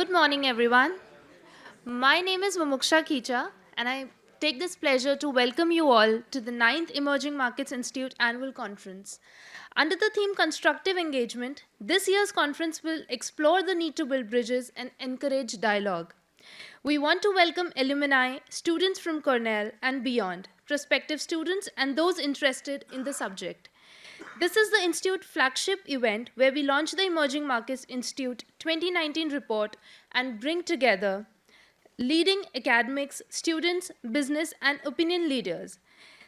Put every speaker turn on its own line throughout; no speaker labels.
Good morning, everyone. My name is Mumuksha Khicha, and I take this pleasure to welcome you all to the 9th Emerging Markets Institute Annual Conference. Under the theme Constructive Engagement, this year's conference will explore the need to build bridges and encourage dialogue. We want to welcome alumni, students from Cornell and beyond, prospective students, and those interested in the subject. This is the Institute flagship event where we launch the Emerging Markets Institute 2019 report and bring together leading academics, students, business, and opinion leaders.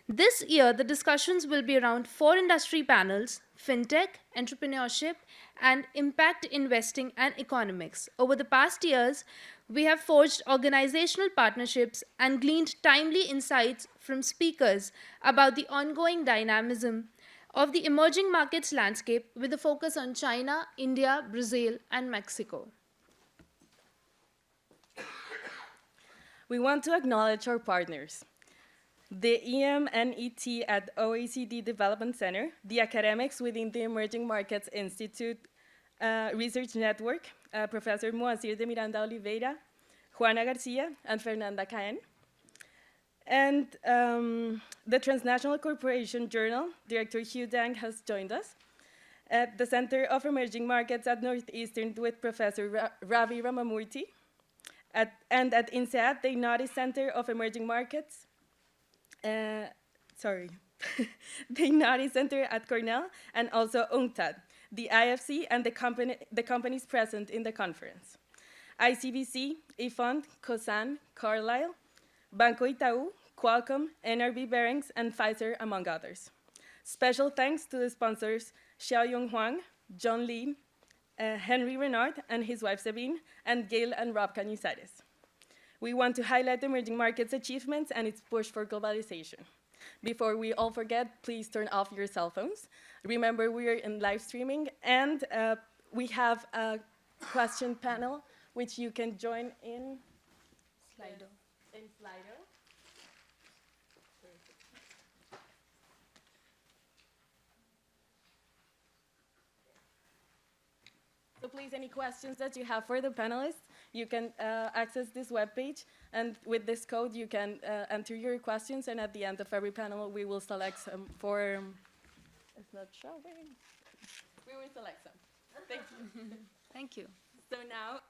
This year, the discussions will be around 4 industry panels: fintech, entrepreneurship, and impact investing and economics. Over the past years, we have forged organizational partnerships and gleaned timely insights from speakers about the ongoing dynamism of the emerging markets landscape with a focus on China, India, Brazil, and Mexico.
We want to acknowledge our partners: the EMNET at OECD Development Center, the academics within the Emerging Markets Institute Research Network, Professor Moacir de Miranda Oliveira, Juana Garcia, and Fernanda Caen, and the Transnational Corporation Journal, Director Hugh Dang has joined us. At the Center of Emerging Markets at Northeastern with Professor Ravi Ramamurthy, and at INSEAD, the United Center of Emerging Markets, the United Center at Cornell, and also UNCTAD, the IFC, and the companies present in the conference: ICBC, eFund, COSAN, Carlyle, Banco Itaú, Qualcomm, NRB Bearings, and Pfizer, among others. Special thanks to the sponsors Xiaoyong Huang, John Lee, Henry Renard and his wife Sabine, and Gail and Rob Canizares. We want to highlight the emerging markets' achievements and its push for globalization. Before we all forget, please turn off your cell phones. Remember, we are in live streaming, and we have a question panel, which you can join in Slido. So please, any questions that you have for the panelists, you can access this webpage, and with this code, you can enter your questions, and at the end of every panel, we will select some for, it's not showing, we will select some. Thank you.
Thank you.
So now,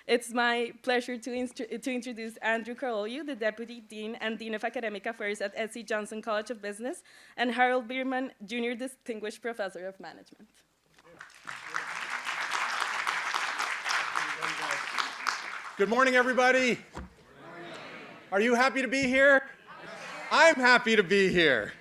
it's my pleasure to introduce Andrew Carolio, the Deputy Dean and Dean of Academic Affairs at S.C. Johnson College of Business, and Harold Bierman, Junior Distinguished Professor of Management.
Good morning, everybody. Good morning. Are you happy to be here? I'm happy to be here.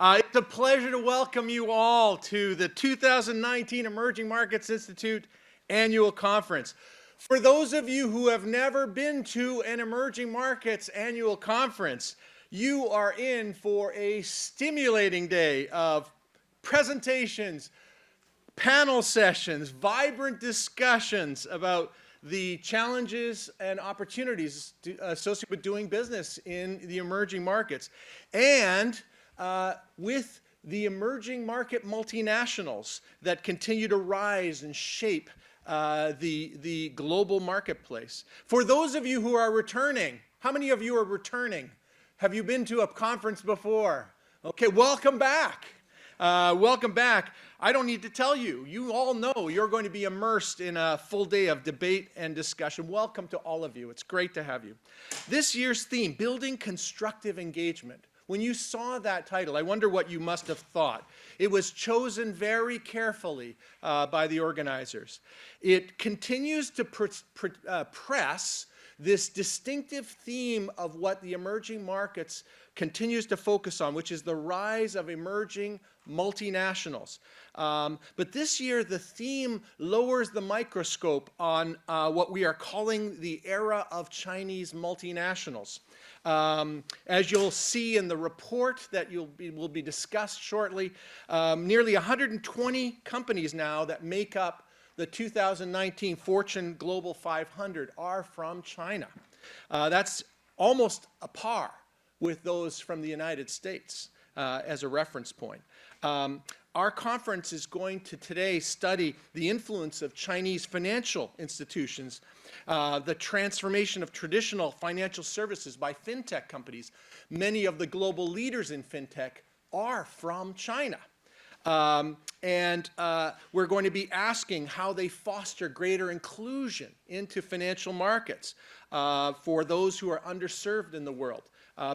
It's a pleasure to welcome you all to the 2019 Emerging Markets Institute Annual Conference. For those of you who have never been to an Emerging Markets Annual Conference, you are in for a stimulating day of presentations, panel sessions, vibrant discussions about the challenges and opportunities associated with doing business in the emerging markets, and with the emerging market multinationals that continue to rise and shape the global marketplace. For those of you who are returning, how many of you are returning? Have you been to a conference before? Okay, welcome back. Welcome back. I don't need to tell you. You all know you're going to be immersed in a full day of debate and discussion. Welcome to all of you. It's great to have you. This year's theme, Building Constructive Engagement. When you saw that title, I wonder what you must have thought. It was chosen very carefully by the organizers. It continues to press this distinctive theme of what the emerging markets continues to focus on, which is the rise of emerging multinationals. But this year, the theme lowers the microscope on what we are calling the era of Chinese multinationals. As you'll see in the report that will be discussed shortly, nearly 120 companies now that make up the 2019 Fortune Global 500 are from China. That's almost a par with those from the United States as a reference point. Our conference is going to today study the influence of Chinese financial institutions, the transformation of traditional financial services by fintech companies. Many of the global leaders in fintech are from China. We're going to be asking how they foster greater inclusion into financial markets for those who are underserved in the world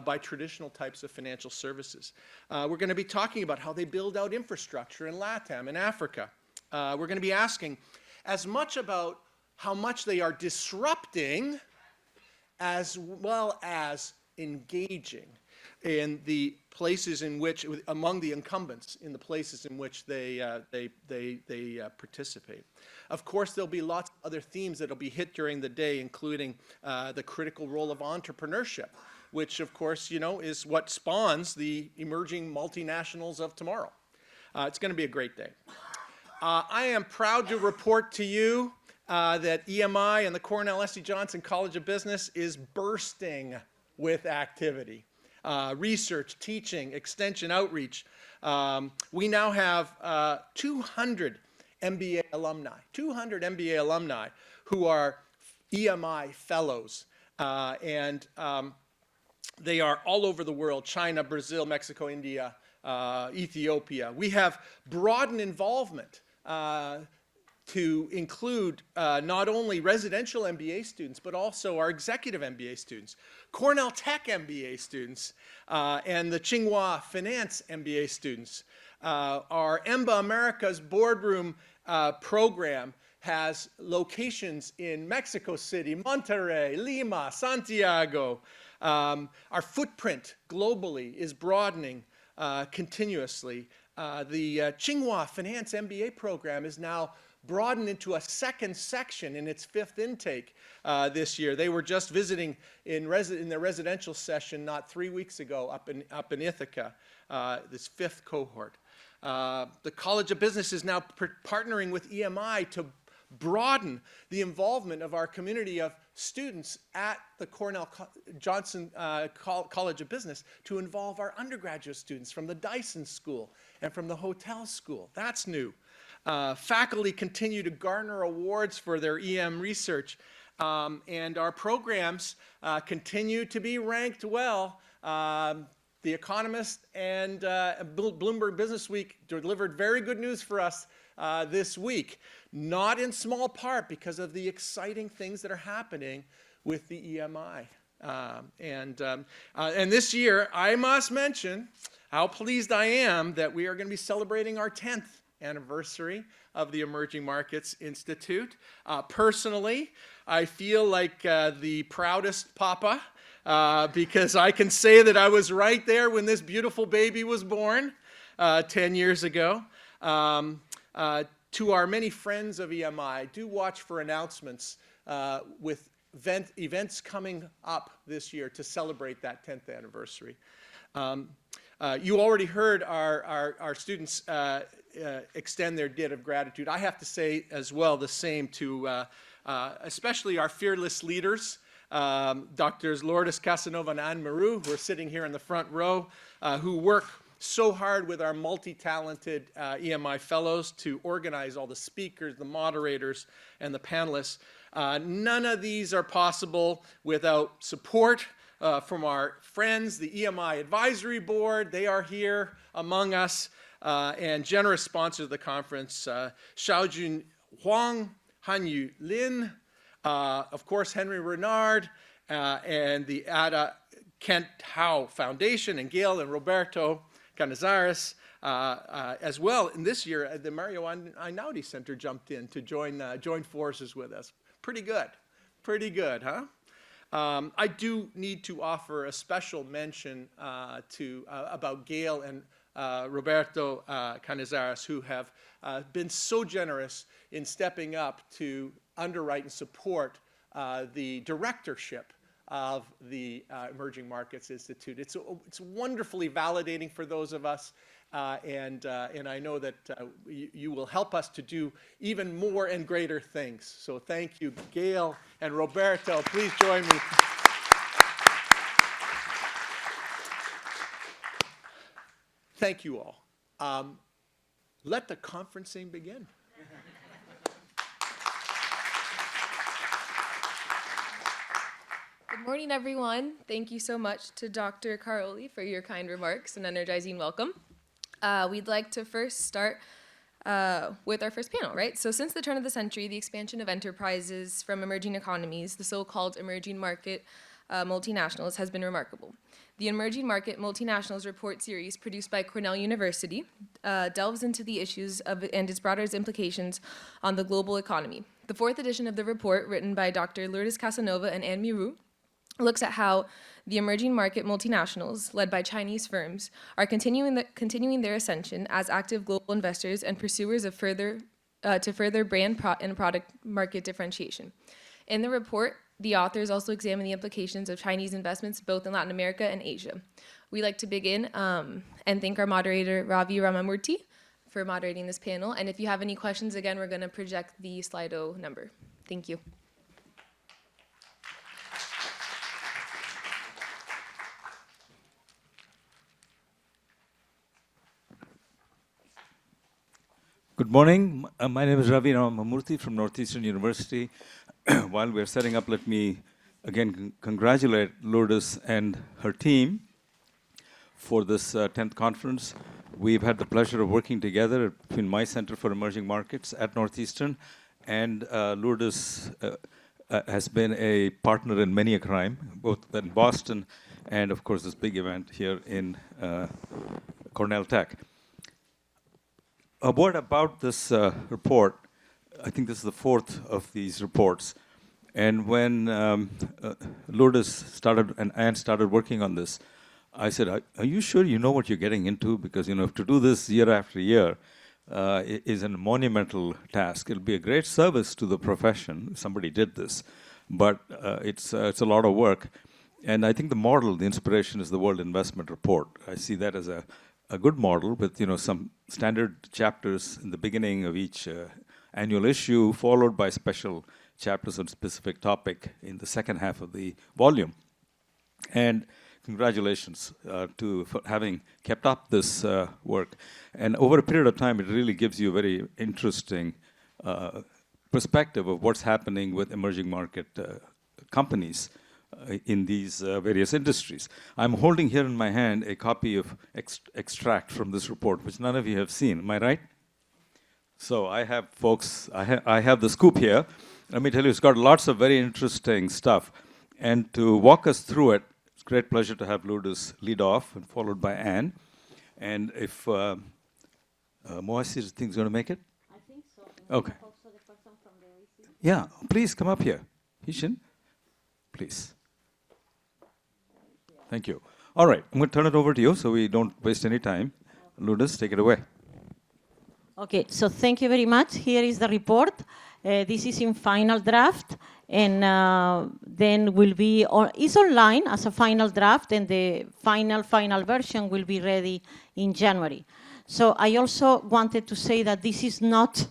by traditional types of financial services. We're going to be talking about how they build out infrastructure in LATAM and Africa. We're going to be asking as much about how much they are disrupting as well as engaging in the places in which, among the incumbents, in the places in which they participate. Of course, there'll be lots of other themes that'll be hit during the day, including the critical role of entrepreneurship, which, of course, you know, is what spawns the emerging multinationals of tomorrow. It's going to be a great day. I am proud to report to you that EMI and the Cornell S.C. Johnson College of Business is bursting with activity. Research, teaching, extension, outreach. We now have 200 MBA alumni who are EMI fellows. They are all over the world: China, Brazil, Mexico, India, Ethiopia. We have broadened involvement to include not only residential MBA students, but also our executive MBA students, Cornell Tech MBA students, and the Tsinghua Finance MBA students. Our EMBA Americas boardroom program has locations in Mexico City, Monterrey, Lima, Santiago. Our footprint globally is broadening continuously. The Tsinghua Finance MBA program is now broadened into a second section in its 5th intake this year. They were just visiting in their residential session not 3 weeks ago up in Ithaca, this 5th cohort. The College of Business is now partnering with EMI to broaden the involvement of our community of students at the Cornell Johnson College of Business to involve our undergraduate students from the Dyson School and from the Hotel School. That's new. Faculty continue to garner awards for their EM research, and our programs continue to be ranked well. The Economist and Bloomberg Businessweek delivered very good news for us this week, not in small part because of the exciting things that are happening with the EMI. And this year, I must mention how pleased I am that we are going to be celebrating our 10th anniversary of the Emerging Markets Institute. Personally, I feel like the proudest papa because I can say that I was right there when this beautiful baby was born 10 years ago. To our many friends of EMI, do watch for announcements with events coming up this year to celebrate that 10th anniversary. You already heard our students extend their debt of gratitude. I have to say as well the same to especially our fearless leaders, Drs. Lourdes Casanova and Anne Maru, who are sitting here in the front row, who work so hard with our multi-talented EMI fellows to organize all the speakers, the moderators, and the panelists. None of these are possible without support from our friends, the EMI Advisory Board. They are here among us, and generous sponsors of the conference, Xiaojun Huang, Hanyu Lin, of course, Henry Renard, and the Ada Kent Howe Foundation, and Gail and Roberto Canizares, as well. And this year, the Mario Einaudi Center jumped in to join forces with us. Pretty good, huh? I do need to offer a special mention about Gail and Roberto Canizares, who have been so generous in stepping up to underwrite and support the directorship of the Emerging Markets Institute. It's wonderfully validating for those of us, and I know that you will help us to do even more and greater things. So thank you, Gail and Roberto. Please join me. Thank you all. let the conferencing begin.
Good morning, everyone. Thank you so much to Dr. Caroli for your kind remarks and energizing welcome. We'd like to first start with our first panel, right? So since the turn of the century, the expansion of enterprises from emerging economies, the so-called emerging market multinationals, has been remarkable. The Emerging Market Multinationals Report series, produced by Cornell University, delves into the issues and its broader implications on the global economy. The fourth edition of the report, written by Dr. Lourdes Casanova and Anne Miroux, looks at how the emerging market multinationals, led by Chinese firms, are continuing their ascension as active global investors and pursuers of further brand and product market differentiation. In the report, the authors also examine the implications of Chinese investments both in Latin America and Asia. We'd like to begin and thank our moderator, Ravi Ramamurthy, for moderating this panel. And if you have any questions, again, we're going to project the Slido number. Thank you.
Good morning. My name is Ravi Ramamurthy from Northeastern University. While we're setting up, let me again congratulate Lourdes and her team for this 10th conference. We've had the pleasure of working together between my Center for Emerging Markets at Northeastern, and Lourdes has been a partner in many a crime, both in Boston and, of course, this big event here in Cornell Tech. A word about this report. I think this is the fourth of these reports. And when Lourdes started and Anne started working on this, I said, are you sure you know what you're getting into? Because, you know, to do this year after year is a monumental task. It'll be a great service to the profession if somebody did this, but it's a lot of work. And I think the model, the inspiration, is the World Investment Report. I see that as a good model with, you know, some standard chapters in the beginning of each annual issue, followed by special chapters on specific topic in the second half of the volume. And congratulations for having kept up this work. And over a period of time, it really gives you a very interesting perspective of what's happening with emerging market companies in these various industries. I'm holding here in my hand a copy of extract from this report, which none of you have seen. Am I right? So I have, folks, I have the scoop here. Let me tell you, it's got lots of very interesting stuff. And to walk us through it, it's a great pleasure to have Lourdes lead off, and followed by Anne. And if Moasir thinks going to make it?
I think so.
Okay.
Also the person from the OECD.
Yeah, please come up here. Hishin, please. Thank you. All right, I'm going to turn it over to you so we don't waste any time. Lourdes, take it away.
Okay, so thank you very much. Here is the report. This is in final draft, and then will be it's online as a final draft, and the final version will be ready in January. So I also wanted to say that this is not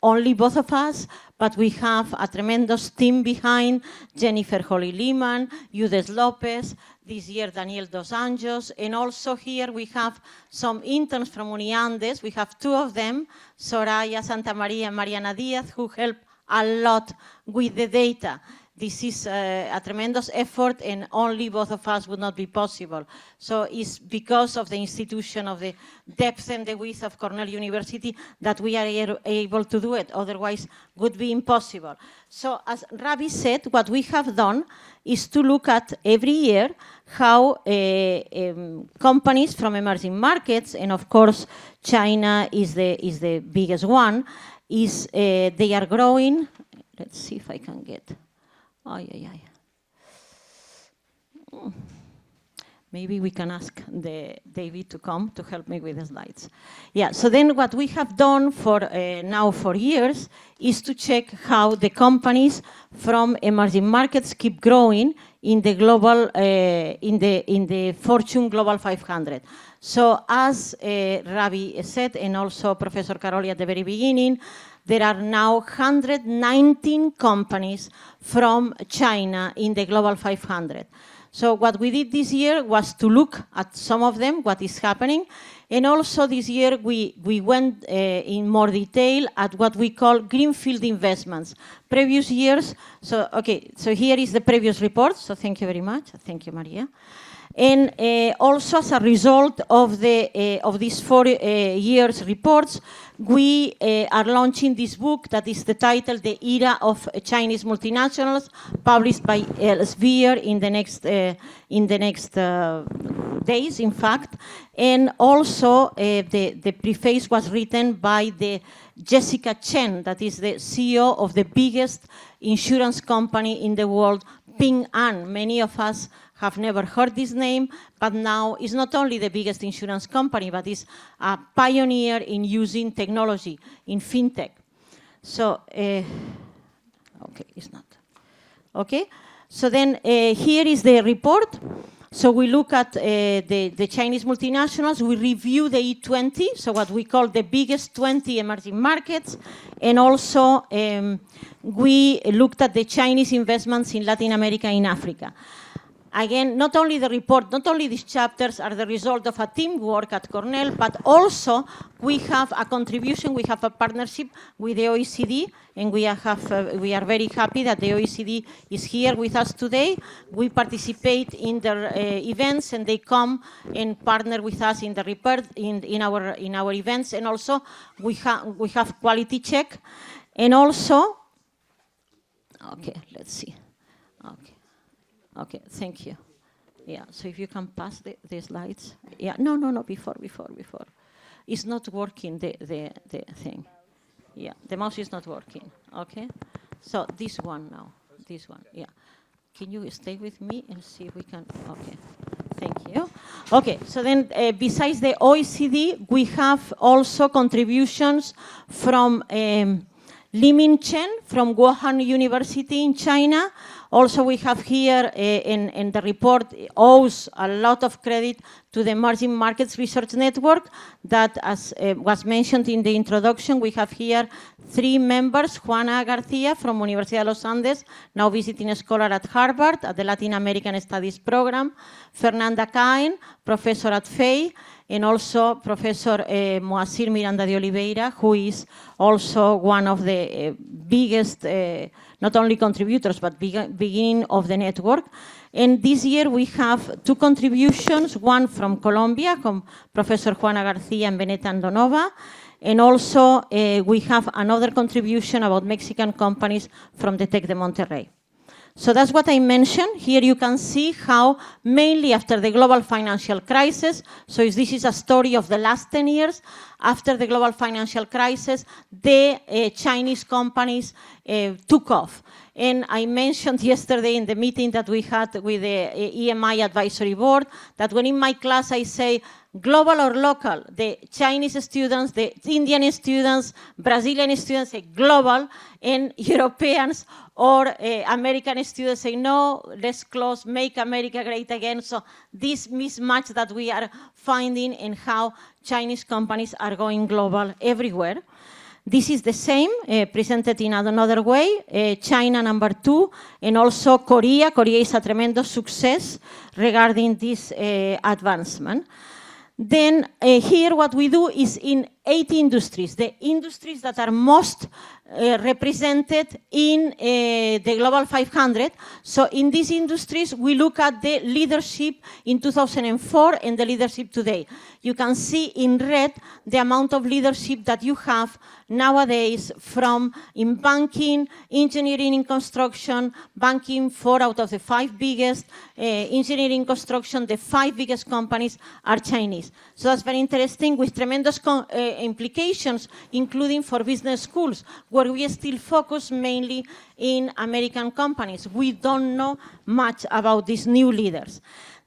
only both of us, but we have a tremendous team behind: Jennifer Holly-Lehman, Eudes Lopez, this year Daniel Dos Anjos, and also here we have some interns from Uniandes. We have two of them, Soraya Santamaria and Mariana Diaz, who help a lot with the data. This is a tremendous effort, and only both of us would not be possible. So it's because of the institution, of the depth and the width of Cornell University, that we are able to do it. Otherwise, would be impossible. So as Ravi said, what we have done is to look at every year how companies from emerging markets, and of course China is the biggest one, they are growing. Let's see if I can get. Maybe we can ask David to come to help me with the slides. Yeah, so then what we have done for now for years is to check how the companies from emerging markets keep growing in the global, in the Fortune Global 500. So as Ravi said, and also Professor Caroli at the very beginning, there are now 119 companies from China in the Global 500. So what we did this year was to look at some of them, what is happening, And also this year, we went in more detail at what we call greenfield investments. Previous years, so here is the previous report, so thank you very much. Thank you, Maria. And also as a result of these 4 years reports, we are launching this book that is the title, The Era of Chinese Multinationals, published by Elsevier in the next days, in fact. And also the preface was written by the Jessica Chen, that is the CEO of the biggest insurance company in the world, Ping An. Many of us have never heard this name, but now it's not only the biggest insurance company, but is a pioneer in using technology in fintech. So, okay, it's not. Okay, so then here is the report. So we look at the Chinese multinationals, we review the E20, so what we call the biggest 20 emerging markets, and also we looked at the Chinese investments in Latin America and Africa. Again, not only the report, not only these chapters are the result of a teamwork at Cornell, but also we have a contribution, we have a partnership with the OECD, and we are very happy that the OECD is here with us today. We participate in their events, and they come and partner with us in the report, in our events, and also we have quality check, and also, okay, let's see, okay. Okay, thank you. Yeah, so if you can pass the slides. Yeah, no, before. It's not working, the thing. Yeah, the mouse is not working, okay? So this one now, yeah. Can you stay with me and see if we can, okay. Thank you. Okay, so then besides the OECD, we have also contributions from Limin Chen from Wuhan University in China. Also, we have here, in the report, owes a lot of credit to the Emerging Markets Research Network that, as was mentioned in the introduction, we have here 3 members, Juana Garcia from Universidad de los Andes, now visiting scholar at Harvard at the Latin American Studies Program, Fernanda Caen, professor at FEI, and also Professor Moacir Miranda de Oliveira, who is also one of the biggest, not only contributors, but beginning of the network. And this year we have 2 contributions, one from Colombia, from Professor Juana Garcia and Beneta Andonova, and also we have another contribution about Mexican companies from the Tec de Monterrey. So that's what I mentioned. Here you can see how, mainly after the global financial crisis, so this is a story of the last 10 years, after the global financial crisis, the Chinese companies took off. And I mentioned yesterday in the meeting that we had with the EMI Advisory Board that when in my class I say global or local, the Chinese students, the Indian students, Brazilian students say global, and Europeans or American students say no, let's close, make America great again. So this mismatch that we are finding in how Chinese companies are going global everywhere. This is the same, presented in another way, China number 2, and also Korea. Korea is a tremendous success regarding this advancement. Then here what we do is in 8 industries, the industries that are most represented in the Global 500. So in these industries, we look at the leadership in 2004 and the leadership today. You can see in red the amount of leadership that you have nowadays from in banking, engineering and construction, banking 4 out of the 5 biggest, engineering construction, the 5 biggest companies are Chinese. So that's very interesting with tremendous implications, including for business schools, where we still focus mainly in American companies. We don't know much about these new leaders.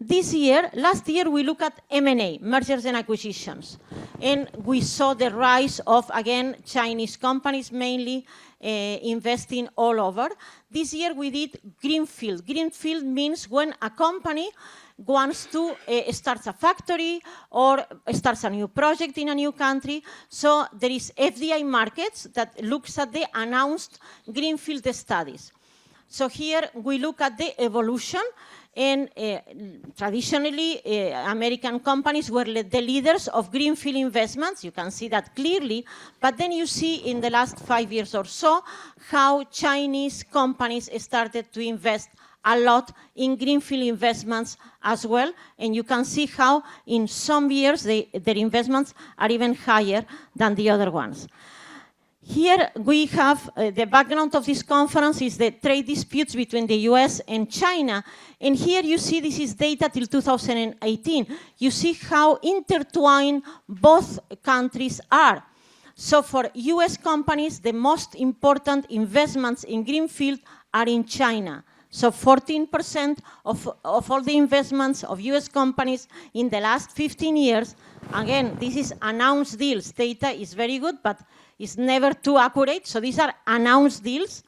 Last year, we looked at M&A, mergers and acquisitions. And we saw the rise of, again, Chinese companies mainly investing all over. This year, we did greenfield. Greenfield means when a company wants to start a factory or starts a new project in a new country. So there is FDI markets that looks at the announced greenfield studies. So here we look at the evolution, and traditionally American companies were the leaders of greenfield investments. You can see that clearly, but then you see in the last 5 years or so how Chinese companies started to invest a lot in greenfield investments as well, and you can see how in some years their investments are even higher than the other ones. Here we have the background of this conference is the trade disputes between the US and China. And here you see this is data till 2018. You see how intertwined both countries are. So for US companies, the most important investments in greenfield are in China. So 14% of all the investments of US companies in the last 15 years, again, this is announced deals. Data is very good, but it's never too accurate. So these are announced deals.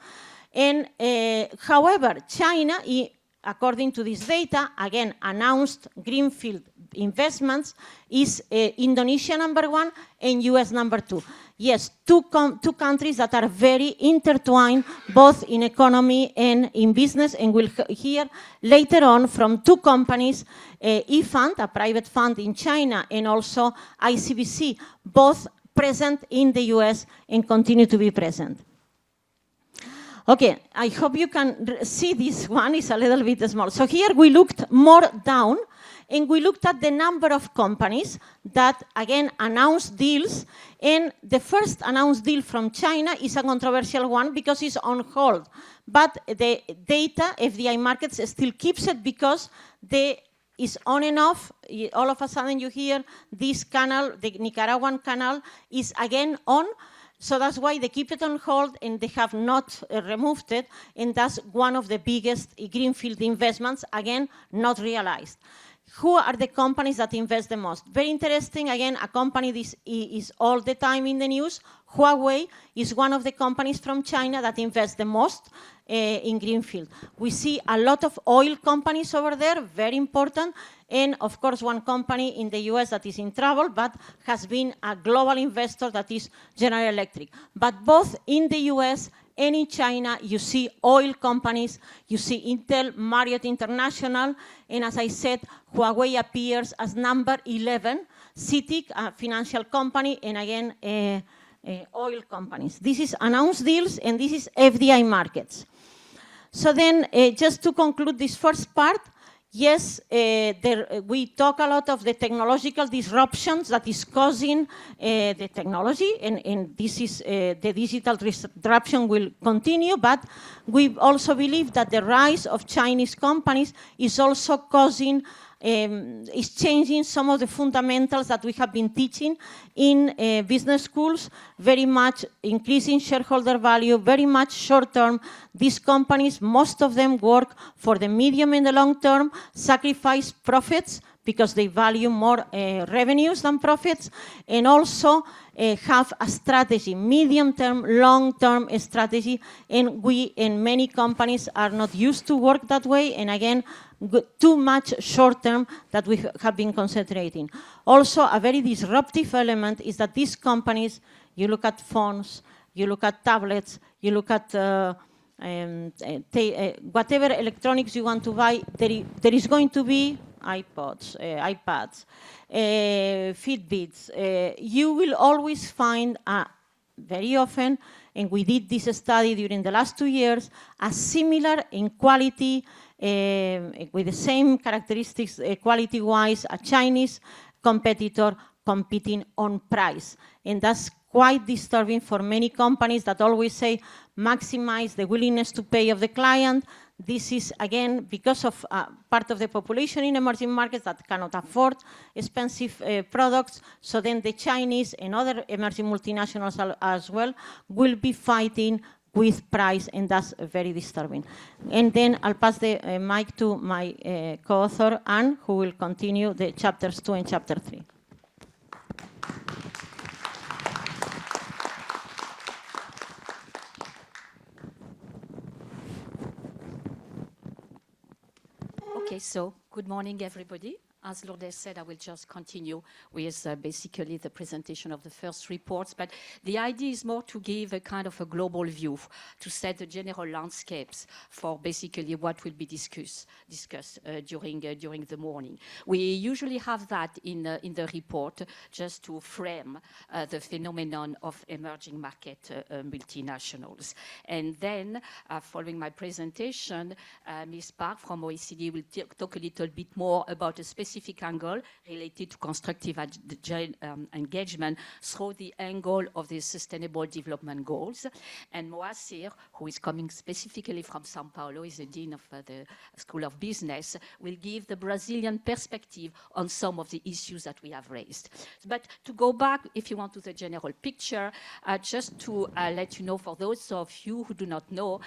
And however, China, according to this data, again, announced greenfield investments is Indonesia #1 and US #2. Yes, two countries that are very intertwined, both in economy and in business, and we'll hear later on from two companies, eFund, a private fund in China, and also ICBC, both present in the US and continue to be present. Okay, I hope you can see this one is a little bit small. So here we looked more down, and we looked at the number of companies that, again, announced deals. And the first announced deal from China is a controversial one because it's on hold. But the data, FDI Markets, still keeps it because is on and off. All of a sudden you hear this canal, the Nicaraguan canal, is again on. So that's why they keep it on hold and they have not removed it. And that's one of the biggest greenfield investments, again, not realized. Who are the companies that invest the most? Very interesting, again, a company this is all the time in the news. Huawei is one of the companies from China that invest the most in greenfield. We see a lot of oil companies over there, very important, and of course one company in the US that is in trouble, but has been a global investor, that is General Electric. But both in the US and in China, you see oil companies, you see Intel, Marriott International, and as I said, Huawei appears as number 11, CITIC, a financial company, and again, oil companies. This is announced deals, and this is FDI Markets. So then, just to conclude this first part, yes, we talk a lot of the technological disruptions that is causing the technology, and this is the digital disruption will continue, but we also believe that the rise of Chinese companies is also causing is changing some of the fundamentals that we have been teaching in business schools, very much increasing shareholder value, very much short term. These companies, most of them work for the medium and the long term, sacrifice profits because they value more revenues than profits, and also have a strategy, medium-term, long-term strategy, and we and many companies are not used to work that way, and again, too much short-term that we have been concentrating. Also, a very disruptive element is that these companies, you look at phones, you look at tablets, you look at whatever electronics you want to buy, there is going to be iPods, iPads, Fitbits. You will always find, very often, and we did this study during the last 2 years, a similar in quality, with the same characteristics quality-wise, a Chinese competitor competing on price. And that's quite disturbing for many companies that always say maximize the willingness to pay of the client. This is, again, because of part of the population in emerging markets that cannot afford expensive products. So then the Chinese and other emerging multinationals as well will be fighting with price, and that's very disturbing. And then I'll pass the mic to my co-author, Anne, who will continue the chapters 2 and chapter 3.
Okay, so good morning, everybody. as Lourdes said, I will just continue with basically the presentation of the first reports. But the idea is more to give a kind of a global view, to set the general landscapes for basically what will be discussed during the morning. We usually have that in the report just to frame the phenomenon of emerging market multinationals. And then, following my presentation, Ms. Park from OECD will talk a little bit more about a specific angle related to constructive engagement through the angle of the Sustainable Development Goals. And Moacir, who is coming specifically from Sao Paulo, is the Dean of the School of Business, will give the Brazilian perspective on some of the issues that we have raised. But to go back, if you want, to the general picture, just to let you know, for those of you who do not know,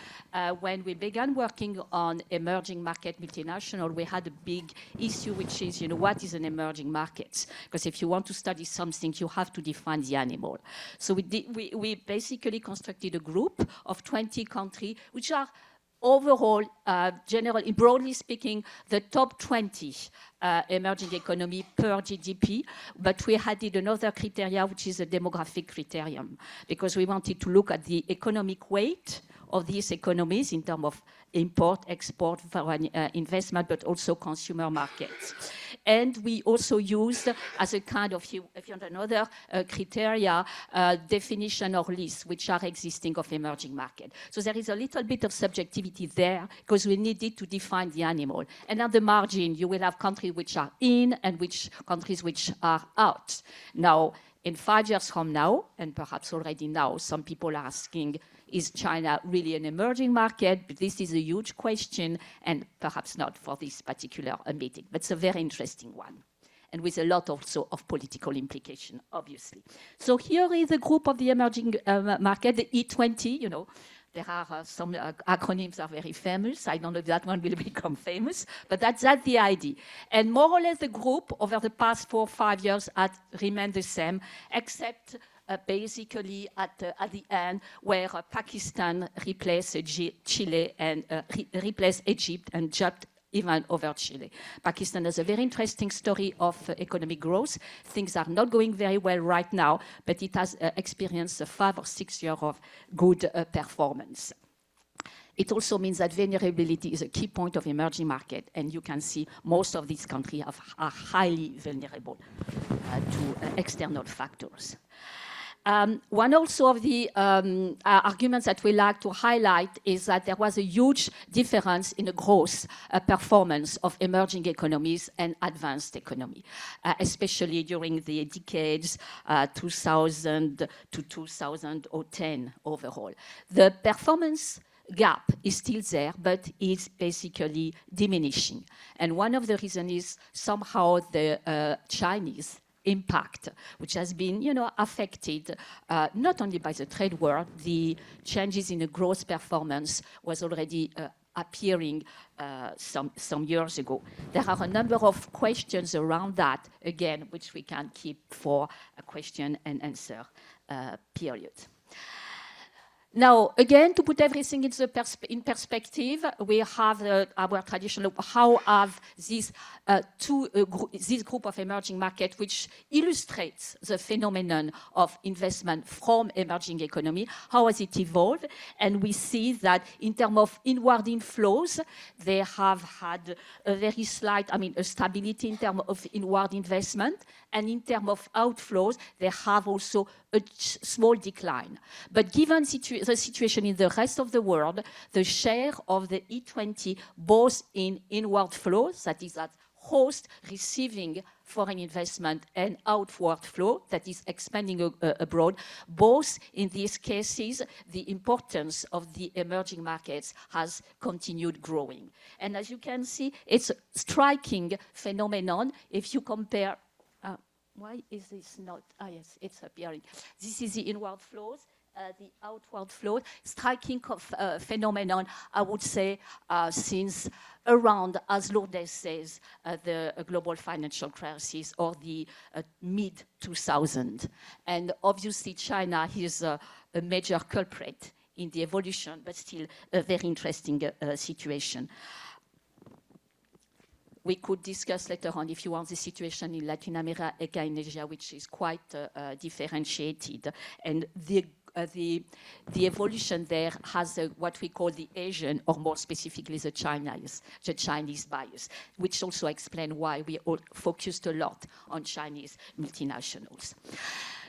when we began working on emerging market multinational, we had a big issue, which is, what is an emerging market? Because if you want to study something, you have to define the animal. So we basically constructed a group of 20 countries, which are overall, generally, broadly speaking, the top 20 emerging economy per GDP, but we added another criteria, which is a demographic criterion, because we wanted to look at the economic weight of these economies in terms of import, export, foreign investment, but also consumer markets. And we also used as a kind of, if you want another criteria, definition or list, which are existing of emerging market. So there is a little bit of subjectivity there because we needed to define the animal. And at the margin, you will have countries which are in and countries which are out. Now, in 5 years from now, and perhaps already now, some people are asking, is China really an emerging market? But this is a huge question, and perhaps not for this particular meeting. But it's a very interesting one, and with a lot also of political implication, obviously. So here is a group of the emerging market, the E20, There are some acronyms are very famous. I don't know if that one will become famous, but that's the idea. And more or less the group over the past 4 or 5 years has remained the same, except basically at the end where Pakistan replaced Chile and replaced Egypt and jumped even over Chile. Pakistan has a very interesting story of economic growth. Things are not going very well right now, but it has experienced 5 or 6 years of good performance. It also means that vulnerability is a key point of emerging market, and you can see most of these countries are highly vulnerable to external factors. One also of the arguments that we like to highlight is that there was a huge difference in the growth performance of emerging economies and advanced economy, especially during the decades 2000 to 2010 overall. The performance gap is still there, but it's basically diminishing. And one of the reasons is somehow the Chinese impact, which has been, affected not only by the trade war. The changes in the growth performance was already appearing some years ago. There are a number of questions around that, again, which we can keep for a question and answer period. Now, again, to put everything in perspective, we have our traditional, how have these this group of emerging markets, which illustrates the phenomenon of investment from emerging economy, how has it evolved? And we see that in terms of inward inflows, they have had a very slight, a stability in terms of inward investment, and in terms of outflows, they have also a small decline. But given the situation in the rest of the world, the share of the E20, both in inward flows, that is that host receiving foreign investment, and outward flow, that is expanding abroad, both in these cases, the importance of the emerging markets has continued growing. And as you can see, it's a striking phenomenon if you compare. Why is this not? Yes, it's appearing. This is the inward flows, the outward flow. Striking phenomenon, I would say, since around, as Lourdes says, the global financial crisis or the mid-2000s. And obviously, China is a major culprit in the evolution, but still a very interesting situation. we could discuss later on, if you want, the situation in Latin America and Asia, which is quite differentiated. And the evolution there has what we call the Asian, or more specifically the Chinese bias, which also explains why we all focused a lot on Chinese multinationals.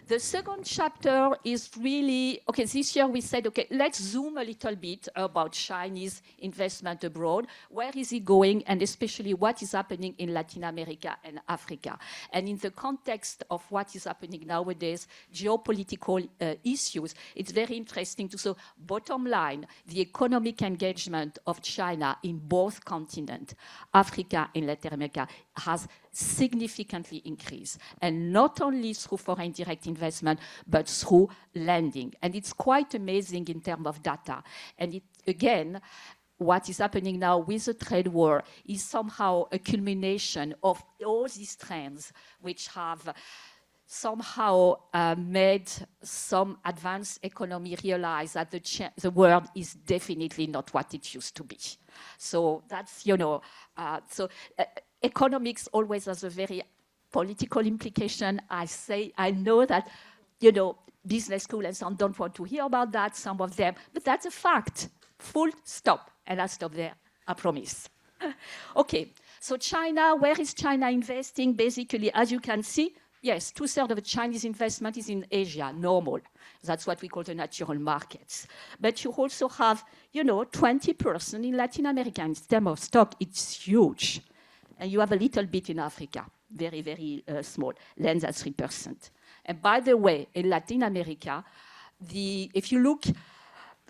The second chapter is really, okay, this year we said, okay, let's zoom a little bit about Chinese investment abroad. Where is it going? And especially what is happening in Latin America and Africa. And in the context of what is happening nowadays, geopolitical issues, it's very interesting to see, bottom line, the economic engagement of China in both continents, Africa and Latin America, has significantly increased, and not only through foreign direct investment, but through lending. And it's quite amazing in terms of data. And it, again, what is happening now with the trade war is somehow a culmination of all these trends which have somehow made some advanced economy realize that the world is definitely not what it used to be. So that's, you know, economics always has a very political implication. I know that, you know, business school and so on don't want to hear about that, some of them, but that's a fact. Full stop. And I'll stop there, I promise. Okay, so China, where is China investing? Basically, as you can see, yes, 2/3 of the Chinese investment is in Asia, normal. That's what we call the natural markets. But you also have, you know, 20% in Latin America. In terms of stock, it's huge. And you have a little bit in Africa, very, very small, less than 3%. And by the way, in Latin America, if you look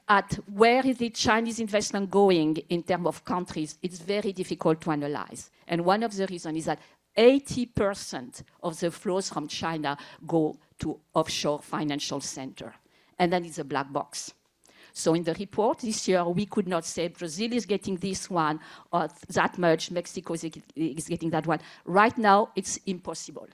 at where is the Chinese investment going in terms of countries, it's very difficult to analyze. And one of the reasons is that 80% of the flows from China go to offshore financial center. And then it's a black box. So in the report this year, we could not say Brazil is getting this one or that much, Mexico is getting that one. Right now, it's impossible.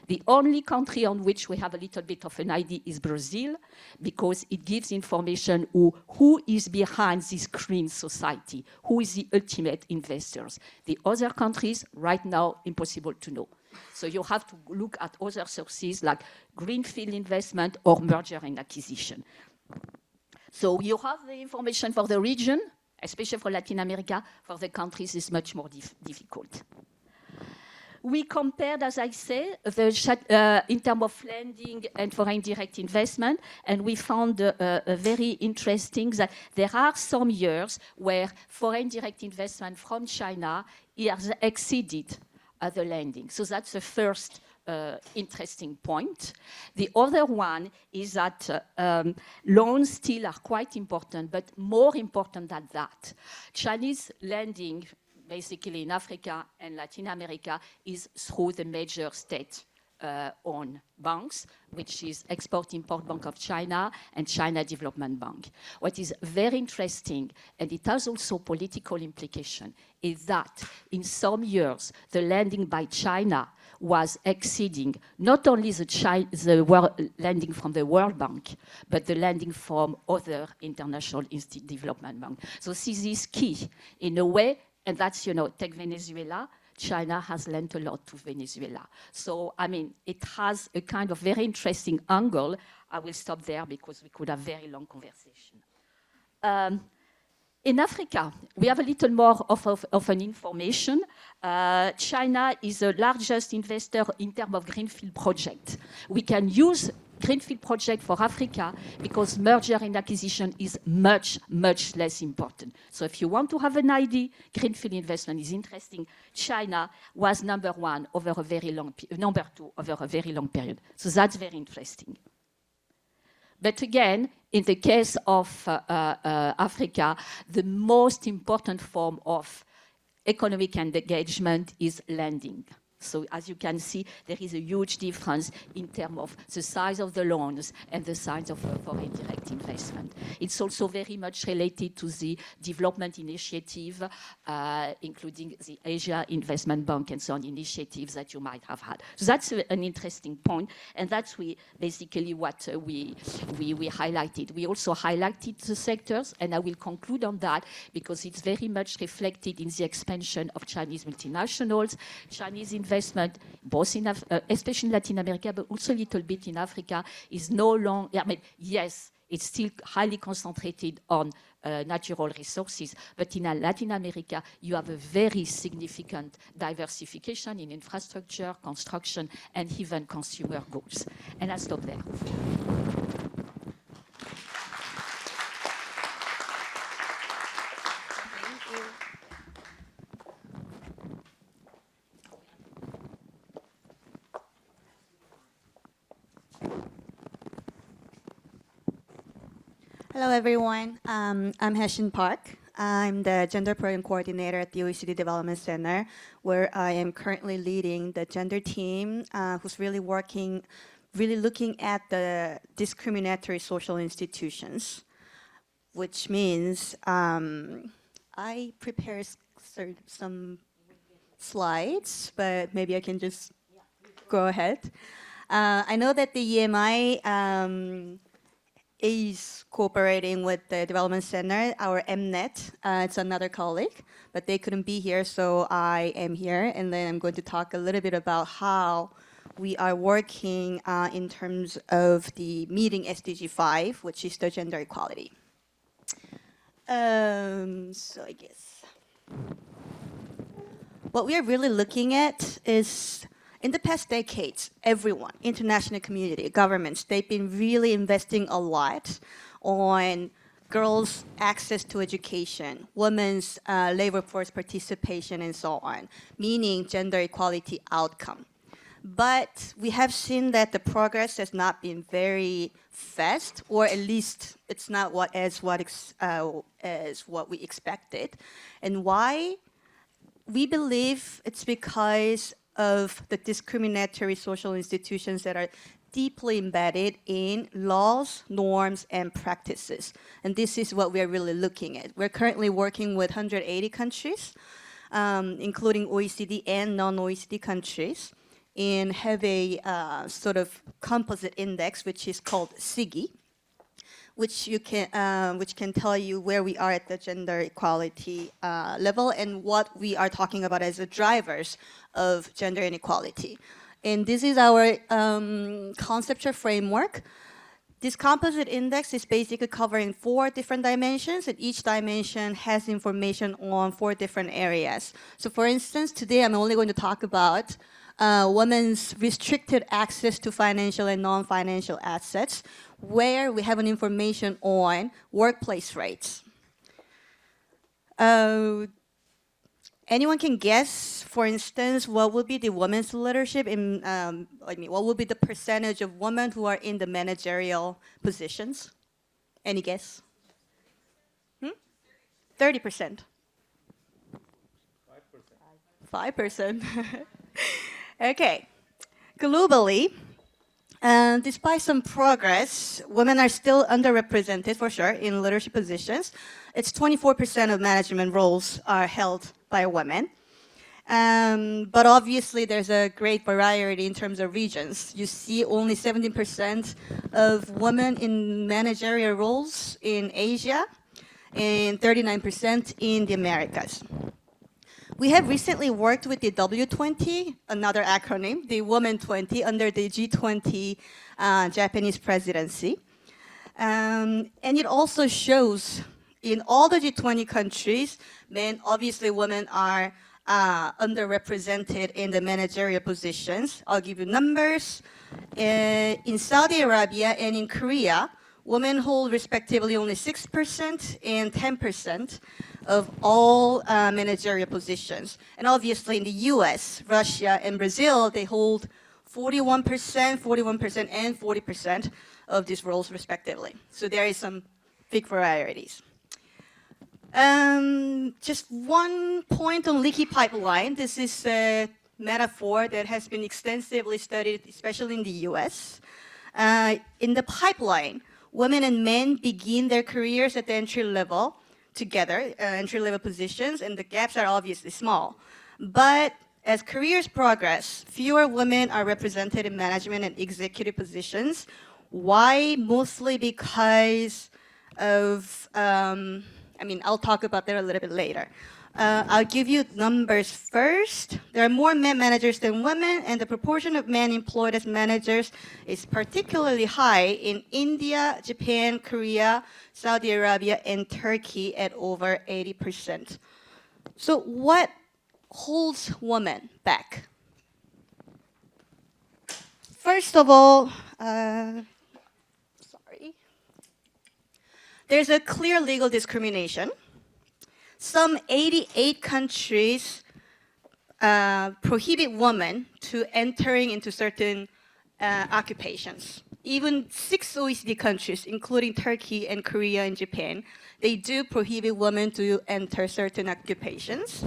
The only country on which we have a little bit of an idea is Brazil, because it gives information who is behind this green society, who is the ultimate investors. The other countries, right now, impossible to know. So you have to look at other sources like greenfield investment or merger and acquisition. So you have the information for the region, especially for Latin America. For the countries, it's much more difficult. We compared, as I say, in terms of lending and foreign direct investment, and we found very interesting that there are some years where foreign direct investment from China has exceeded the lending. So that's the first interesting point. The other one is that loans still are quite important, but more important than that, Chinese lending, basically in Africa and Latin America, is through the major state-owned banks, which is Export-Import Bank of China and China Development Bank. What is very interesting, and it has also political implication, is that in some years, the lending by China was exceeding not only the lending from the World Bank, but the lending from other international development banks. So this is key in a way. And that's, you know, take Venezuela. China has lent a lot to Venezuela. So, I mean, it has a kind of very interesting angle. I will stop there because we could have very long conversation. In Africa, we have a little more of an information. China is the largest investor in terms of greenfield project. We can use greenfield project for Africa because merger and acquisition is much, much less important. So if you want to have an idea, greenfield investment is interesting. China was number 1 over a very long, number 2 over a very long period. So that's very interesting. But again, in the case of Africa, the most important form of economic engagement is lending. So as you can see, there is a huge difference in terms of the size of the loans and the size of foreign direct investment. It's also very much related to the development initiative, including the Asia Investment Bank and so on initiatives that you might have had. So that's an interesting point, and that's basically what we highlighted. We also highlighted the sectors, and I will conclude on that because it's very much reflected in the expansion of Chinese multinationals, Chinese investment, both in, especially in Latin America, but also a little bit in Africa, is no longer, I mean, yes, it's still highly concentrated on natural resources, but in Latin America, you have a very significant diversification in infrastructure, construction, and even consumer goods. And I'll stop there.
Hello, everyone. I'm Heshin Park. I'm the Gender Program Coordinator at the OECD Development Center, where I am currently leading the gender team, who's really looking at the discriminatory social institutions, which means I prepare some slides, but maybe I can just go ahead. I know that the EMI is cooperating with the Development Center, our MNET. It's another colleague, but they couldn't be here, so I am here. And then I'm going to talk a little bit about how we are working in terms of the meeting SDG 5, which is the gender equality. So I guess what we are really looking at is, in the past decades, everyone, international community, governments, they've been really investing a lot on girls' access to education, women's labor force participation, and so on, meaning gender equality outcome. But we have seen that the progress has not been very fast, or at least it's not as what we expected. And why? We believe it's because of the discriminatory social institutions that are deeply embedded in laws, norms, and practices. And this is what we're really looking at. We're currently working with 180 countries, including OECD and non-OECD countries, and have a sort of composite index, which is called SIGI, which can tell you where we are at the gender equality level and what we are talking about as the drivers of gender inequality. And this is our conceptual framework. This composite index is basically covering 4 different dimensions, and each dimension has information on 4 different areas. So for instance, today I'm only going to talk about women's restricted access to financial and non-financial assets, where we have an information on workplace rates. Anyone can guess, for instance, what would be the women's leadership in, what would be the percentage of women who are in the managerial positions? Any guess? 30%. 5%. Okay. Globally, despite some progress, women are still underrepresented, for sure, in leadership positions. It's 24% of management roles are held by women. But obviously, there's a great variety in terms of regions. You see only 17% of women in managerial roles in Asia and 39% in the Americas. We have recently worked with the W20, another acronym, the Women 20, under the G20 Japanese presidency. And it also shows in all the G20 countries, obviously women are underrepresented in the managerial positions. I'll give you numbers. In Saudi Arabia and in Korea, women hold respectively only 6% and 10% of all managerial positions. And obviously in the US, Russia, and Brazil, they hold 41%, 41%, and 40% of these roles respectively. So there is some big varieties. Just one point on leaky pipeline. This is metaphor that has been extensively studied, especially in the US. In the pipeline, women and men begin their careers at the entry level together, entry level positions, and the gaps are obviously small. But as careers progress, fewer women are represented in management and executive positions. Why? Mostly because of, I'll talk about that a little bit later. I'll give you numbers first. There are more men managers than women, and the proportion of men employed as managers is particularly high in India, Japan, Korea, Saudi Arabia, and Turkey at over 80%. So what holds women back? First of all, there's a clear legal discrimination. Some 88 countries prohibit women to entering into certain occupations. Even 6 OECD countries, including Turkey and Korea and Japan, they do prohibit women to enter certain occupations.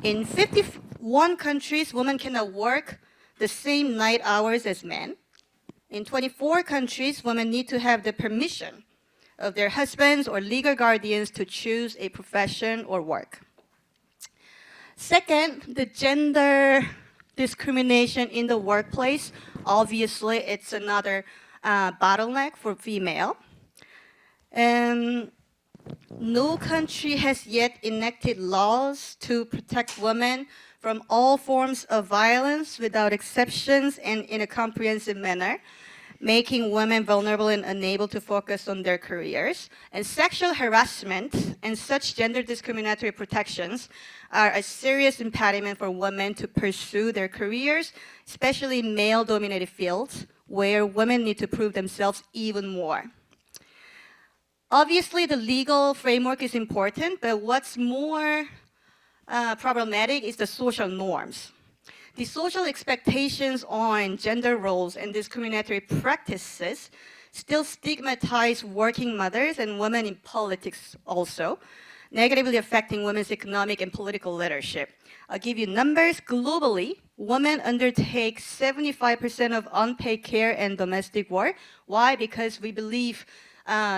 In 51 countries, women cannot work the same night hours as men. In 24 countries, women need to have the permission of their husbands or legal guardians to choose a profession or work. Second, the gender discrimination in the workplace. Obviously, it's another bottleneck for female. No country has yet enacted laws to protect women from all forms of violence without exceptions and in a comprehensive manner, making women vulnerable and unable to focus on their careers. And sexual harassment and such gender discriminatory protections are a serious impediment for women to pursue their careers, especially male-dominated fields where women need to prove themselves even more. Obviously, the legal framework is important, but what's more problematic is the social norms. The social expectations on gender roles and discriminatory practices still stigmatize working mothers and women in politics also, negatively affecting women's economic and political leadership. I'll give you numbers. Globally, women undertake 75% of unpaid care and domestic work. Why? Because we believe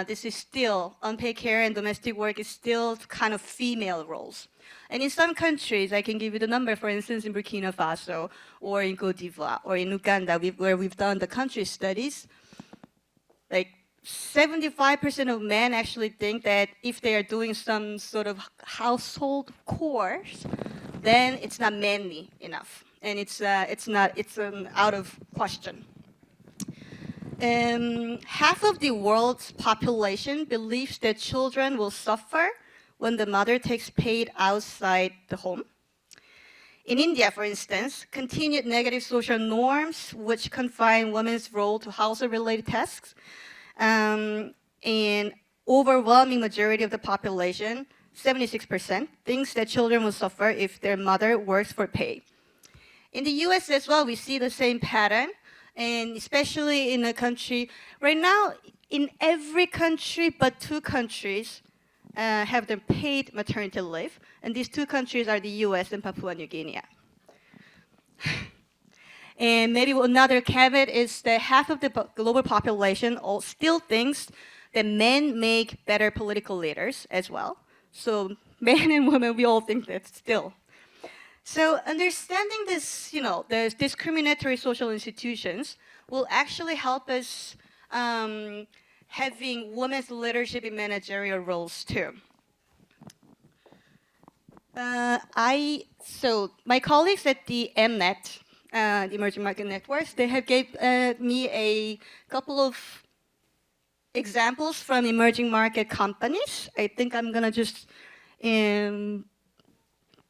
this is still, unpaid care and domestic work is still kind of female roles. And in some countries, I can give you the number, for instance, in Burkina Faso or in Cote d'Ivoire or in Uganda, where we've done the country studies, like 75% of men actually think that if they are doing some sort of household chores, then it's not manly enough, and it's out of question. Half of the world's population believes that children will suffer when the mother takes paid outside the home. In India, for instance, continued negative social norms which confine women's role to household-related tasks, and overwhelming majority of the population, 76%, thinks that children will suffer if their mother works for pay. In the US as well, we see the same pattern, and especially in a country, right now, in every country but 2 countries have their paid maternity leave, and these 2 countries are the US and Papua New Guinea. And maybe another caveat is that half of the global population still thinks that men make better political leaders as well. So men and women, we all think that still. So understanding this, the discriminatory social institutions will actually help us having women's leadership in managerial roles too. So my colleagues at the MNet, the Emerging Market Networks, they have gave me a couple of examples from emerging market companies. I think I'm gonna just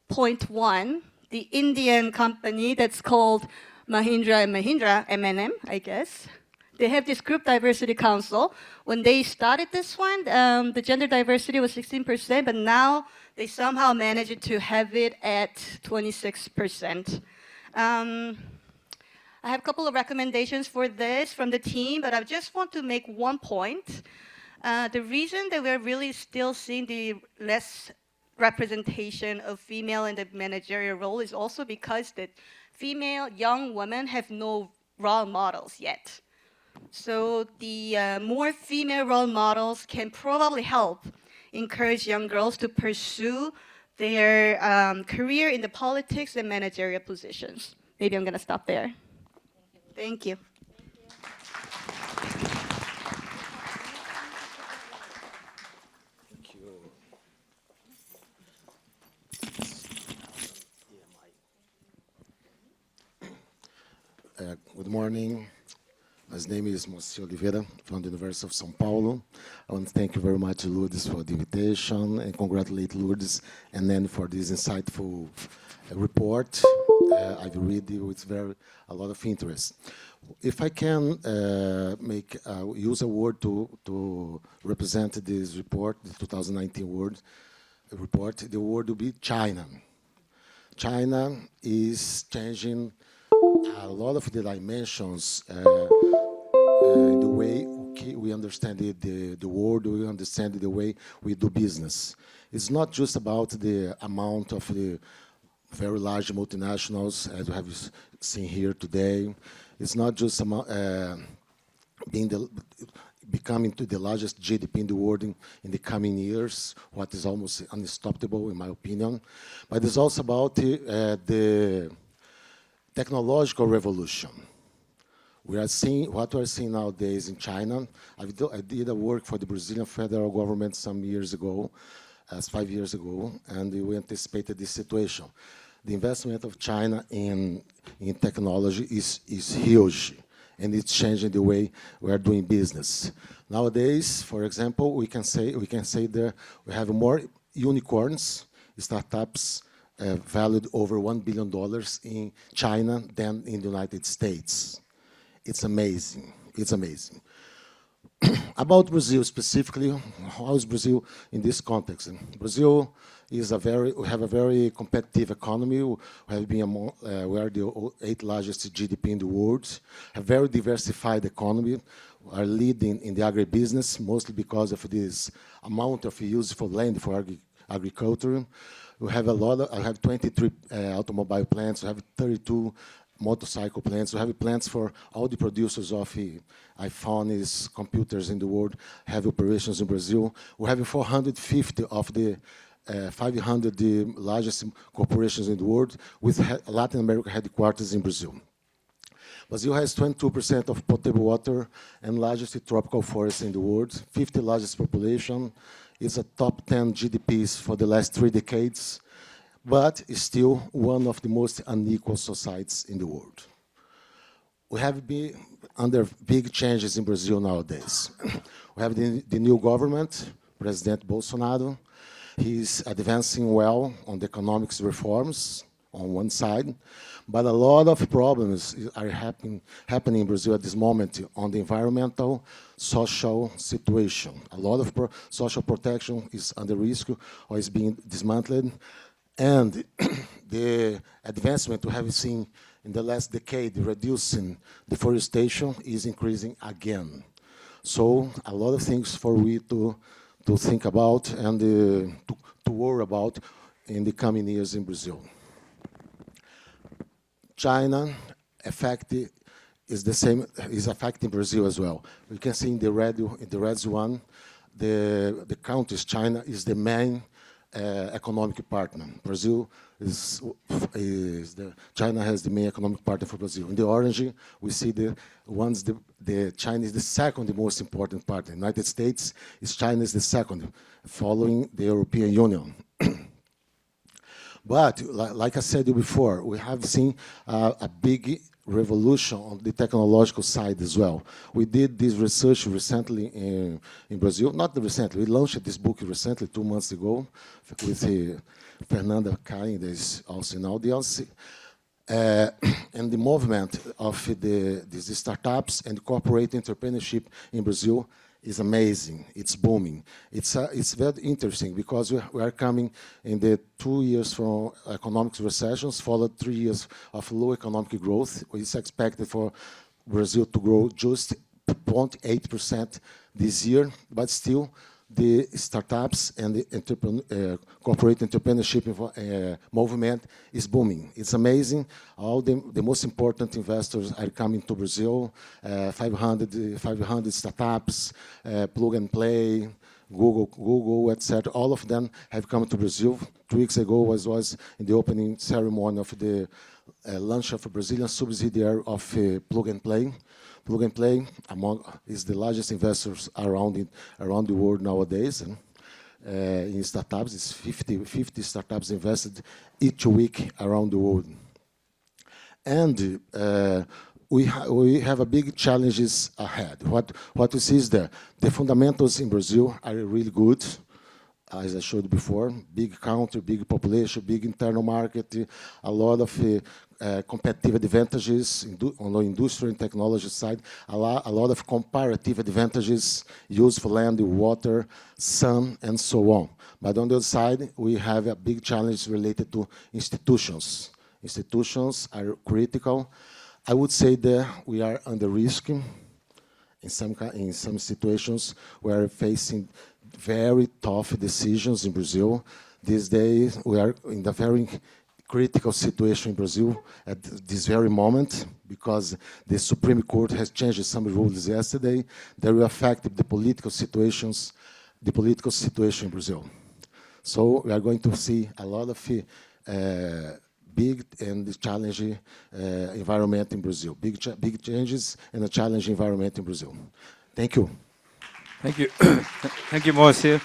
point one, the Indian company that's called Mahindra & Mahindra, M&M, I guess. They have this group diversity council. When they started this one, the gender diversity was 16%, but now they somehow managed to have it at 26%. I have a couple of recommendations for this from the team, but I just want to make one point. The reason that we're really still seeing the less representation of female in the managerial role is also because that female young women have no role models yet. So the more female role models can probably help encourage young girls to pursue their career in the politics and managerial positions. Maybe I'm going to stop there. Thank you.
Good morning. My name is Moacir Oliveira from the University of São Paulo. I want to thank you very much, Lourdes, for the invitation and congratulate Lourdes and Nanny for this insightful report. I've read it with a lot of interest. If I can use a word to represent this report, the 2019 report, the word will be China. China is changing a lot of the dimensions in the way we understand the world, we understand the way we do business. It's not just about the amount of the very large multinationals, as we have seen here today. It's not just about becoming the largest GDP in the world in the coming years, what is almost unstoppable, in my opinion. But it's also about the technological revolution. We are seeing what we are seeing nowadays in China. I did a work for the Brazilian federal government some years ago, 5 years ago, and we anticipated this situation. The investment of China in technology is huge, and it's changing the way we are doing business. Nowadays, for example, we can say that we have more unicorns, startups, valued over $1 billion in China than in the United States. It's amazing. It's amazing. About Brazil specifically, how is Brazil in this context? Brazil is we have a very competitive economy. We have been we are the 8th largest GDP in the world. A very diversified economy. We are leading in the agribusiness, mostly because of this amount of useful land for agriculture. We have I have 23 automobile plants. We have 32 motorcycle plants. We have plants for all the producers of iPhones, computers in the world, have operations in Brazil. We have 450 of the 500 the largest corporations in the world, with Latin America headquarters in Brazil. Brazil has 22% of potable water and largest tropical forest in the world, 50th largest population. It's a top 10 GDPs for the last 3 decades, but is still one of the most unequal societies in the world. We have been under big changes in Brazil nowadays. We have the new government, President Bolsonaro. He's advancing well on the economics reforms on one side, but a lot of problems are happening in Brazil at this moment on the environmental, social situation. A lot of social protection is under risk or is being dismantled. And the advancement we have seen in the last decade, reducing deforestation, is increasing again. So a lot of things for we to think about and to worry about in the coming years in Brazil. China is affecting Brazil as well. We can see in the red one, the countries, China is the main economic partner. China has the main economic partner for Brazil. In the orange, we see China is the second most important partner. United States China is the second, following the European Union. But like I said before, we have seen a big revolution on the technological side as well. We did this research recently in Brazil. Not recently, we launched this book recently, 2 months ago, with Fernanda Cain, that is also in the audience. And the movement of these startups and corporate entrepreneurship in Brazil is amazing. It's booming. It's very interesting because we are coming in the 2 years from economic recessions, followed 3 years of low economic growth. It's expected for Brazil to grow just 0.8% this year, but still the startups and the corporate entrepreneurship movement is booming. It's amazing. All the most important investors are coming to Brazil. 500 startups, plug and play, Google, etc. All of them have come to Brazil. 2 weeks ago was in the opening ceremony of the launch of a Brazilian subsidiary of Plug and Play. Plug and Play is the largest investors around the world nowadays. In startups, it's 50 startups invested each week around the world. And we have a big challenges ahead. What we see is that the fundamentals in Brazil are really good, as I showed before. Big country, big population, big internal market, a lot of competitive advantages on the industrial and technology side, a lot of comparative advantages, use for land, water, sun, and so on. But on the other side, we have a big challenge related to institutions. Institutions are critical. I would say that we are under risk. In some situations, we are facing very tough decisions in Brazil. These days, we are in a very critical situation in Brazil at this very moment because the Supreme Court has changed some rules yesterday that will affect the political situation in Brazil. So we are going to see a lot of big and challenging environment in Brazil. Big changes and a challenging environment in Brazil. Thank you.
Thank you. Thank you, Moacir.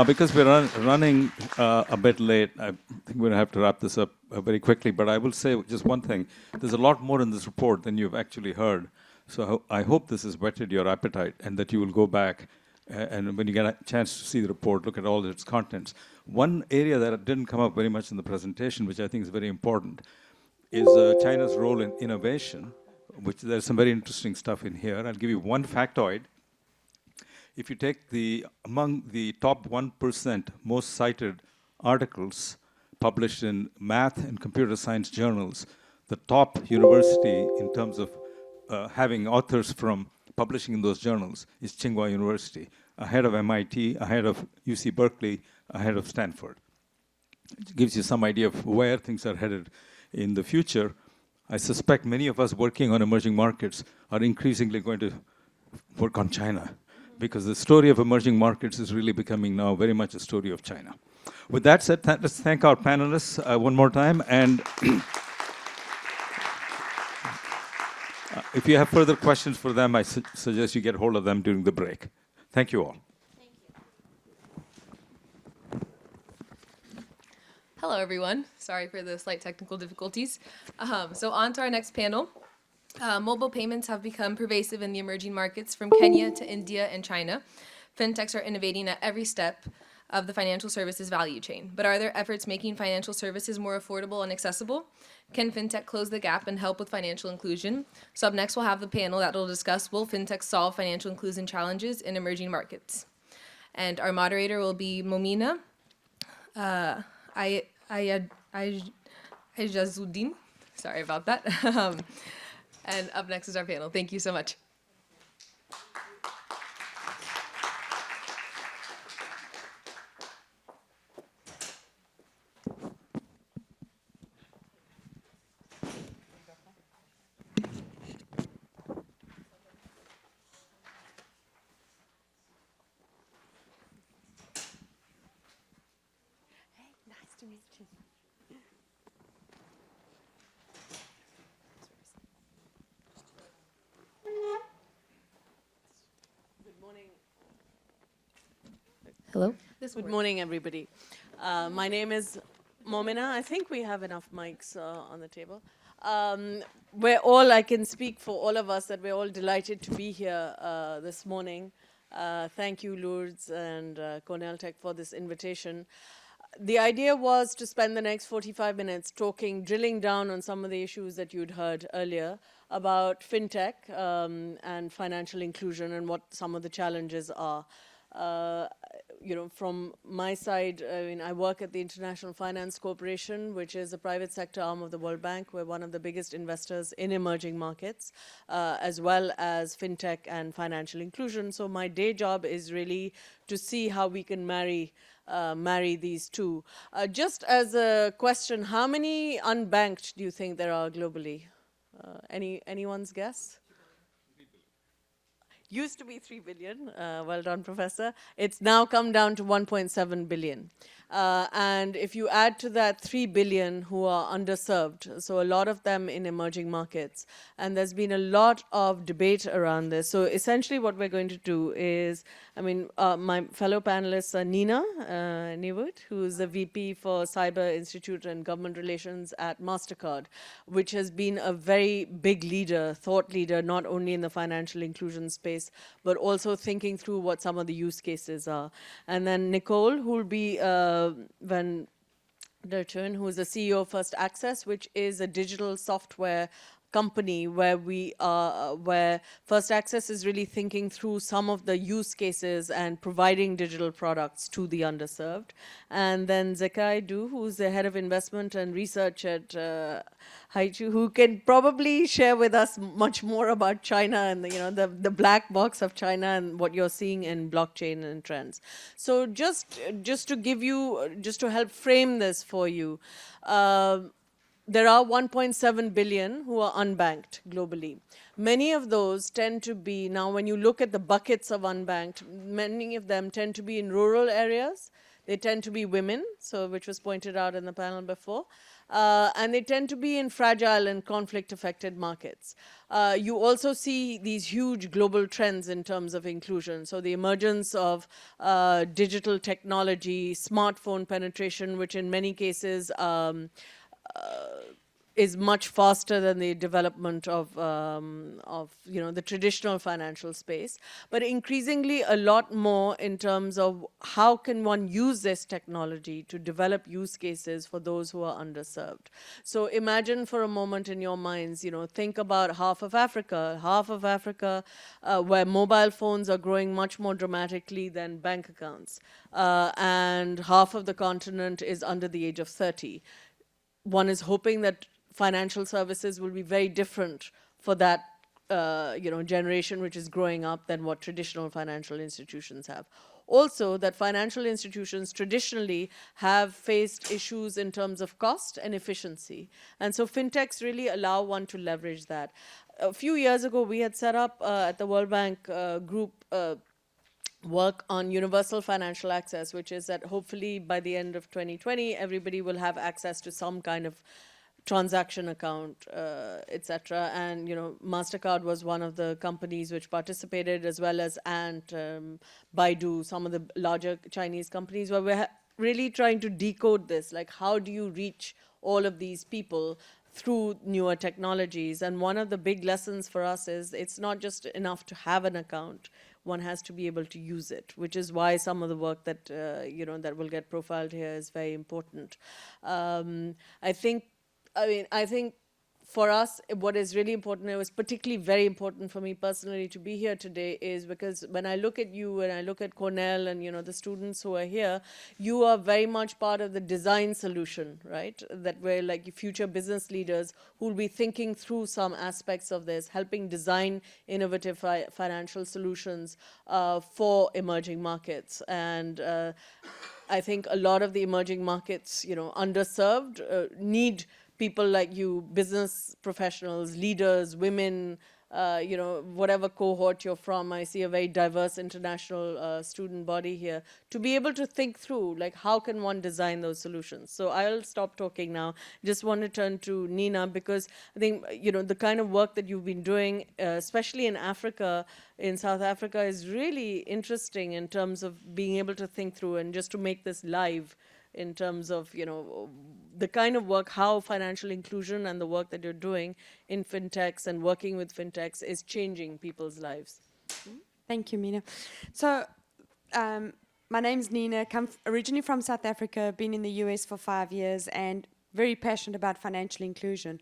Because we're running a bit late, I think we're going to have to wrap this up very quickly. But I will say just one thing. There's a lot more in this report than you've actually heard. So I hope this has whetted your appetite and that you will go back and when you get a chance to see the report, look at all its contents. One area that didn't come up very much in the presentation, which I think is very important, is China's role in innovation, which there's some very interesting stuff in here. I'll give you one factoid. If you take among the top 1% most cited articles published in math and computer science journals, the top university in terms of having authors from publishing in those journals is Tsinghua University, ahead of MIT, ahead of UC Berkeley, ahead of Stanford. It gives you some idea of where things are headed in the future. I suspect many of us working on emerging markets are increasingly going to work on China, because the story of emerging markets is really becoming now very much a story of China. With that said, let's thank our panelists one more time. And if you have further questions for them, I suggest you get hold of them during the break. Thank you all.
Thank you. Hello, everyone. Sorry for the slight technical difficulties. So on to our next panel. Mobile payments have become pervasive in the emerging markets from Kenya to India and China. Fintechs are innovating at every step of the financial services value chain. But are there efforts making financial services more affordable and accessible? Can fintech close the gap and help with financial inclusion? So up next, we'll have the panel that will discuss, will fintech solve financial inclusion challenges in emerging markets? And our moderator will be Momina Ayazuddin. Sorry about that. And up next is our panel. Thank you so much. Hello.
Good morning, everybody. My name is Momina. I think we have enough mics on the table. I can speak for all of us that we're all delighted to be here this morning. Thank you, Lourdes and Cornell Tech for this invitation. The idea was to spend the next 45 minutes drilling down on some of the issues that you'd heard earlier about fintech and financial inclusion and what some of the challenges are. from my side, I work at the International Finance Corporation, which is a private sector arm of the World Bank. We're one of the biggest investors in emerging markets, as well as fintech and financial inclusion. So my day job is really to see how we can marry these two. Just as a question, how many unbanked do you think there are globally? Anyone's guess? Used to be 3 billion. Well done, Professor. It's now come down to 1.7 billion. And if you add to that 3 billion who are underserved, so a lot of them in emerging markets, and there's been a lot of debate around this. So essentially what we're going to do is, my fellow panelists are Nina Niewood, who's the VP for Cyber Institute and Government Relations at MasterCard, which has been a very big leader, thought leader, not only in the financial inclusion space, but also thinking through what some of the use cases are. And then Nicole, who will be Van der Turn, who is the CEO of First Access, which is a digital software company where First Access is really thinking through some of the use cases and providing digital products to the underserved. And then Zekai Du, who's the head of investment and research at Haichu, who can probably share with us much more about China and the black box of China and what you're seeing in blockchain and trends. So just to help frame this for you, there are 1.7 billion who are unbanked globally. Many of those tend to be, now when you look at the buckets of unbanked, many of them tend to be in rural areas. They tend to be women, which was pointed out in the panel before. And they tend to be in fragile and conflict-affected markets. You also see these huge global trends in terms of inclusion. So the emergence of digital technology, smartphone penetration, which in many cases is much faster than the development of the traditional financial space, but increasingly a lot more in terms of how can one use this technology to develop use cases for those who are underserved. So imagine for a moment in your minds, think about half of Africa where mobile phones are growing much more dramatically than bank accounts, and half of the continent is under the age of 30. One is hoping that financial services will be very different for that generation which is growing up than what traditional financial institutions have. Also, that financial institutions traditionally have faced issues in terms of cost and efficiency. And so fintechs really allow one to leverage that. A few years ago, we had set up at the World Bank group work on universal financial access, which is that hopefully by the end of 2020, everybody will have access to some kind of transaction account, etc. And MasterCard was one of the companies which participated, as well as Ant, Baidu, some of the larger Chinese companies, where we're really trying to decode this. Like, how do you reach all of these people through newer technologies? And one of the big lessons for us is it's not just enough to have an account. One has to be able to use it, which is why some of the work that that will get profiled here is very important. I think for us, what is really important, it was particularly very important for me personally to be here today, is because when I look at you and I look at Cornell and the students who are here, you are very much part of the design solution, right? That we're like future business leaders who will be thinking through some aspects of this, helping design innovative financial solutions for emerging markets. And I think a lot of the emerging markets, underserved, need people like you, business professionals, leaders, women, whatever cohort you're from. I see a very diverse international student body here, to be able to think through, like, how can one design those solutions? So I'll stop talking now. Just want to turn to Nina, because I think, the kind of work that you've been doing, especially in Africa, in South Africa, is really interesting in terms of being able to think through and just to make this live in terms of, the kind of work, how financial inclusion and the work that you're doing in fintechs and working with fintechs is changing people's lives.
Thank you, Mina. So my name's Nina, come originally from South Africa, been in the US for 5 years and very passionate about financial inclusion.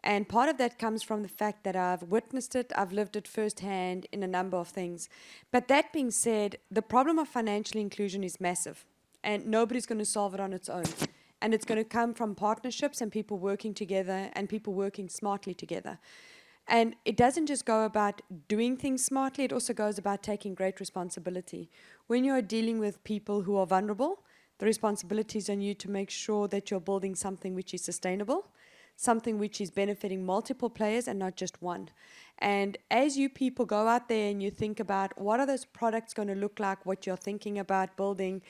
And part of that comes from the fact that I've witnessed it, I've lived it firsthand in a number of things. But that being said, the problem of financial inclusion is massive, and nobody's going to solve it on its own. And it's going to come from partnerships and people working together and people working smartly together. And it doesn't just go about doing things smartly, it also goes about taking great responsibility. When you are dealing with people who are vulnerable, the responsibility is on you to make sure that you're building something which is sustainable, something which is benefiting multiple players and not just one. And as you people go out there and you think about what are those products going to look like, what you're thinking about building,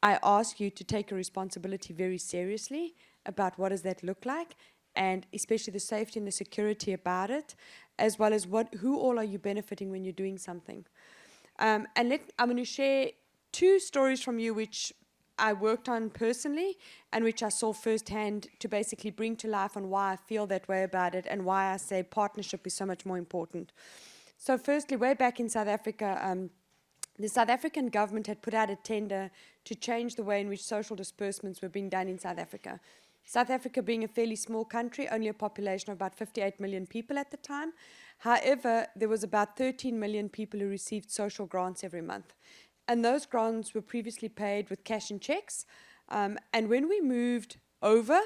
I ask you to take your responsibility very seriously about what does that look like, and especially the safety and the security about it, as well as who all are you benefiting when you're doing something. I'm going to share 2 stories from you which I worked on personally and which I saw firsthand to basically bring to life on why I feel that way about it and why I say partnership is so much more important. So firstly, way back in South Africa, the South African government had put out a tender to change the way in which social disbursements were being done in South Africa. South Africa being a fairly small country, only a population of about 58 million people at the time. However, there was about 13 million people who received social grants every month. And those grants were previously paid with cash and checks. And when we moved over,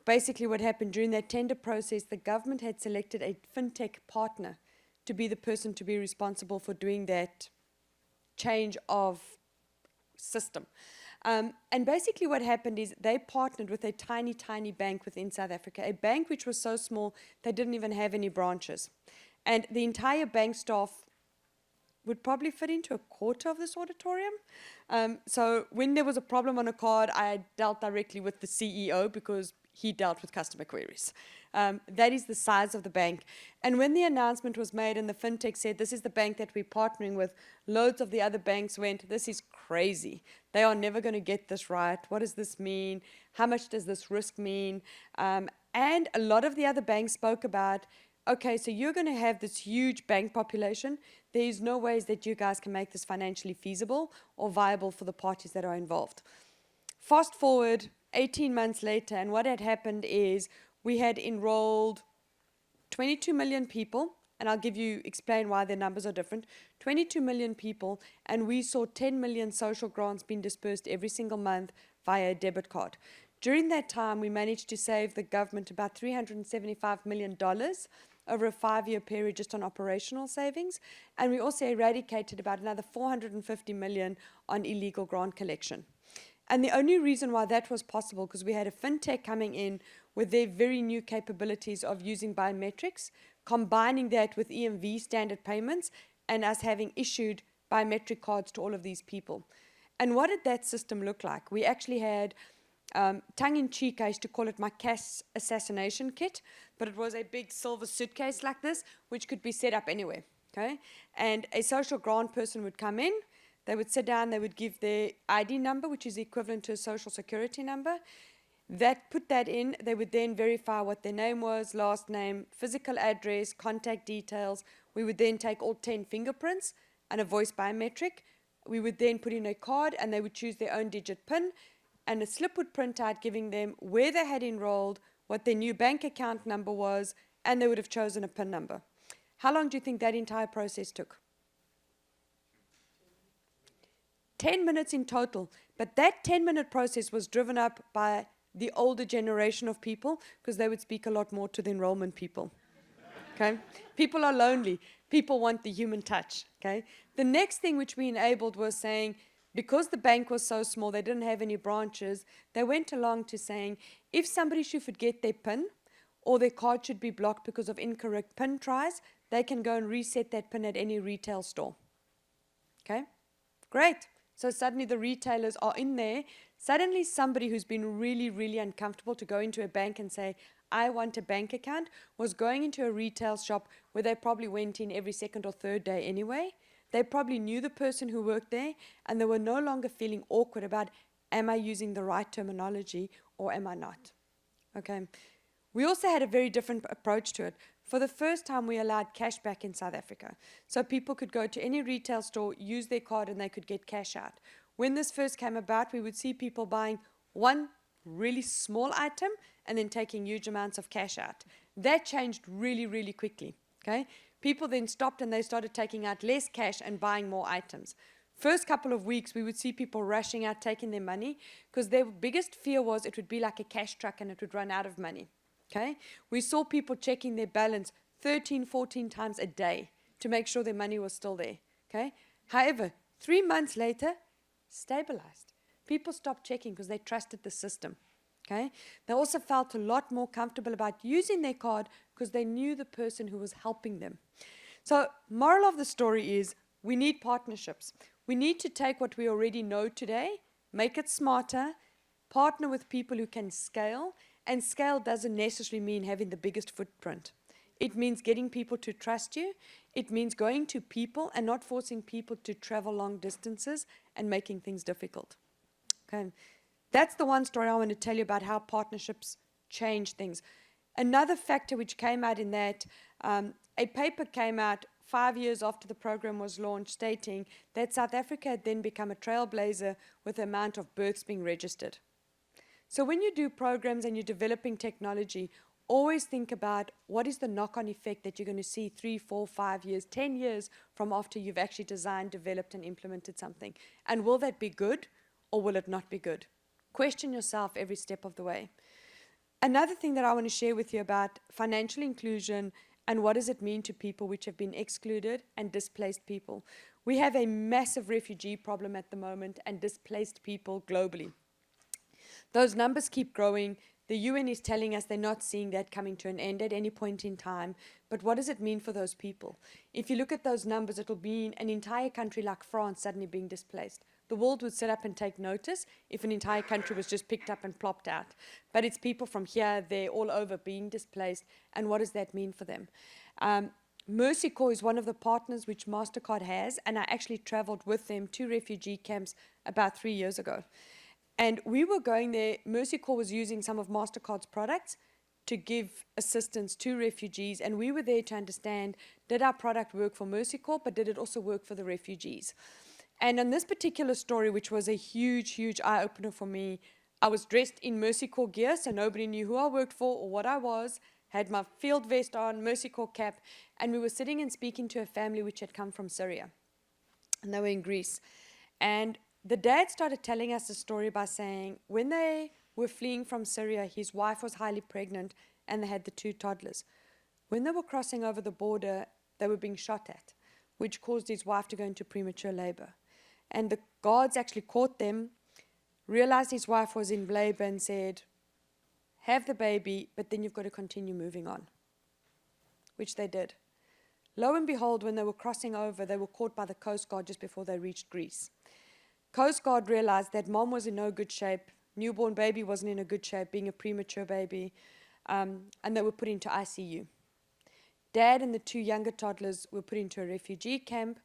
basically what happened during that tender process, the government had selected a fintech partner to be the person to be responsible for doing that change of system. And basically what happened is they partnered with a tiny, tiny bank within South Africa, a bank which was so small they didn't even have any branches. And the entire bank staff would probably fit into a quarter of this auditorium. So when there was a problem on a card, I dealt directly with the CEO because he dealt with customer queries. That is the size of the bank. And when the announcement was made and the fintech said, this is the bank that we're partnering with, loads of the other banks went, this is crazy. They are never going to get this right. What does this mean? How much does this risk mean? And a lot of the other banks spoke about, okay, so you're going to have this huge bank population. There is no ways that you guys can make this financially feasible or viable for the parties that are involved. Fast forward 18 months later, and what had happened is we had enrolled 22 million people, and I'll explain why the numbers are different, 22 million people, and we saw 10 million social grants being dispersed every single month via a debit card. During that time, we managed to save the government about $375 million over a 5-year period just on operational savings, and we also eradicated about another 450 million on illegal grant collection. And the only reason why that was possible, because we had a fintech coming in with their very new capabilities of using biometrics, combining that with EMV standard payments, and us having issued biometric cards to all of these people. And what did that system look like? We actually had, tongue-in-cheek, I used to call it my cash assassination kit, but it was a big silver suitcase like this, which could be set up anywhere, okay? And a social grant person would come in, they would sit down, they would give their ID number, which is equivalent to a social security number. Put that in, they would then verify what their name was, last name, physical address, contact details. We would then take all 10 fingerprints and a voice biometric. We would then put in a card and they would choose their own digit PIN, and a slip would print out giving them where they had enrolled, what their new bank account number was, and they would have chosen a PIN number. How long do you think that entire process took? 10 minutes in total, but that 10-minute process was driven up by the older generation of people because they would speak a lot more to the enrollment people. Okay? People are lonely. People want the human touch. Okay? The next thing which we enabled was saying, because the bank was so small, they didn't have any branches, they went along to saying, if somebody should forget their PIN or their card should be blocked because of incorrect PIN tries, they can go and reset that PIN at any retail store. Okay? Great. So suddenly the retailers are in there. Suddenly somebody who's been really, really uncomfortable to go into a bank and say, I want a bank account, was going into a retail shop where they probably went in every second or third day anyway. They probably knew the person who worked there, and they were no longer feeling awkward about, am I using the right terminology or am I not? Okay. We also had a very different approach to it. For the first time, we allowed cash back in South Africa. So people could go to any retail store, use their card, and they could get cash out. When this first came about, we would see people buying 1 really small item and then taking huge amounts of cash out. That changed really, really quickly. Okay? People then stopped and they started taking out less cash and buying more items. First couple of weeks, we would see people rushing out, taking their money, because their biggest fear was it would be like a cash truck and it would run out of money. Okay? We saw people checking their balance 13, 14 times a day to make sure their money was still there. Okay? However, 3 months later, stabilized. People stopped checking because they trusted the system. Okay? They also felt a lot more comfortable about using their card because they knew the person who was helping them. So, moral of the story is we need partnerships. We need to take what we already know today, make it smarter, partner with people who can scale, and scale doesn't necessarily mean having the biggest footprint. It means getting people to trust you. It means going to people and not forcing people to travel long distances and making things difficult. Okay. That's the one story I want to tell you about how partnerships change things. Another factor which came out in that, a paper came out 5 years after the program was launched stating that South Africa had then become a trailblazer with the amount of births being registered. So when you do programs and you're developing technology, always think about what is the knock-on effect that you're going to see 3, 4, 5 years, 10 years from after you've actually designed, developed, and implemented something. And will that be good or will it not be good? Question yourself every step of the way. Another thing that I want to share with you about financial inclusion and what does it mean to people which have been excluded and displaced people. We have a massive refugee problem at the moment and displaced people globally. Those numbers keep growing. The UN is telling us they're not seeing that coming to an end at any point in time. But what does it mean for those people? If you look at those numbers, it'll mean an entire country like France suddenly being displaced. The world would sit up and take notice if an entire country was just picked up and plopped out. But it's people from here, there, all over being displaced. And what does that mean for them? Mercy Corps is one of the partners which MasterCard has, and I actually traveled with them to refugee camps about 3 years ago. And we were going there, Mercy Corps was using some of MasterCard's products to give assistance to refugees, and we were there to understand, did our product work for Mercy Corps, but did it also work for the refugees? And on this particular story, which was a huge, huge eye-opener for me, I was dressed in Mercy Corps gear, so nobody knew who I worked for or what I was, had my field vest on, Mercy Corps cap, and we were sitting and speaking to a family which had come from Syria. And they were in Greece. And the dad started telling us a story by saying when they were fleeing from Syria, his wife was highly pregnant and they had the 2 toddlers. When they were crossing over the border, they were being shot at, which caused his wife to go into premature labor. And the guards actually caught them, realized his wife was in labor and said, have the baby, but then you've got to continue moving on, which they did. Lo and behold, when they were crossing over, they were caught by the Coast Guard just before they reached Greece. Coast Guard realized that mom was in no good shape, newborn baby wasn't in a good shape, being a premature baby, and they were put into ICU. Dad and the 2 younger toddlers were put into a refugee camp,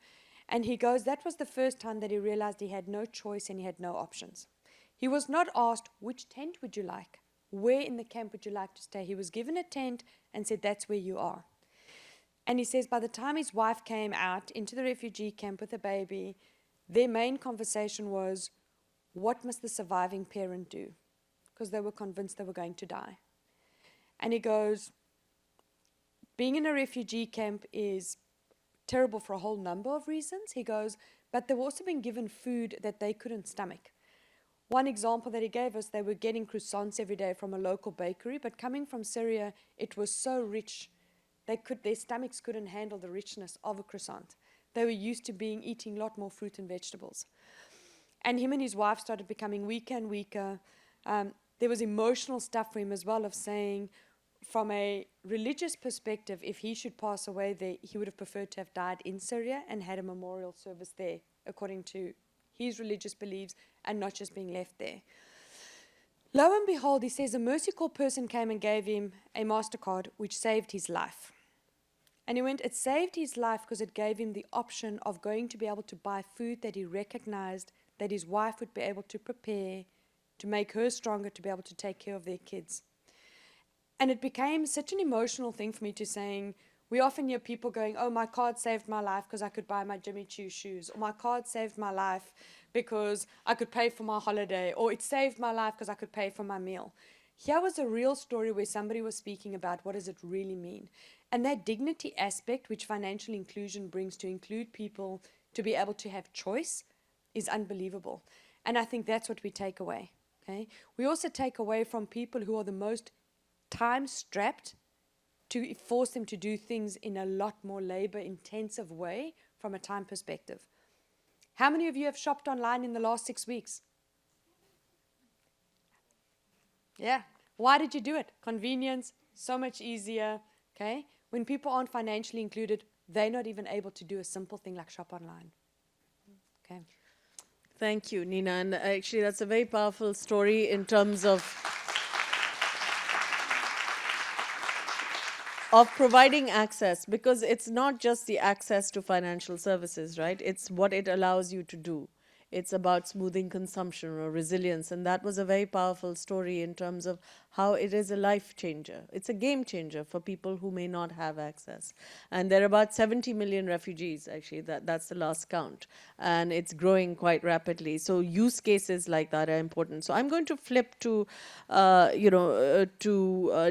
and he goes, that was the first time that he realized he had no choice and he had no options. He was not asked, which tent would you like? Where in the camp would you like to stay? He was given a tent and said, that's where you are. And he says by the time his wife came out into the refugee camp with a baby, their main conversation was, what must the surviving parent do? Because they were convinced they were going to die. And he goes, being in a refugee camp is terrible for a whole number of reasons. He goes, but they were also being given food that they couldn't stomach. One example that he gave us, they were getting croissants every day from a local bakery, but coming from Syria, it was so rich, their stomachs couldn't handle the richness of a croissant. They were used to eating a lot more fruit and vegetables. And him and his wife started becoming weaker and weaker. There was emotional stuff for him as well of saying, from a religious perspective, if he should pass away there, he would have preferred to have died in Syria and had a memorial service there, according to his religious beliefs, and not just being left there. Lo and behold, he says a Mercy Corps person came and gave him a MasterCard, which saved his life. And he went, it saved his life because it gave him the option of going to be able to buy food that he recognized that his wife would be able to prepare to make her stronger to be able to take care of their kids. And it became such an emotional thing for me to saying, We often hear people going, oh, my card saved my life because I could buy my Jimmy Choo shoes, or my card saved my life because I could pay for my holiday, or it saved my life because I could pay for my meal. Here was a real story where somebody was speaking about what does it really mean. And that dignity aspect, which financial inclusion brings to include people to be able to have choice, is unbelievable. And I think that's what we take away. Okay? We also take away from people who are the most time-strapped to force them to do things in a lot more labor-intensive way from a time perspective. How many of you have shopped online in the last 6 weeks? Yeah. Why did you do it? Convenience, so much easier. Okay? When people aren't financially included, they're not even able to do a simple thing like shop online. Okay.
Thank you, Nina. And actually, that's a very powerful story in terms of providing access, because it's not just the access to financial services, right? It's what it allows you to do. It's about smoothing consumption or resilience. And that was a very powerful story in terms of how it is a life changer. It's a game changer for people who may not have access. And there are about 70 million refugees, actually, that's the last count. And it's growing quite rapidly. So use cases like that are important. So I'm going to flip to,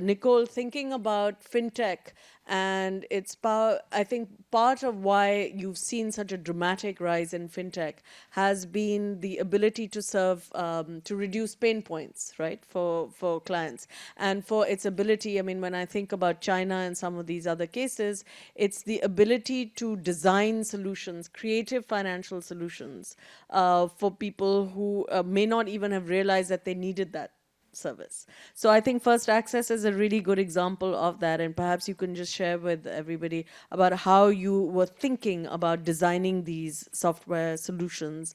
Nicole, thinking about fintech. And it's I think part of why you've seen such a dramatic rise in fintech has been the ability to serve, to reduce pain points, right, for clients. And for its ability, I mean, when I think about China and some of these other cases, it's the ability to design solutions, creative financial solutions for people who may not even have realized that they needed that service. So I think First Access is a really good example of that, and perhaps you can just share with everybody about how you were thinking about designing these software solutions,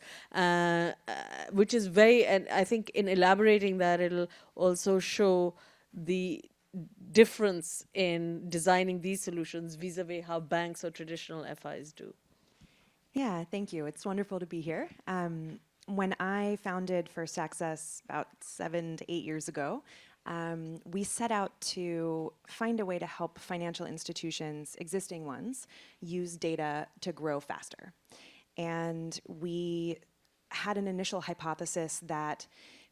which is very, and I think in elaborating that, it'll also show the difference in designing these solutions vis-a-vis how banks or traditional FIs do.
Yeah, thank you. It's wonderful to be here. When I founded First Access about 7 to 8 years ago, we set out to find a way to help financial institutions, existing ones, use data to grow faster. And we had an initial hypothesis that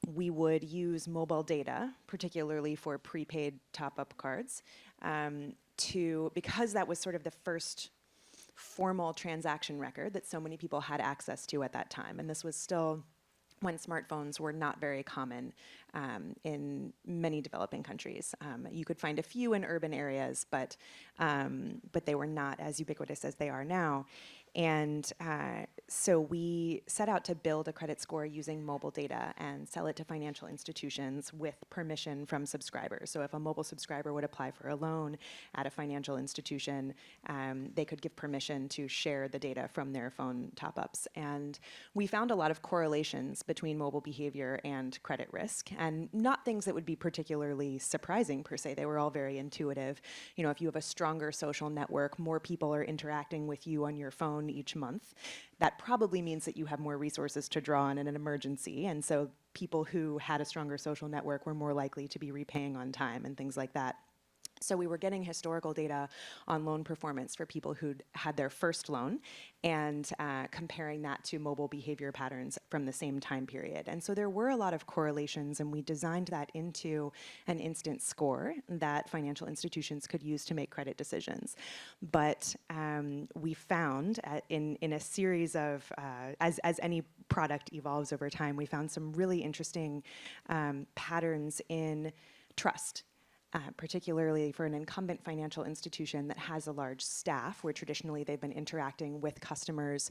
we would use mobile data, particularly for prepaid top-up cards, because that was sort of the first formal transaction record that so many people had access to at that time. And this was still when smartphones were not very common in many developing countries. You could find a few in urban areas, but they were not as ubiquitous as they are now. And so we set out to build a credit score using mobile data and sell it to financial institutions with permission from subscribers. So if a mobile subscriber would apply for a loan at a financial institution, they could give permission to share the data from their phone top-ups. And we found a lot of correlations between mobile behavior and credit risk, and not things that would be particularly surprising per se. They were all very intuitive. You know, if you have a stronger social network, more people are interacting with you on your phone each month, that probably means that you have more resources to draw on in an emergency. And so people who had a stronger social network were more likely to be repaying on time and things like that. So we were getting historical data on loan performance for people who'd had their first loan and comparing that to mobile behavior patterns from the same time period. And so there were a lot of correlations, and we designed that into an instant score that financial institutions could use to make credit decisions. But we found in a series of, as any product evolves over time, we found some really interesting patterns in trust. Particularly for an incumbent financial institution that has a large staff, where traditionally they've been interacting with customers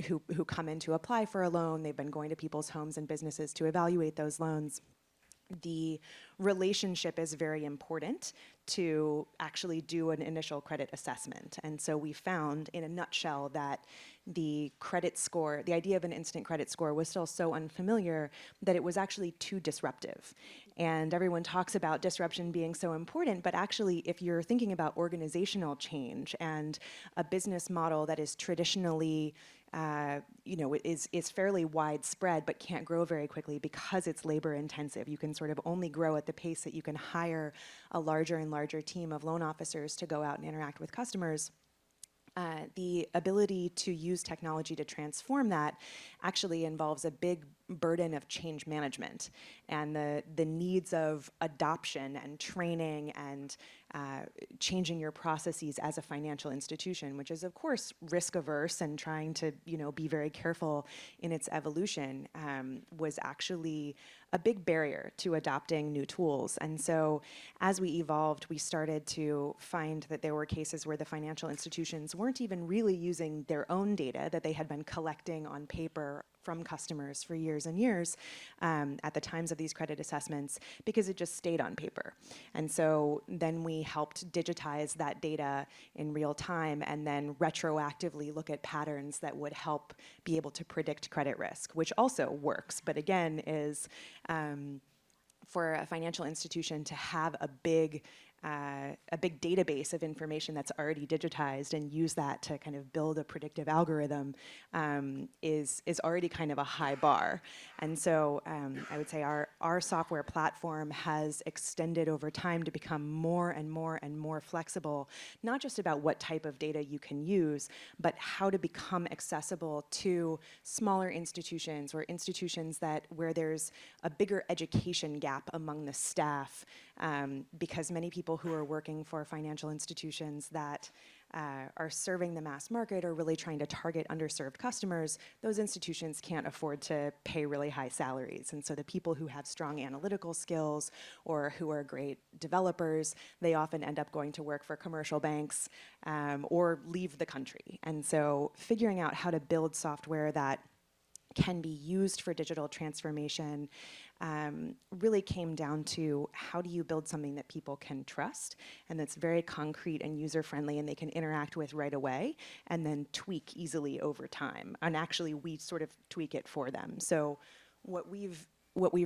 who come in to apply for a loan. They've been going to people's homes and businesses to evaluate those loans. The relationship is very important to actually do an initial credit assessment. And so we found, in a nutshell, that the credit score, the idea of an instant credit score, was still so unfamiliar that it was actually too disruptive. And everyone talks about disruption being so important, but actually, if you're thinking about organizational change and a business model that is traditionally is fairly widespread but can't grow very quickly because it's labor intensive. You can sort of only grow at the pace that you can hire a larger and larger team of loan officers to go out and interact with customers. The ability to use technology to transform that actually involves a big burden of change management and the needs of adoption and training and changing your processes as a financial institution, which is of course risk averse and trying to be very careful in its evolution, was actually a big barrier to adopting new tools. And so as we evolved, we started to find that there were cases where the financial institutions weren't even really using their own data that they had been collecting on paper from customers for years and years at the times of these credit assessments, because it just stayed on paper. And so then we helped digitize that data in real time and then retroactively look at patterns that would help be able to predict credit risk, which also works, but again is for a financial institution to have a big database of information that's already digitized and use that to kind of build a predictive algorithm is already kind of a high bar. And so I would say our software platform has extended over time to become more and more and more flexible, not just about what type of data you can use, but how to become accessible to smaller institutions or institutions where there's a bigger education gap among the staff, because many people who are working for financial institutions that are serving the mass market or really trying to target underserved customers, those institutions can't afford to pay really high salaries. And so the people who have strong analytical skills or who are great developers, they often end up going to work for commercial banks or leave the country. And so figuring out how to build software that can be used for digital transformation really came down to how do you build something that people can trust and that's very concrete and user-friendly and they can interact with right away and then tweak easily over time. And actually we sort of tweak it for them. So what we've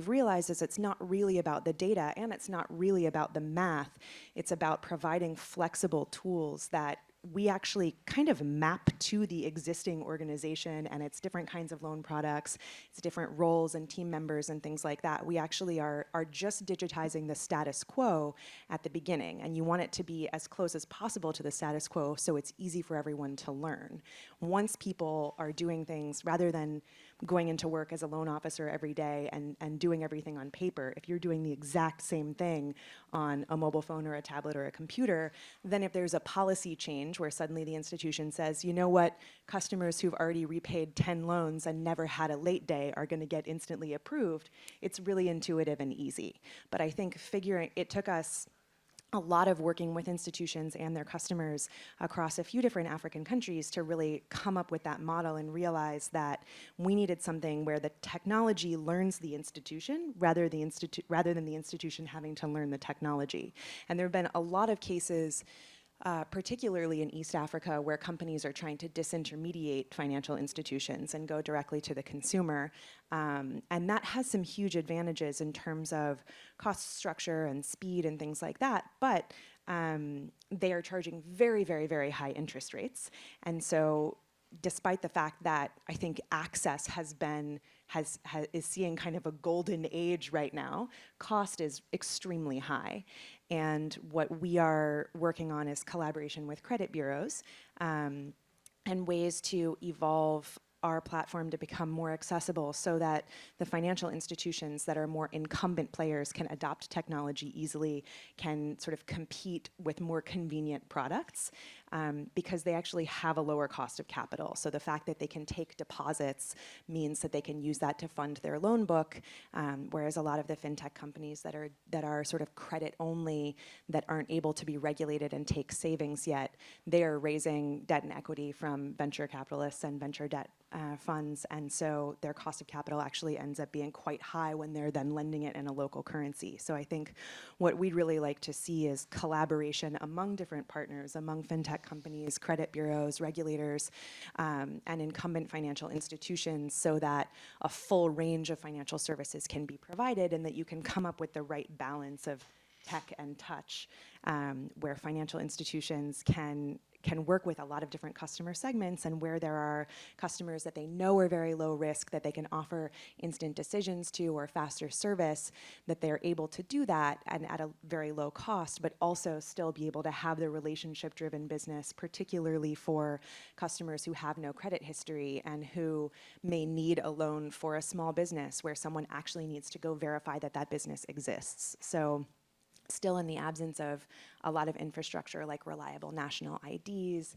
realized is it's not really about the data and it's not really about the math. It's about providing flexible tools that we actually kind of map to the existing organization and its different kinds of loan products, its different roles and team members and things like that. We actually are just digitizing the status quo at the beginning, and you want it to be as close as possible to the status quo so it's easy for everyone to learn. Once people are doing things, rather than going into work as a loan officer every day and doing everything on paper, if you're doing the exact same thing on a mobile phone or a tablet or a computer, then if there's a policy change where suddenly the institution says, you know what, customers who've already repaid 10 loans and never had a late day are going to get instantly approved, it's really intuitive and easy. But I think it took us a lot of working with institutions and their customers across a few different African countries to really come up with that model and realize that we needed something where the technology learns the institution rather than the institution having to learn the technology. And there have been a lot of cases, particularly in East Africa, where companies are trying to disintermediate financial institutions and go directly to the consumer. And that has some huge advantages in terms of cost structure and speed and things like that. But they are charging very, very, very high interest rates. And so despite the fact that I think access is seeing kind of a golden age right now, cost is extremely high. And what we are working on is collaboration with credit bureaus and ways to evolve our platform to become more accessible so that the financial institutions that are more incumbent players can adopt technology easily, can sort of compete with more convenient products because they actually have a lower cost of capital. So the fact that they can take deposits means that they can use that to fund their loan book, whereas a lot of the fintech companies that are sort of credit only, that aren't able to be regulated and take savings yet, they are raising debt and equity from venture capitalists and venture debt funds, and so their cost of capital actually ends up being quite high when they're then lending it in a local currency. So I think what we'd really like to see is collaboration among different partners, among fintech companies, credit bureaus, regulators, and incumbent financial institutions so that a full range of financial services can be provided and that you can come up with the right balance of tech and touch, where financial institutions can work with a lot of different customer segments, and where there are customers that they know are very low risk that they can offer instant decisions to or faster service, that they're able to do that and at a very low cost, but also still be able to have the relationship-driven business, particularly for customers who have no credit history and who may need a loan for a small business where someone actually needs to go verify that that business exists. So still in the absence of a lot of infrastructure like reliable national IDs,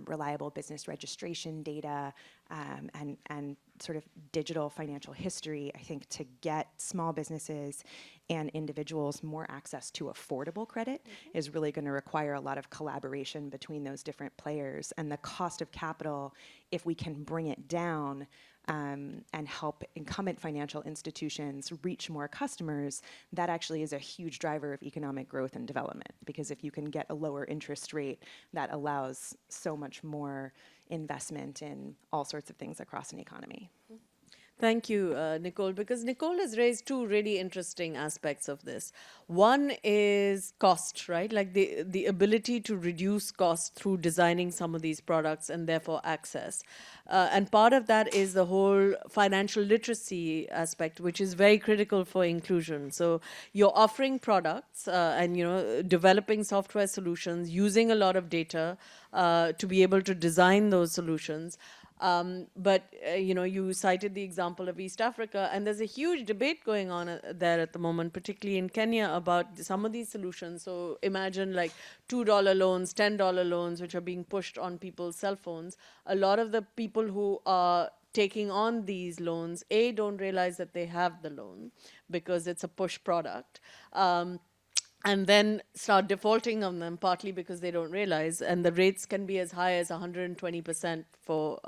reliable business registration data, and sort of digital financial history, I think to get small businesses and individuals more access to affordable credit is really going to require a lot of collaboration between those different players. And the cost of capital, if we can bring it down, and help incumbent financial institutions reach more customers, that actually is a huge driver of economic growth and development. Because if you can get a lower interest rate, that allows so much more investment in all sorts of things across an economy.
Thank you, Nicole, because Nicole has raised two really interesting aspects of this. One is cost, right? Like the ability to reduce cost through designing some of these products and therefore access. And part of that is the whole financial literacy aspect, which is very critical for inclusion. So you're offering products and developing software solutions, using a lot of data to be able to design those solutions. But you cited the example of East Africa, and there's a huge debate going on there at the moment, particularly in Kenya, about some of these solutions. So imagine like $2 loans, $10 loans, which are being pushed on people's cell phones. A lot of the people who are taking on these loans, don't realize that they have the loan because it's a push product. And then start defaulting on them, partly because they don't realize, and the rates can be as high as 120% for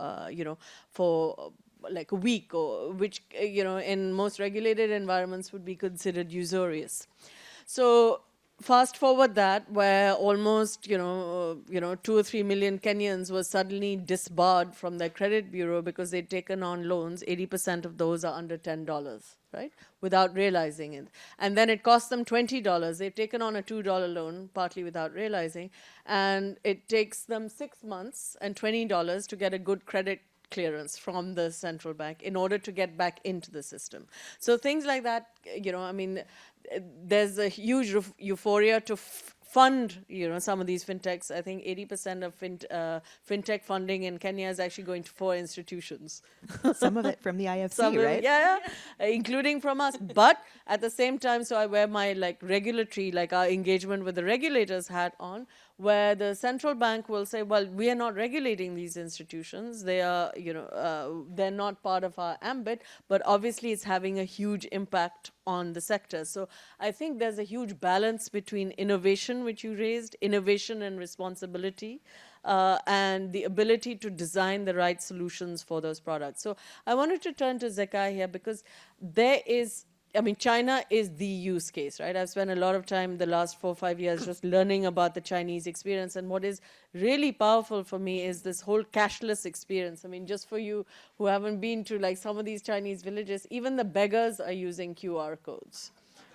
for like a week, or which in most regulated environments would be considered usurious. So fast forward that, where almost 2 or 3 million Kenyans were suddenly disbarred from their credit bureau because they'd taken on loans. 80% of those are under $10, right? Without realizing it. And then it costs them $20. They've taken on a $2 loan, partly without realizing, and it takes them 6 months and $20 to get a good credit clearance from the central bank in order to get back into the system. So things like that, there's a huge euphoria to fund, some of these fintechs. I think 80% of fintech funding in Kenya is actually going to 4 institutions.
Some of it from the IFC, right?
Yeah, including from us. But at the same time, so I wear my regulatory, our engagement with the regulators hat on, where the central bank will say, well, we are not regulating these institutions. They are, they're not part of our ambit, but obviously it's having a huge impact on the sector. So I think there's a huge balance between innovation, which you raised, innovation and responsibility, and the ability to design the right solutions for those products. So I wanted to turn to Zekai here, because there is, China is the use case, right? I've spent a lot of time the last 4 or 5 years just learning about the Chinese experience. And what is really powerful for me is this whole cashless experience. Just for you who haven't been to some of these Chinese villages, even the beggars are using QR codes,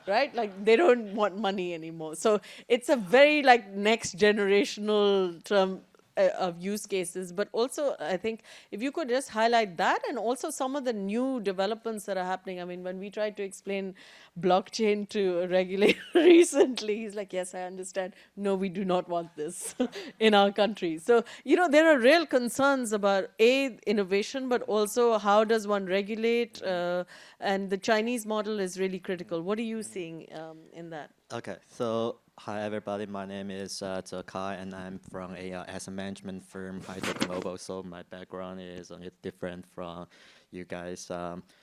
right? They don't want money anymore. So it's a very next generational term of use cases. But also, I think if you could just highlight that, and also some of the new developments that are happening. When we tried to explain blockchain to a regulator recently, he's like, yes, I understand. No, we do not want this in our country. So, there are real concerns about innovation, but also how does one regulate? And the Chinese model is really critical. What are you seeing in that?
Okay, so hi everybody, my name is Zekai, and I'm from a asset management firm, Hydro Global. So my background is a bit different from you guys.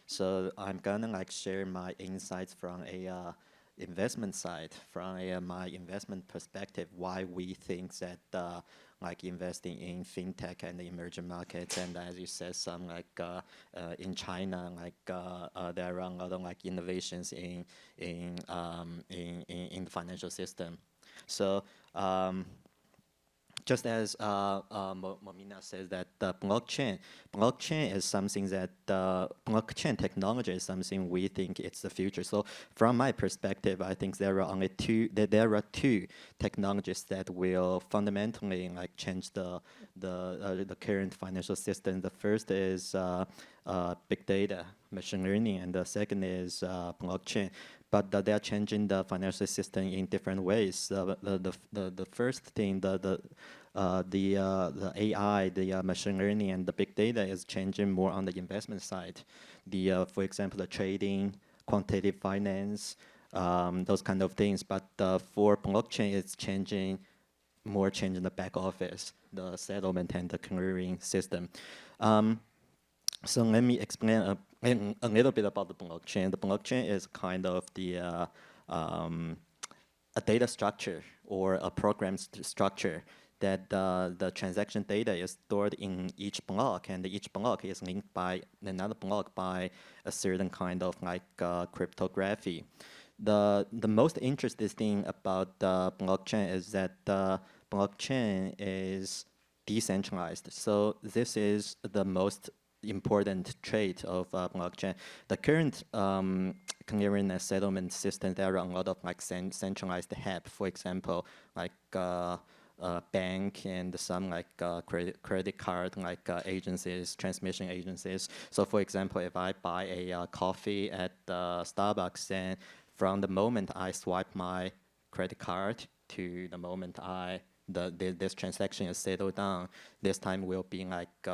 So I'm gonna share my insights from a investment side, from my investment perspective, why we think that investing in fintech and the emerging markets, and as you said, some in China, there are a lot of innovations in the financial system. So just as Momina says that the blockchain is something that blockchain technology is something we think it's the future. So from my perspective, I think there are two technologies that will fundamentally like change the current financial system. The first is big data, machine learning, and the second is blockchain. But they are changing the financial system in different ways. The first thing, the AI, the machine learning, and the big data is changing more on the investment side. For example, the trading, quantitative finance, those kind of things. But for blockchain, it's changing the back office, the settlement and the clearing system. So let me explain a little bit about the blockchain. The blockchain is kind of a data structure or a program structure that the transaction data is stored in each block, and each block is linked by another block by a certain kind of like cryptography. The most interesting thing about the blockchain is that the blockchain is decentralized. So this is the most important trait of blockchain. The current clearing and settlement system, there are a lot of like centralized hub. For example, like bank and some like credit card like agencies, transmission agencies. So for example, if I buy a coffee at Starbucks, then from the moment I swipe my credit card to the moment this transaction is settled down, this time will be like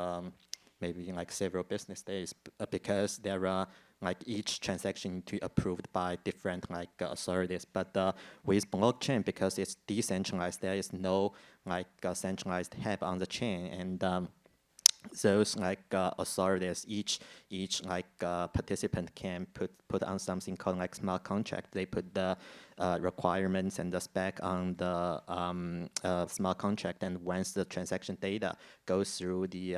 maybe like several business days, because there are like each transaction to approved by different like authorities. But with blockchain, because it's decentralized, there is no like centralized hub on the chain, and those like authorities, each like participant can put on something called like smart contract. They put the requirements and the spec on the smart contract, and once the transaction data goes through the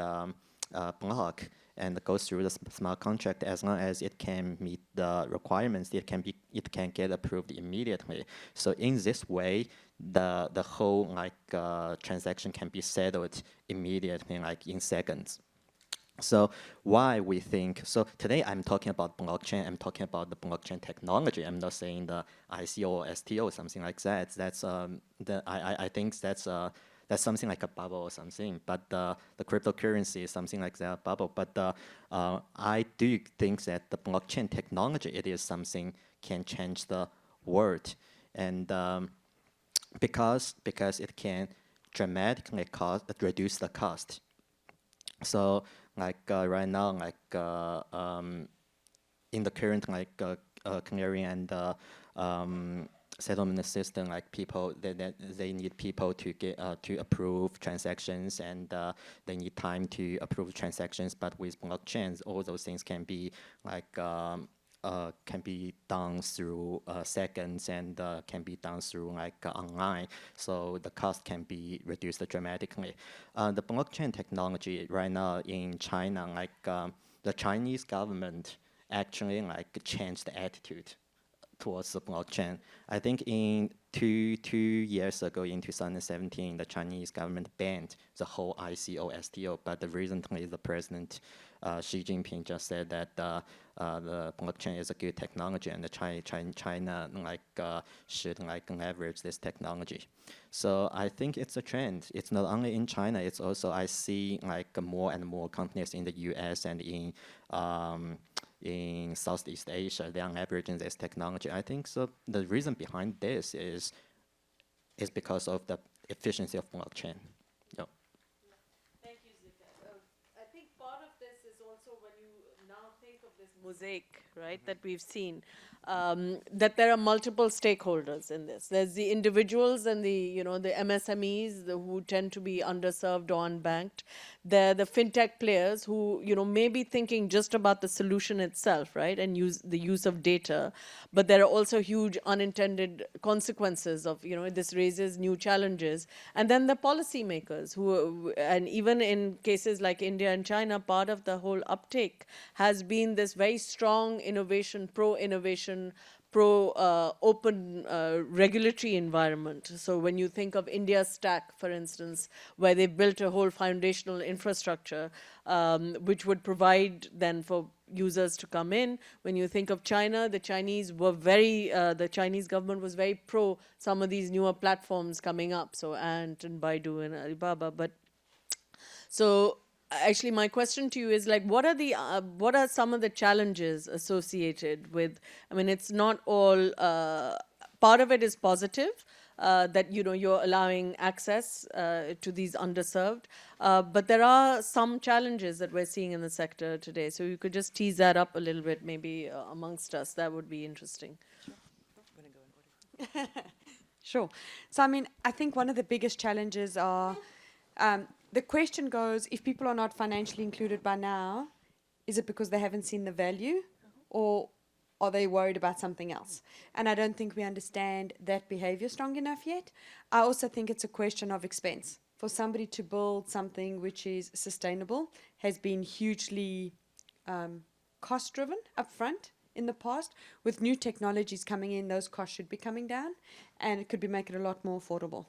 block and goes through the smart contract, as long as it can meet the requirements, it can get approved immediately. So in this way, the whole like transaction can be settled immediately, like in seconds. So why we think, so today I'm talking about blockchain, I'm talking about the blockchain technology. I'm not saying the ICO or STO or something like that. That's I think that's something like a bubble or something, but the cryptocurrency is something like that bubble. But I do think that the blockchain technology, it is something can change the world, and because it can dramatically reduce the cost. So like right now, like in the current like clearing and settlement system, like people they need people to get to approve transactions, and they need time to approve transactions. But with blockchains, all those things can be like can be done through seconds, and can be done through like online. So the cost can be reduced dramatically. The blockchain technology right now in China, like the Chinese government actually like changed the attitude towards the blockchain. I think in two years ago, in 2017, the Chinese government banned the whole ICO, STO, but recently the president Xi Jinping just said that the blockchain is a good technology, and the China like should like leverage this technology. So I think it's a trend. It's not only in China, it's also I see like more and more companies in the US and in Southeast Asia, they are leveraging this technology. I think so. The reason behind this is because of the efficiency of blockchain. Yep.
Thank you, Zika. I think part of this is also when you now think of this mosaic, right, that we've seen, that there are multiple stakeholders in this. There's the individuals and the MSMEs who tend to be underserved or unbanked. There are the fintech players who may be thinking just about the solution itself, right, and the use of data. But there are also huge unintended consequences of this raises new challenges. And then the policymakers who, and even in cases like India and China, part of the whole uptake has been this very strong innovation, pro-innovation open regulatory environment. So when you think of India's stack, for instance, where they built a whole foundational infrastructure, which would provide then for users to come in. When you think of China, the Chinese government was very pro some of these newer platforms coming up, so Ant and Baidu and Alibaba. But so actually my question to you is like, what are some of the challenges associated with, I mean, it's not all, part of it is positive, that you're allowing access to these underserved, but there are some challenges that we're seeing in the sector today. So you could just tease that up a little bit, maybe amongst us. That would be interesting.
Sure. So, I mean, I think one of the biggest challenges are, the question goes, if people are not financially included by now, is it because they haven't seen the value, or are they worried about something else? And I don't think we understand that behavior strong enough yet. I also think it's a question of expense. For somebody to build something which is sustainable has been hugely cost-driven upfront in the past. With new technologies coming in, those costs should be coming down, and it could be making it a lot more affordable.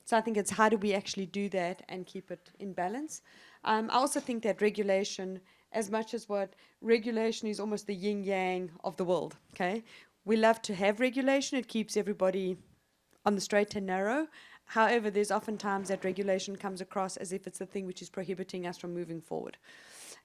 So I think it's how do we actually do that and keep it in balance. I also think that regulation, as much as what regulation is almost the yin-yang of the world, okay? We love to have regulation. It keeps everybody on the straight and narrow. However, there's oftentimes that regulation comes across as if it's the thing which is prohibiting us from moving forward.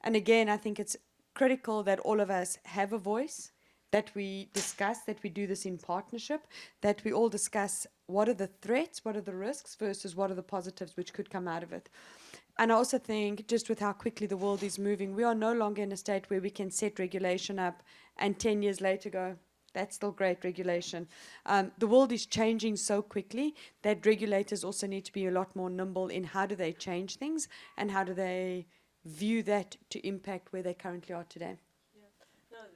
And again, I think it's critical that all of us have a voice, that we discuss, that we do this in partnership, that we all discuss what are the threats, what are the risks versus what are the positives which could come out of it. And I also think just with how quickly the world is moving, we are no longer in a state where we can set regulation up and 10 years later go, that's still great regulation. The world is changing so quickly that regulators also need to be a lot more nimble in how do they change things and how do they view that to impact where they currently are today.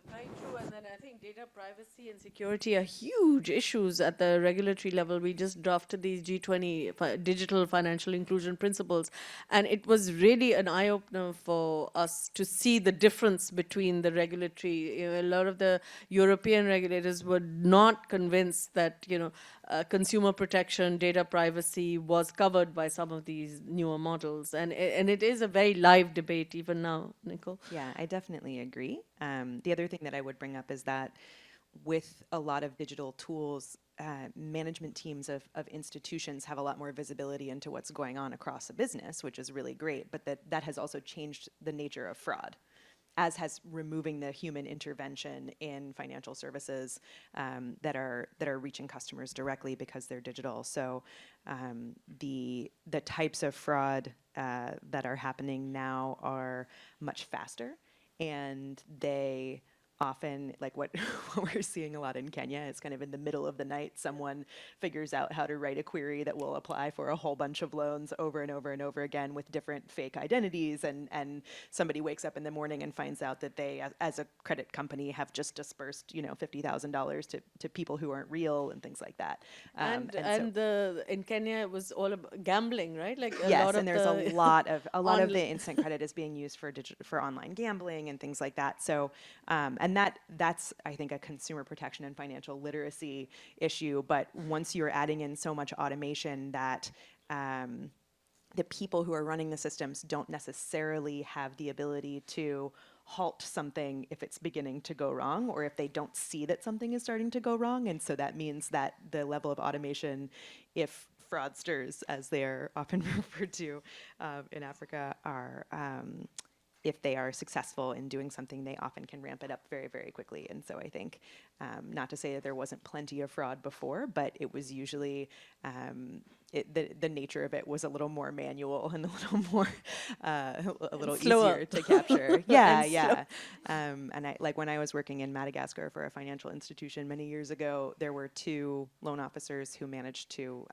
Very true, and then I think data privacy and security are huge issues at the regulatory level. We just drafted these G20 digital financial inclusion principles, and it was really an eye-opener for us to see the difference between the regulatory. A lot of the European regulators were not convinced that consumer protection, data privacy was covered by some of these newer models, and it is a very live debate even now, Nicole.
Yeah, I definitely agree. The other thing that I would bring up is that with a lot of digital tools, management teams of institutions have a lot more visibility into what's going on across a business, which is really great, but that has also changed the nature of fraud, as has removing the human intervention in financial services that are reaching customers directly because they're digital. So the types of fraud that are happening now are much faster, and they often, like what we're seeing a lot in Kenya, is kind of in the middle of the night, someone figures out how to write a query that will apply for a whole bunch of loans over and over and over again with different fake identities, and somebody wakes up in the morning and finds out that they, as a credit company, have just dispersed, $50,000 to people who aren't real and things like that.
In Kenya, it was all about gambling, right? Like
there's a lot of the instant credit is being used for online gambling and things like that. So and that's, I think, a consumer protection and financial literacy issue. But once you're adding in so much automation that the people who are running the systems don't necessarily have the ability to halt something if it's beginning to go wrong, or if they don't see that something is starting to go wrong. And so that means that the level of automation, if fraudsters, as they are often referred to in Africa, are if they are successful in doing something, they often can ramp it up very, very quickly. And so I think, not to say that there wasn't plenty of fraud before, but it was usually, the nature of it was a little more manual and a little easier to capture. Yeah. And when I was working in Madagascar for a financial institution many years ago, there were 2 loan officers who managed to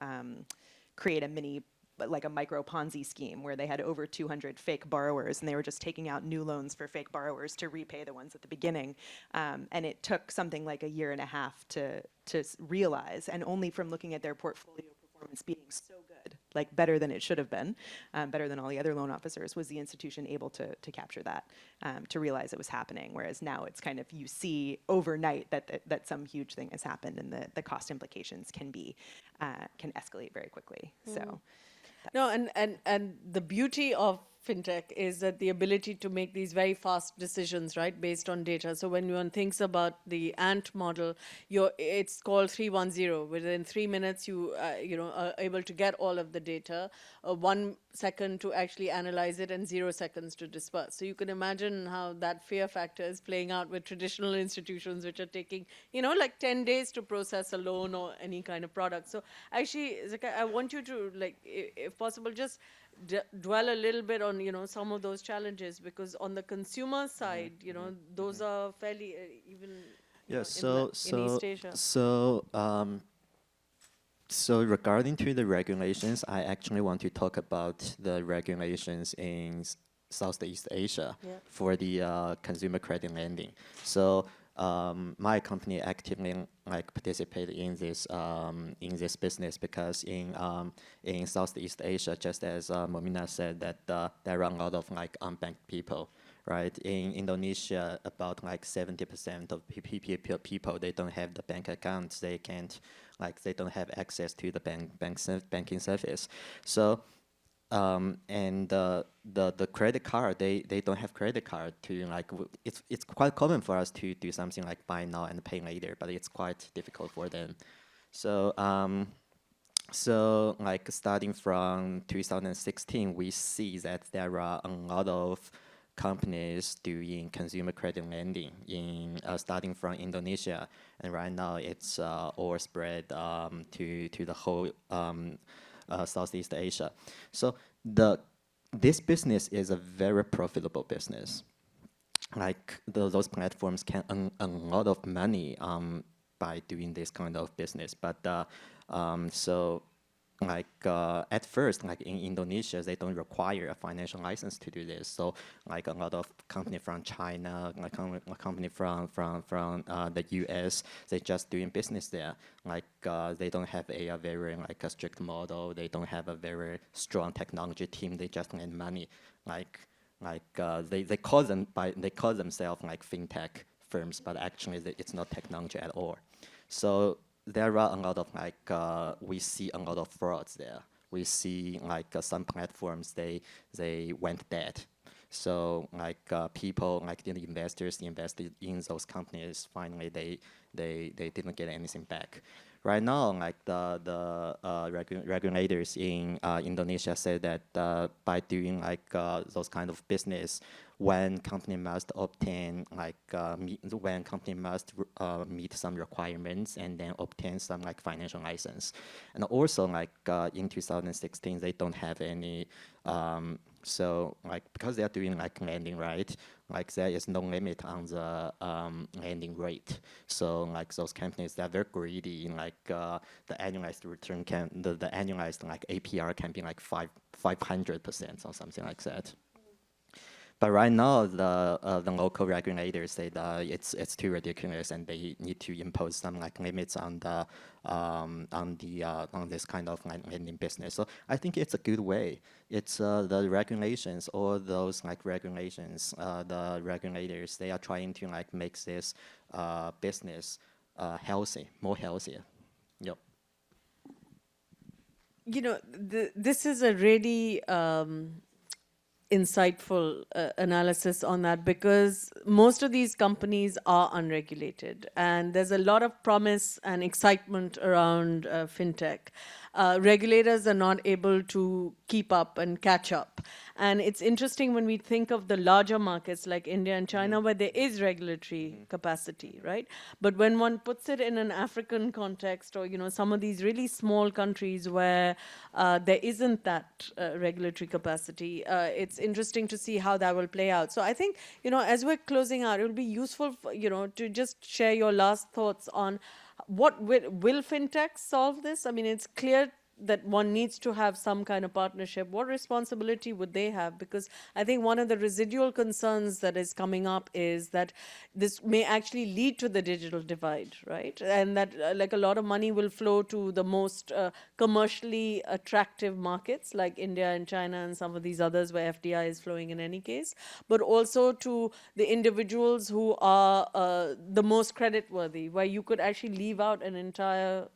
create a micro Ponzi scheme where they had over 200 fake borrowers, and they were just taking out new loans for fake borrowers to repay the ones at the beginning. And it took something like a year and a half to realize, and only from looking at their portfolio performance performance being so good, like better than it should have been, better than all the other loan officers, was the institution able to capture that, to realize it was happening. Whereas now it's kind of, you see overnight that some huge thing has happened, and the cost implications can escalate very quickly. So.
No, and the beauty of fintech is that the ability to make these very fast decisions, right, based on data. So when one thinks about the Ant model, it's called 310. Within 3 minutes, you are able to get all of the data, 1 second to actually analyze it, and 0 seconds to disperse. So you can imagine how that fear factor is playing out with traditional institutions, which are taking, like 10 days to process a loan or any kind of product. So actually, Zaka, I want you to, like, if possible, just dwell a little bit on some of those challenges, because on the consumer side, those are fairly even in East Asia.
So regarding to the regulations, I actually want to talk about the regulations in Southeast Asia for the consumer credit lending. So my company actively participate in this business, because in Southeast Asia, just as Momina said, that there are a lot of unbanked people, right? In Indonesia, about 70% of people, they don't have the bank accounts. They can't, they don't have access to the banking service. So and the credit card, they don't have credit card to it's quite common for us to do something like buy now and pay later, but it's quite difficult for them. So starting from 2016, we see that there are a lot of companies doing consumer credit lending starting from Indonesia, and right now it's all spread to the whole Southeast Asia. So this business is a very profitable business. Those platforms can earn a lot of money by doing this kind of business. But at first, in Indonesia, they don't require a financial license to do this. So a lot of company from China, a company from the US, they just doing business there. They don't have a very a strict model. They don't have a very strong technology team. They just need money. They call themselves fintech firms, but actually it's not technology at all. So there are a lot of we see a lot of frauds there. We see some platforms they went dead. So people the investors invested in those companies, finally they didn't get anything back. Right now, the regulators in Indonesia say that by doing those kind of business, when company must obtain when company must meet some requirements and then obtain some financial license, and also in 2016 they don't have any. So because they are doing lending, right? There is no limit on the lending rate. So those companies, they're very greedy. The annualized return the annualized APR can be 500% or something like that. But right now, the local regulators say that it's too ridiculous, and they need to impose some limits on this kind of lending business. So I think it's a good way. It's the regulations, all those regulations, the regulators, they are trying to make this business healthy, more healthier. Yep.
This is a really insightful analysis on that, because most of these companies are unregulated, and there's a lot of promise and excitement around fintech. Regulators are not able to keep up and catch up. And it's interesting when we think of the larger markets like India and China, where there is regulatory capacity, right? But when one puts it in an African context, or some of these really small countries where there isn't that regulatory capacity, it's interesting to see how that will play out. So I think, as we're closing out, it will be useful to just share your last thoughts on what will fintech solve this? I mean, it's clear that one needs to have some kind of partnership, what responsibility would they have? Because I think one of the residual concerns that is coming up is that this may actually lead to the digital divide, right? And that like a lot of money will flow to the most commercially attractive markets like India and China and some of these others where FDI is flowing in any case, but also to the individuals who are the most creditworthy, where you could actually leave out an entire,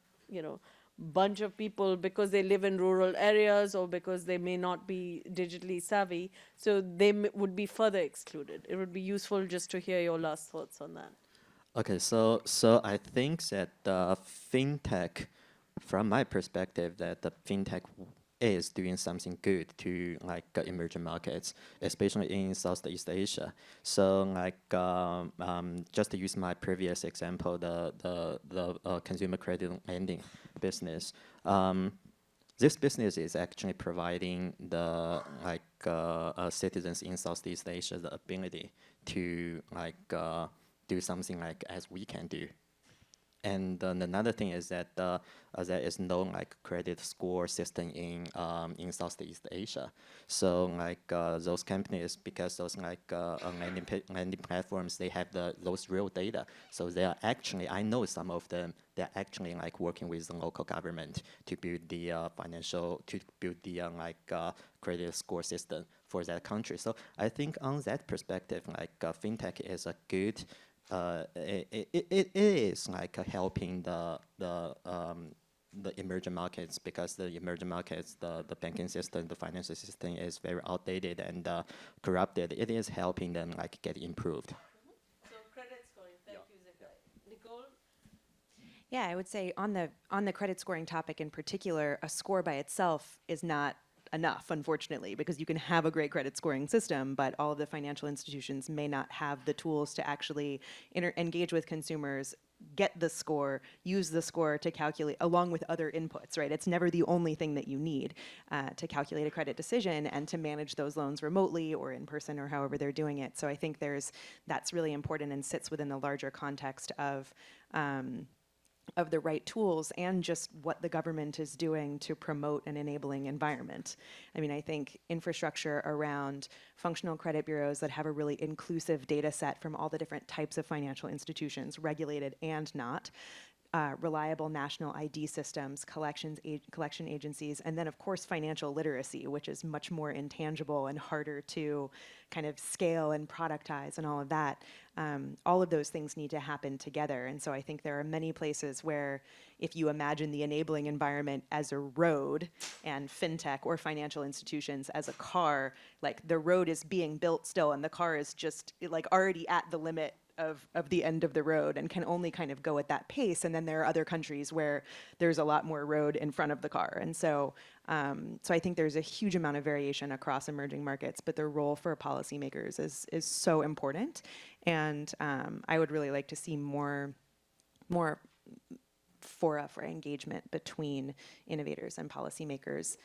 bunch of people because they live in rural areas or because they may not be digitally savvy, so they would be further excluded. It would be useful just to hear your last thoughts on that.
Okay, so I think that fintech, from my perspective, that the fintech is doing something good to emerging markets, especially in Southeast Asia. So just to use my previous example, the consumer credit lending business. This business is actually providing the citizens in Southeast Asia the ability to do something as we can do. And another thing is that there is no credit score system in Southeast Asia. So those companies, because those lending platforms, they have those real data. So they are actually, I know some of them, they're actually working with the local government to build the credit score system for that country. So I think on that perspective, fintech is a good. It is helping the emerging markets, because the emerging markets, the banking system, the financial system is very outdated and corrupted. It is helping them get improved.
So credit scoring, thank you, Zekai. Nicole?
Yeah, I would say on the credit scoring topic in particular, a score by itself is not enough, unfortunately, because you can have a great credit scoring system, but all of the financial institutions may not have the tools to actually engage with consumers, get the score, use the score to calculate along with other inputs, right? It's never the only thing that you need to calculate a credit decision and to manage those loans remotely or in person or however they're doing it. So I think that's really important and sits within the larger context of the right tools and just what the government is doing to promote an enabling environment. I mean, I think infrastructure around functional credit bureaus that have a really inclusive data set from all the different types of financial institutions, regulated and not, reliable national ID systems, collection agencies, and then of course financial literacy, which is much more intangible and harder to kind of scale and productize and all of that. All of those things need to happen together. And so I think there are many places where if you imagine the enabling environment as a road and fintech or financial institutions as a car, the road is being built still and the car is just already at the limit of the end of the road and can only kind of go at that pace. And then there are other countries where there's a lot more road in front of the car. And so I think there's a huge amount of variation across emerging markets, but the role for policymakers is so important. And I would really like to see more fora for engagement between innovators and policymakers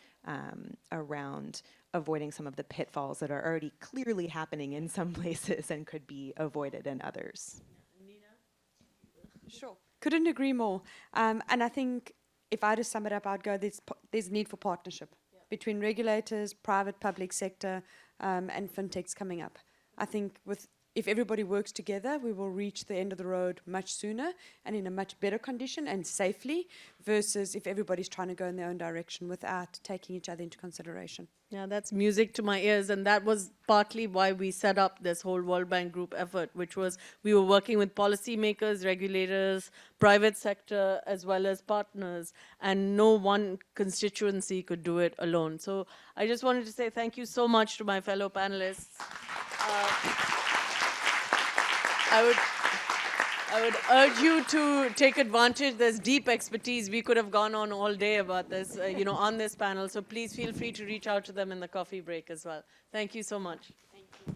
around avoiding some of the pitfalls that are already clearly happening in some places and could be avoided in others.
Sure. Couldn't agree more. And I think if I had to sum it up, I'd go there's need for partnership between regulators, private, public sector, and fintechs coming up. I think if everybody works together, we will reach the end of the road much sooner and in a much better condition and safely, versus if everybody's trying to go in their own direction without taking each other into consideration.
Yeah, that's music to my ears, and that was partly why we set up this whole World Bank Group effort, which was we were working with policymakers, regulators, private sector, as well as partners, and no one constituency could do it alone. So I just wanted to say thank you so much to my fellow panelists. I would urge you to take advantage. There's deep expertise. We could have gone on all day about this, on this panel. So please feel free to reach out to them in the coffee break as well. Thank you so much. Thank you.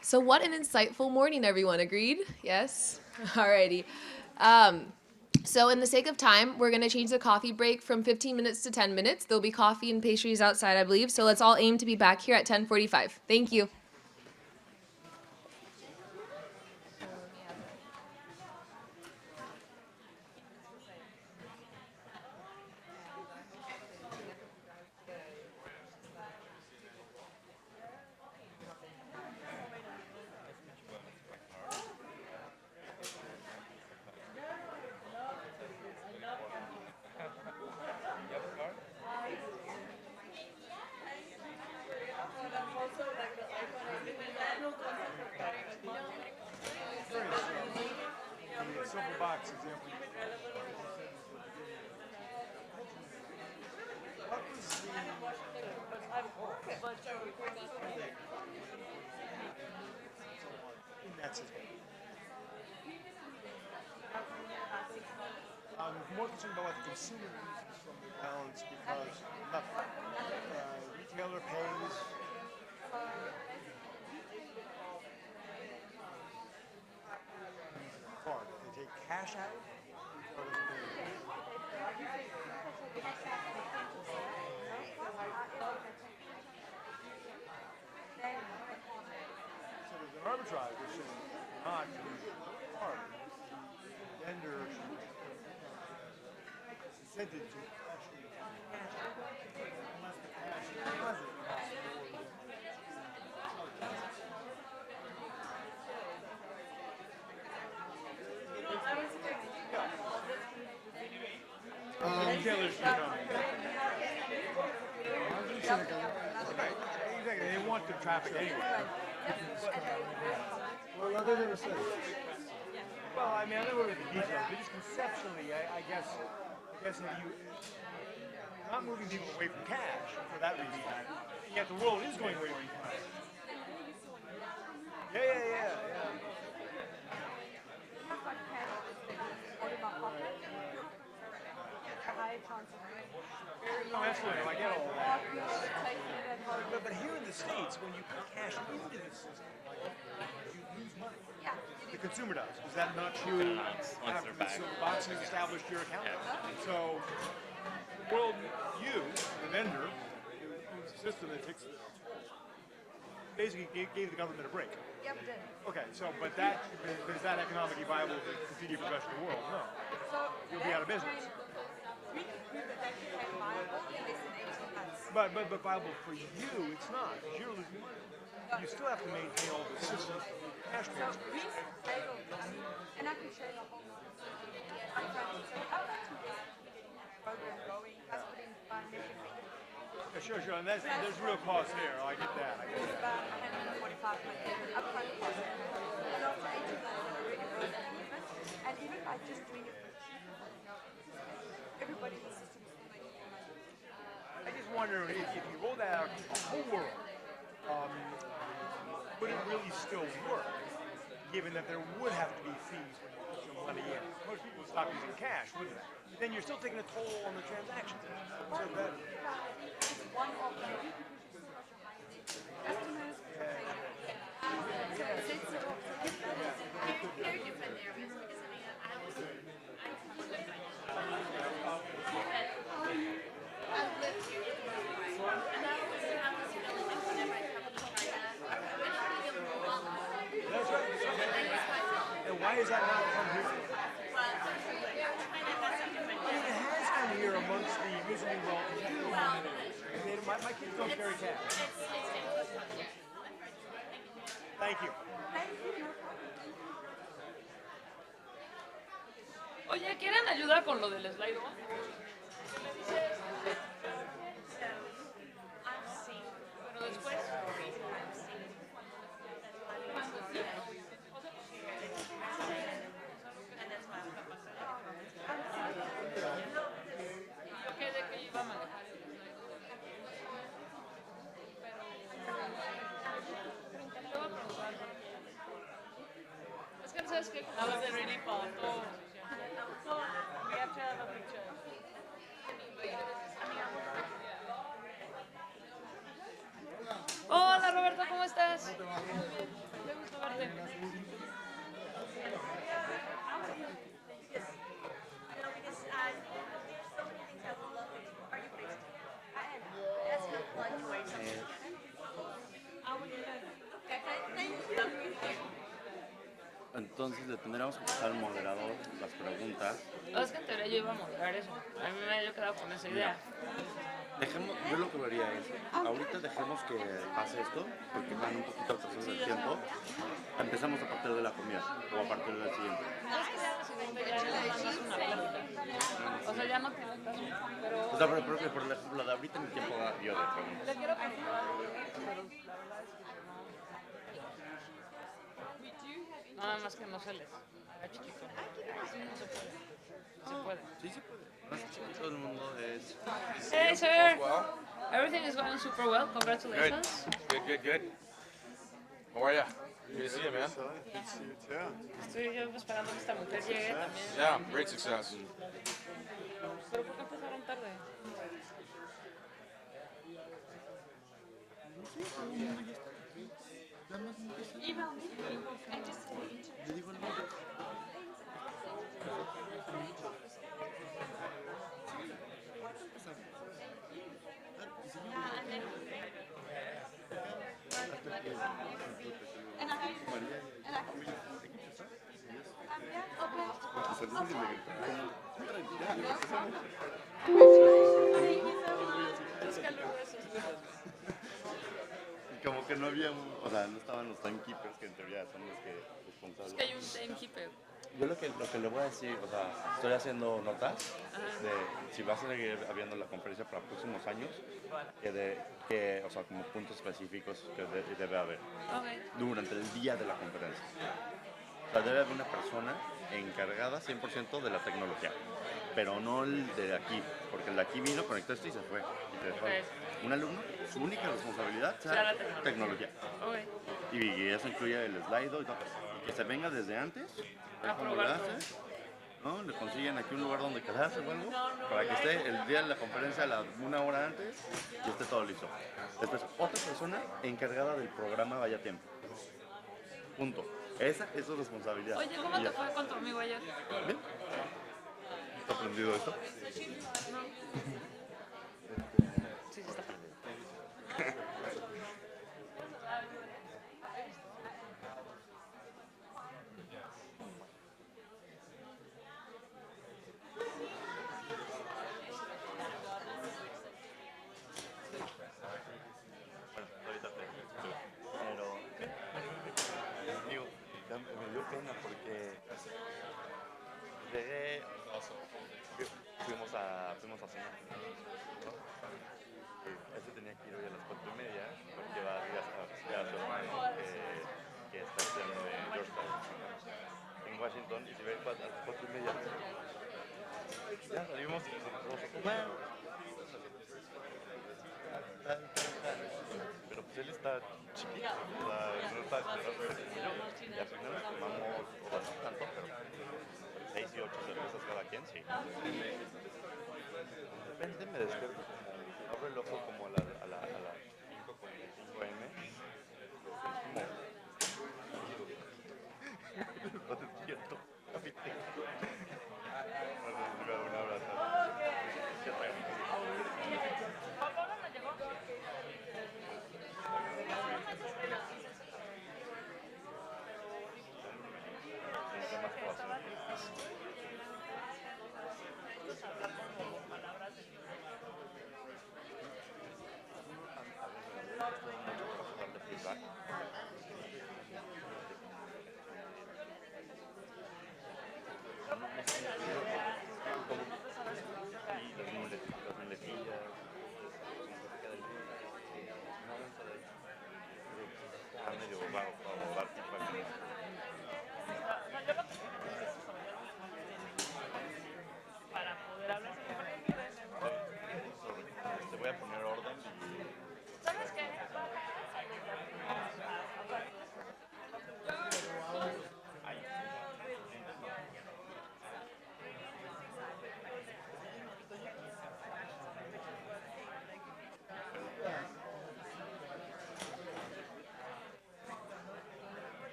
So what an insightful morning, everyone. Agreed? Yes? Alrighty. So in the sake of time, we're going to change the coffee break from 15 minutes to 10 minutes. There'll be coffee and pastries outside, I believe. So let's all aim to be back here at 10:45. Thank you.
more concerned about what the consumer needs from the balance because retailer pays. Card. They take cash out. So there's an arbitrage which is not card. Vendor incentive to actually cash out unless the cash deposit costs more. Retailers should come. Exactly, they want the traffic anyway. Well, what did they say? Well, I mean, I don't know the details, but just conceptually, I guess if you not moving people away from cash for that reason, yet the world is going away from cash. Yeah. No, absolutely. I get all that. But here in the States, when you put cash into the system, you lose money. The consumer does. Is that not true? After the box has established your account. So, the world, you, the vendor, who owns the system that takes, basically gave the government a break.
Yep, did.
Okay, so, but is that economically viable to continue for the rest of the world? No. You'll be out of business.
We can prove that that became viable in less than 18 months.
But viable for you, it's not. Because you're losing money. You still have to maintain all the systems, cash transfers.
We stayed on this, and I can show you a whole lot. I'm trying to say, I'd like to get the program going, us putting biometric fingerprints.
Yeah, sure. And there's real cost there. I get that.
It's about 145 million upfront cost. And after 18 months, they're already broken even. And even by just doing it for cheap, everybody in the system is still making more money.
I just wonder if you roll that out to the whole world, would it really still work, given that there would have to be fees when you put your money in? Most people would stop using cash, wouldn't they? Then you're still taking a toll on the transactions. So that,
It's one of the customers pay. So it sets it off. Very different areas because I mean, I was I've lived here and I always have this feeling like whenever I travel to China, I feel wrong.
that's right. And why is that not from here? It has come here amongst the reasonably well-to-do. My kids don't carry cash. Thank you.
Oye, ¿quieren ayuda con lo del slide? Pero después. Yo quedé que iba a manejar el slide. Es que no sabes qué. That was really fun. We have to have a picture. Hola Roberto, ¿cómo estás? Qué gusto verte.
Entonces le tendríamos que pasar al moderador las preguntas.
No, es que en teoría yo iba a moderar eso. A mí me había quedado con esa idea.
Dejemos, yo lo que vería es, ahorita dejemos que pase esto, porque van un poquito atrasados del tiempo. Empezamos a partir de la comida, o a partir del siguiente.
No, es que ya la siguiente ya nada más es una plática. O sea, ya no tiene caso. Pero...
O sea, pero por ejemplo, de ahorita mi tiempo va yo de preguntas.
Le quiero preguntar, pero la verdad es que no. Nada más que no se les haga chiquito. No se puede. Se puede.
Sí, se puede. No es chiquito, todo el mundo es...
Hey, sir. Everything is going super well. Congratulations.
Good. How are you?
Good to see you, man.
Good to see you too.
Estoy esperando que esta mujer llegue también.
Yeah, great success.
¿Pero por qué empezaron tarde?
Como que no había, o sea, no estaban los timekeepers, que en teoría son los que responsables.
Es que hay un timekeeper.
Yo lo que le voy a decir, o sea, estoy haciendo notas de si va a seguir habiendo la conferencia para próximos años, que o sea, como puntos específicos que debe haber durante el día de la conferencia. O sea, debe haber una persona encargada 100% de la tecnología, pero no el de aquí, porque el de aquí vino, conectó esto y se fue. Y te dejó. Un alumno, su única responsabilidad será la tecnología. Y eso incluye el slide y todo. Y que se venga desde antes, ¿no? Le consiguen aquí un lugar donde quedarse o algo, para que esté el día de la conferencia una hora antes y esté todo listo. Después, otra persona encargada del programa vaya a tiempo. Punto. Esa es su responsabilidad.
Oye, ¿cómo te fue con tu amigo ayer?
¿Bien? ¿Has aprendido esto?
No. Sí, se está aprendiendo.
Me dio pena porque fuimos a cenar, ¿no? Ese tenía que ir hoy a las 4:30 porque va a ir a visitar a su hermano que está estudiando en Georgetown, en Washington, y se va a ir a las 4:30. Ya salimos y nos vamos a comer. Pero pues él está chiquito, o sea, no está como yo. Y al final nos tomamos, o sea, no tanto, pero 6 y 8 cervezas cada quien, sí. De repente me despierto como, abro el ojo como a las 5:45 AM. Es como... No despierto, capitán. Un abrazo. Qué raro. Te voy a poner orden y...
¿Sabes qué?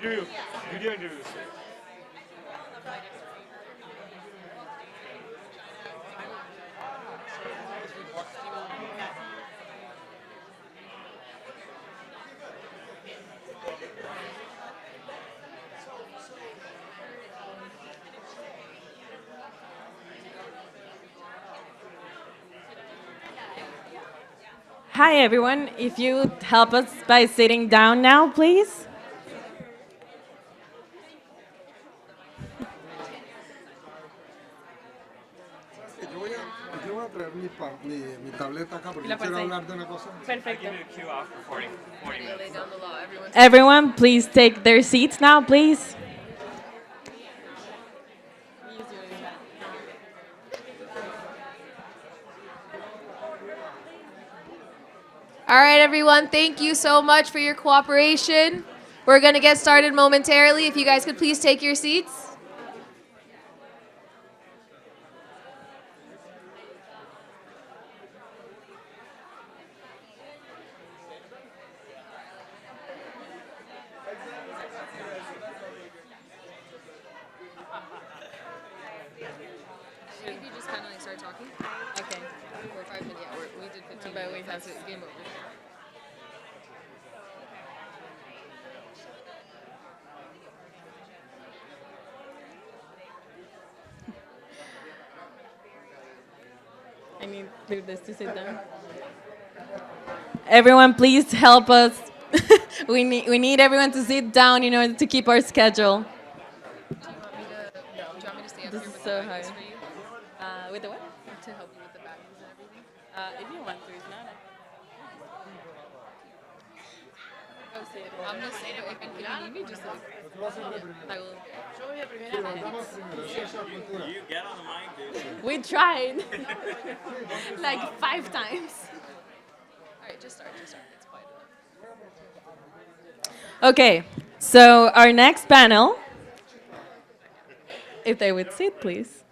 Video interviews.
Hi, everyone. If you would help us by sitting down now, please.
Yo voy a traer mi tableta acá porque
La
quiero
puedes ahí.
hablar de una cosa.
Perfecto.
Everyone.
Everyone, please take their seats now, please.
All right, everyone, thank you so much for your cooperation. We're going to get started momentarily. If you guys could please take your seats.
If you just kind of like start talking. Okay. For 5 minutes. Yeah, we did 15. But wait, that's it. Game over.
I need this to sit down. Everyone, please help us. we need everyone to sit down in order to keep our schedule.
Do you want me to stay up
This
here
is
with
so
the
hard.
bags for you?
With the what?
To help you with the bags and everything?
If you want to, if not.
I'm gonna say it. If you need me, just like I will.
You get on the mic, dude.
We tried like 5 times.
All right, just start. Just start. It's quiet enough.
Okay, so our next panel, if they would sit, please.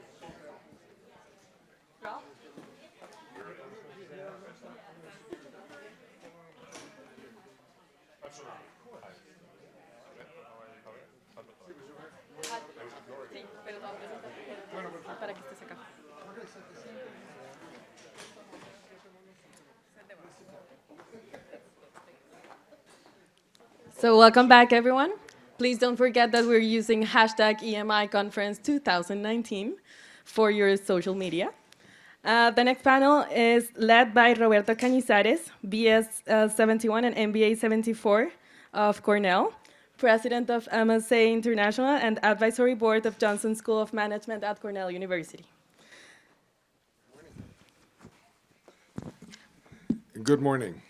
So welcome back, everyone. Please don't forget that we're using hashtag EMI Conference 2019 for your social media. The next panel is led by Roberto Cañizares, BS 71 and MBA 74 of Cornell, President of MSA International and Advisory Board of Johnson School of Management at Cornell University.
Good morning.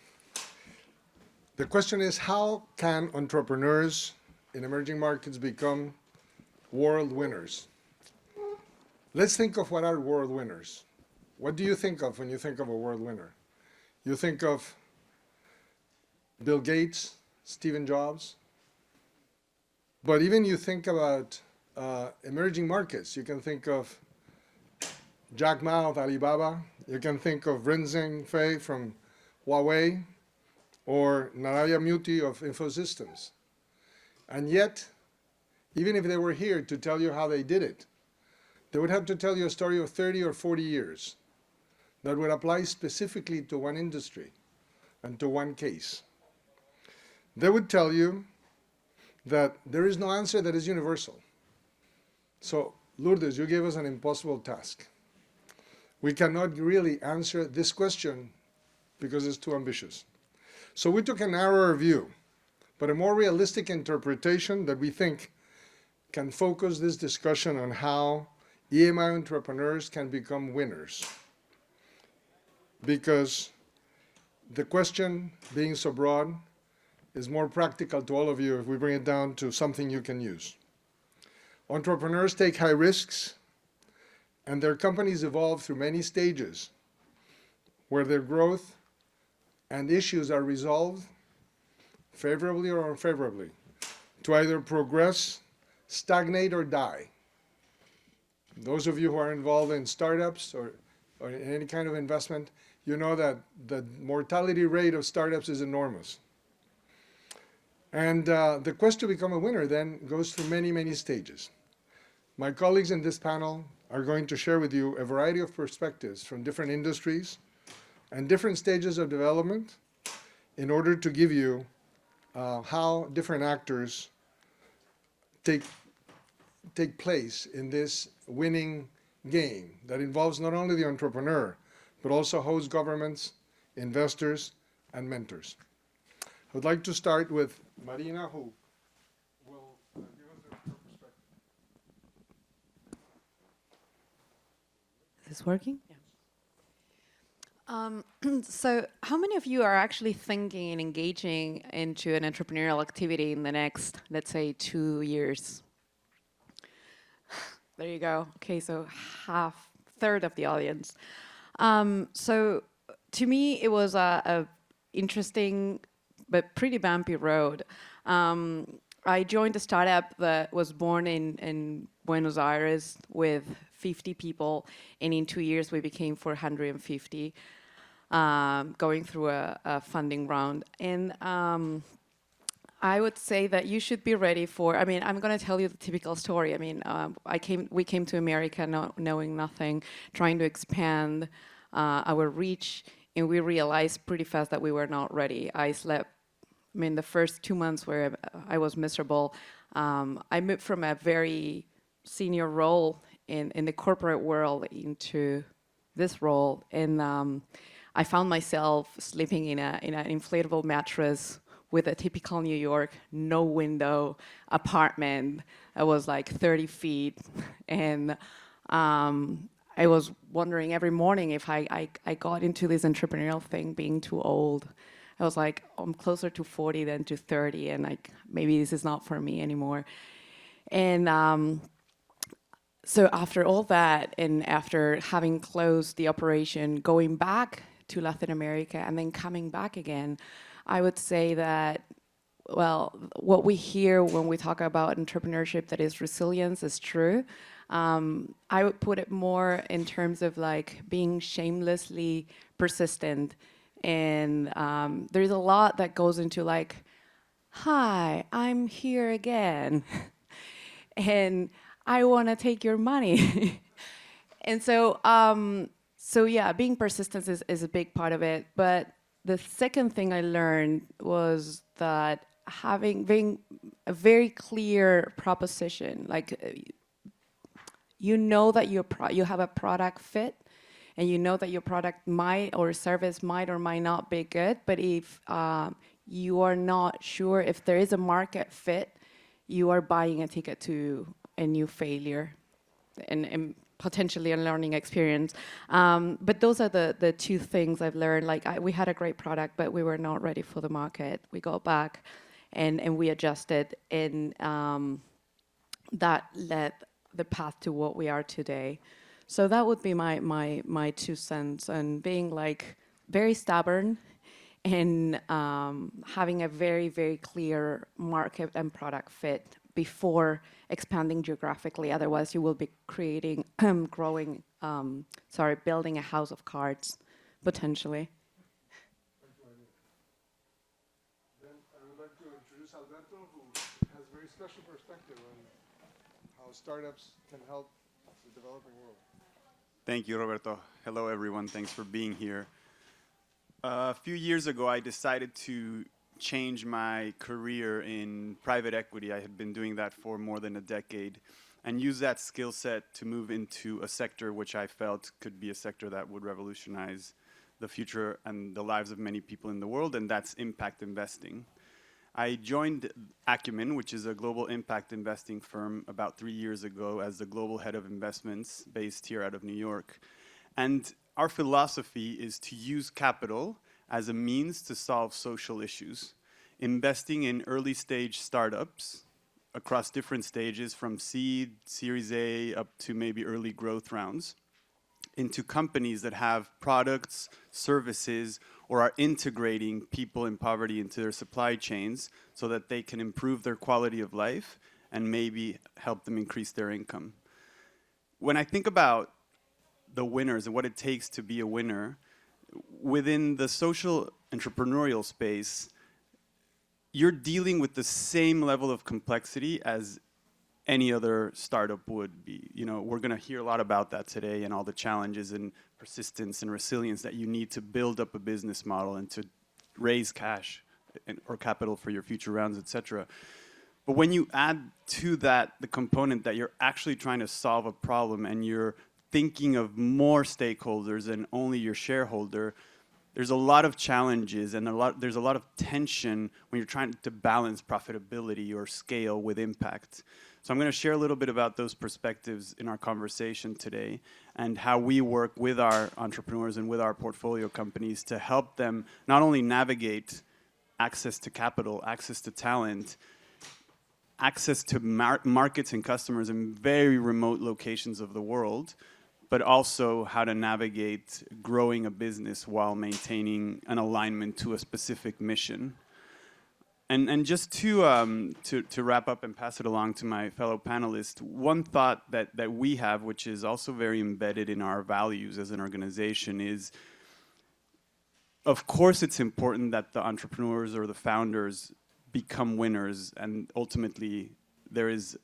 The question is, how can entrepreneurs in emerging markets become world winners? Let's think of what are world winners. What do you think of when you think of a world winner? You think of Bill Gates, Steve Jobs, but even you think about emerging markets. You can think of Jack Ma of Alibaba. You can think of Ren Fei from Huawei, or Naraya Muti of Infosystems. And yet, even if they were here to tell you how they did it, they would have to tell you a story of 30 or 40 years that would apply specifically to one industry and to one case. They would tell you that there is no answer that is universal. So, Lourdes, you gave us an impossible task. We cannot really answer this question because it's too ambitious. So we took a narrower view, but a more realistic interpretation that we think can focus this discussion on how EMI entrepreneurs can become winners. Because the question, being so broad, is more practical to all of you if we bring it down to something you can use. Entrepreneurs take high risks, and their companies evolve through many stages where their growth and issues are resolved favorably or unfavorably to either progress, stagnate, or die. Those of you who are involved in startups or in any kind of investment, you know that the mortality rate of startups is enormous. And the quest to become a winner then goes through many, many stages. My colleagues in this panel are going to share with you a variety of perspectives from different industries and different stages of development in order to give you how different actors take place in this winning game that involves not only the entrepreneur, but also host governments, investors, and mentors. I would like to start with Marina, who will give us her perspective.
Is this working? Yeah. So how many of you are actually thinking and engaging into an entrepreneurial activity in the next, let's say, 2 years? There you go. Okay, so third of the audience. So to me, it was a interesting but pretty bumpy road. I joined a startup that was born in Buenos Aires with 50 people, and in 2 years we became 450, going through a funding round. And I would say that you should be ready for, I mean, I'm going to tell you the typical story. I mean, we came to America not knowing nothing, trying to expand our reach, and we realized pretty fast that we were not ready. I mean, the first 2 months where I was miserable, I moved from a very senior role in the corporate world into this role, and I found myself sleeping in an inflatable mattress with a typical New York, no window apartment. I was like 30 feet, and I was wondering every morning if I got into this entrepreneurial thing being too old. I was like, I'm closer to 40 than to 30, and like maybe this is not for me anymore. And so after all that, and after having closed the operation, going back to Latin America and then coming back again, I would say that, well, what we hear when we talk about entrepreneurship, that is resilience, is true. I would put it more in terms of like being shamelessly persistent. And there's a lot that goes into like, hi, I'm here again. And I want to take your money. And so, so yeah, being persistent is a big part of it. But the second thing I learned was that being a very clear proposition, like you know that you have a product fit, and you know that your product might or service might or might not be good, but if you are not sure if there is a market fit, you are buying a ticket to a new failure and potentially a learning experience. But those are the two things I've learned. Like we had a great product, but we were not ready for the market. We got back and we adjusted, and that led the path to what we are today. So that would be my 2 cents, and being like very stubborn and having a very, very clear market and product fit before expanding geographically. Otherwise, you will be creating, building a house of cards, potentially.
Then I would like to introduce Alberto, who has a very special perspective on how startups can help the developing world.
Thank you, Roberto. Hello, everyone. Thanks for being here. A few years ago, I decided to change my career in private equity. I had been doing that for more than a decade, and use that skill set to move into a sector which I felt could be a sector that would revolutionize the future and the lives of many people in the world, and that's impact investing. I joined Acumen, which is a global impact investing firm, about 3 years ago as the global head of investments based here out of New York. And our philosophy is to use capital as a means to solve social issues, investing in early stage startups across different stages from seed, Series A, up to maybe early growth rounds, into companies that have products, services, or are integrating people in poverty into their supply chains so that they can improve their quality of life and maybe help them increase their income. When I think about the winners and what it takes to be a winner, within the social entrepreneurial space, you're dealing with the same level of complexity as any other startup would be. You know, we're going to hear a lot about that today and all the challenges and persistence and resilience that you need to build up a business model and to raise cash or capital for your future rounds, etc. But when you add to that the component that you're actually trying to solve a problem and you're thinking of more stakeholders than only your shareholder, there's a lot of challenges and there's a lot of tension when you're trying to balance profitability or scale with impact. So I'm going to share a little bit about those perspectives in our conversation today and how we work with our entrepreneurs and with our portfolio companies to help them not only navigate access to capital, access to talent, access to markets and customers in very remote locations of the world, but also how to navigate growing a business while maintaining an alignment to a specific mission. And just to wrap up and pass it along to my fellow panelists, one thought that we have, which is also very embedded in our values as an organization, is of course it's important that the entrepreneurs or the founders become winners and ultimately there is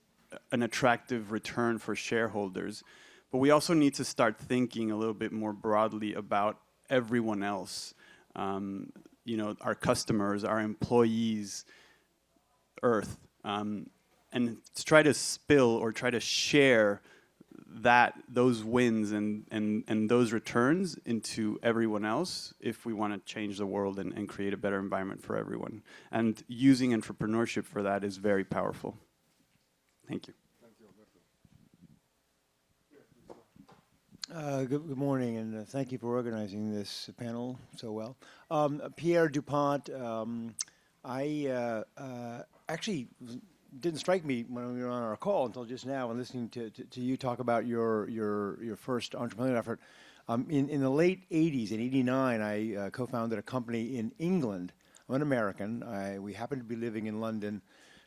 an attractive return for shareholders. But we also need to start thinking a little bit more broadly about everyone else. You know, our customers, our employees, Earth, and to try to spill or try to share those wins and those returns into everyone else if we want to change the world and create a better environment for everyone. And using entrepreneurship for that is very powerful. Thank you.
Good morning, and thank you for organizing this panel so well. Pierre Dupont, actually didn't strike me when we were on our call until just now and listening to you talk about your first entrepreneurial effort. In the late 80s, in 89, I co-founded a company in England. I'm an American. We happened to be living in London,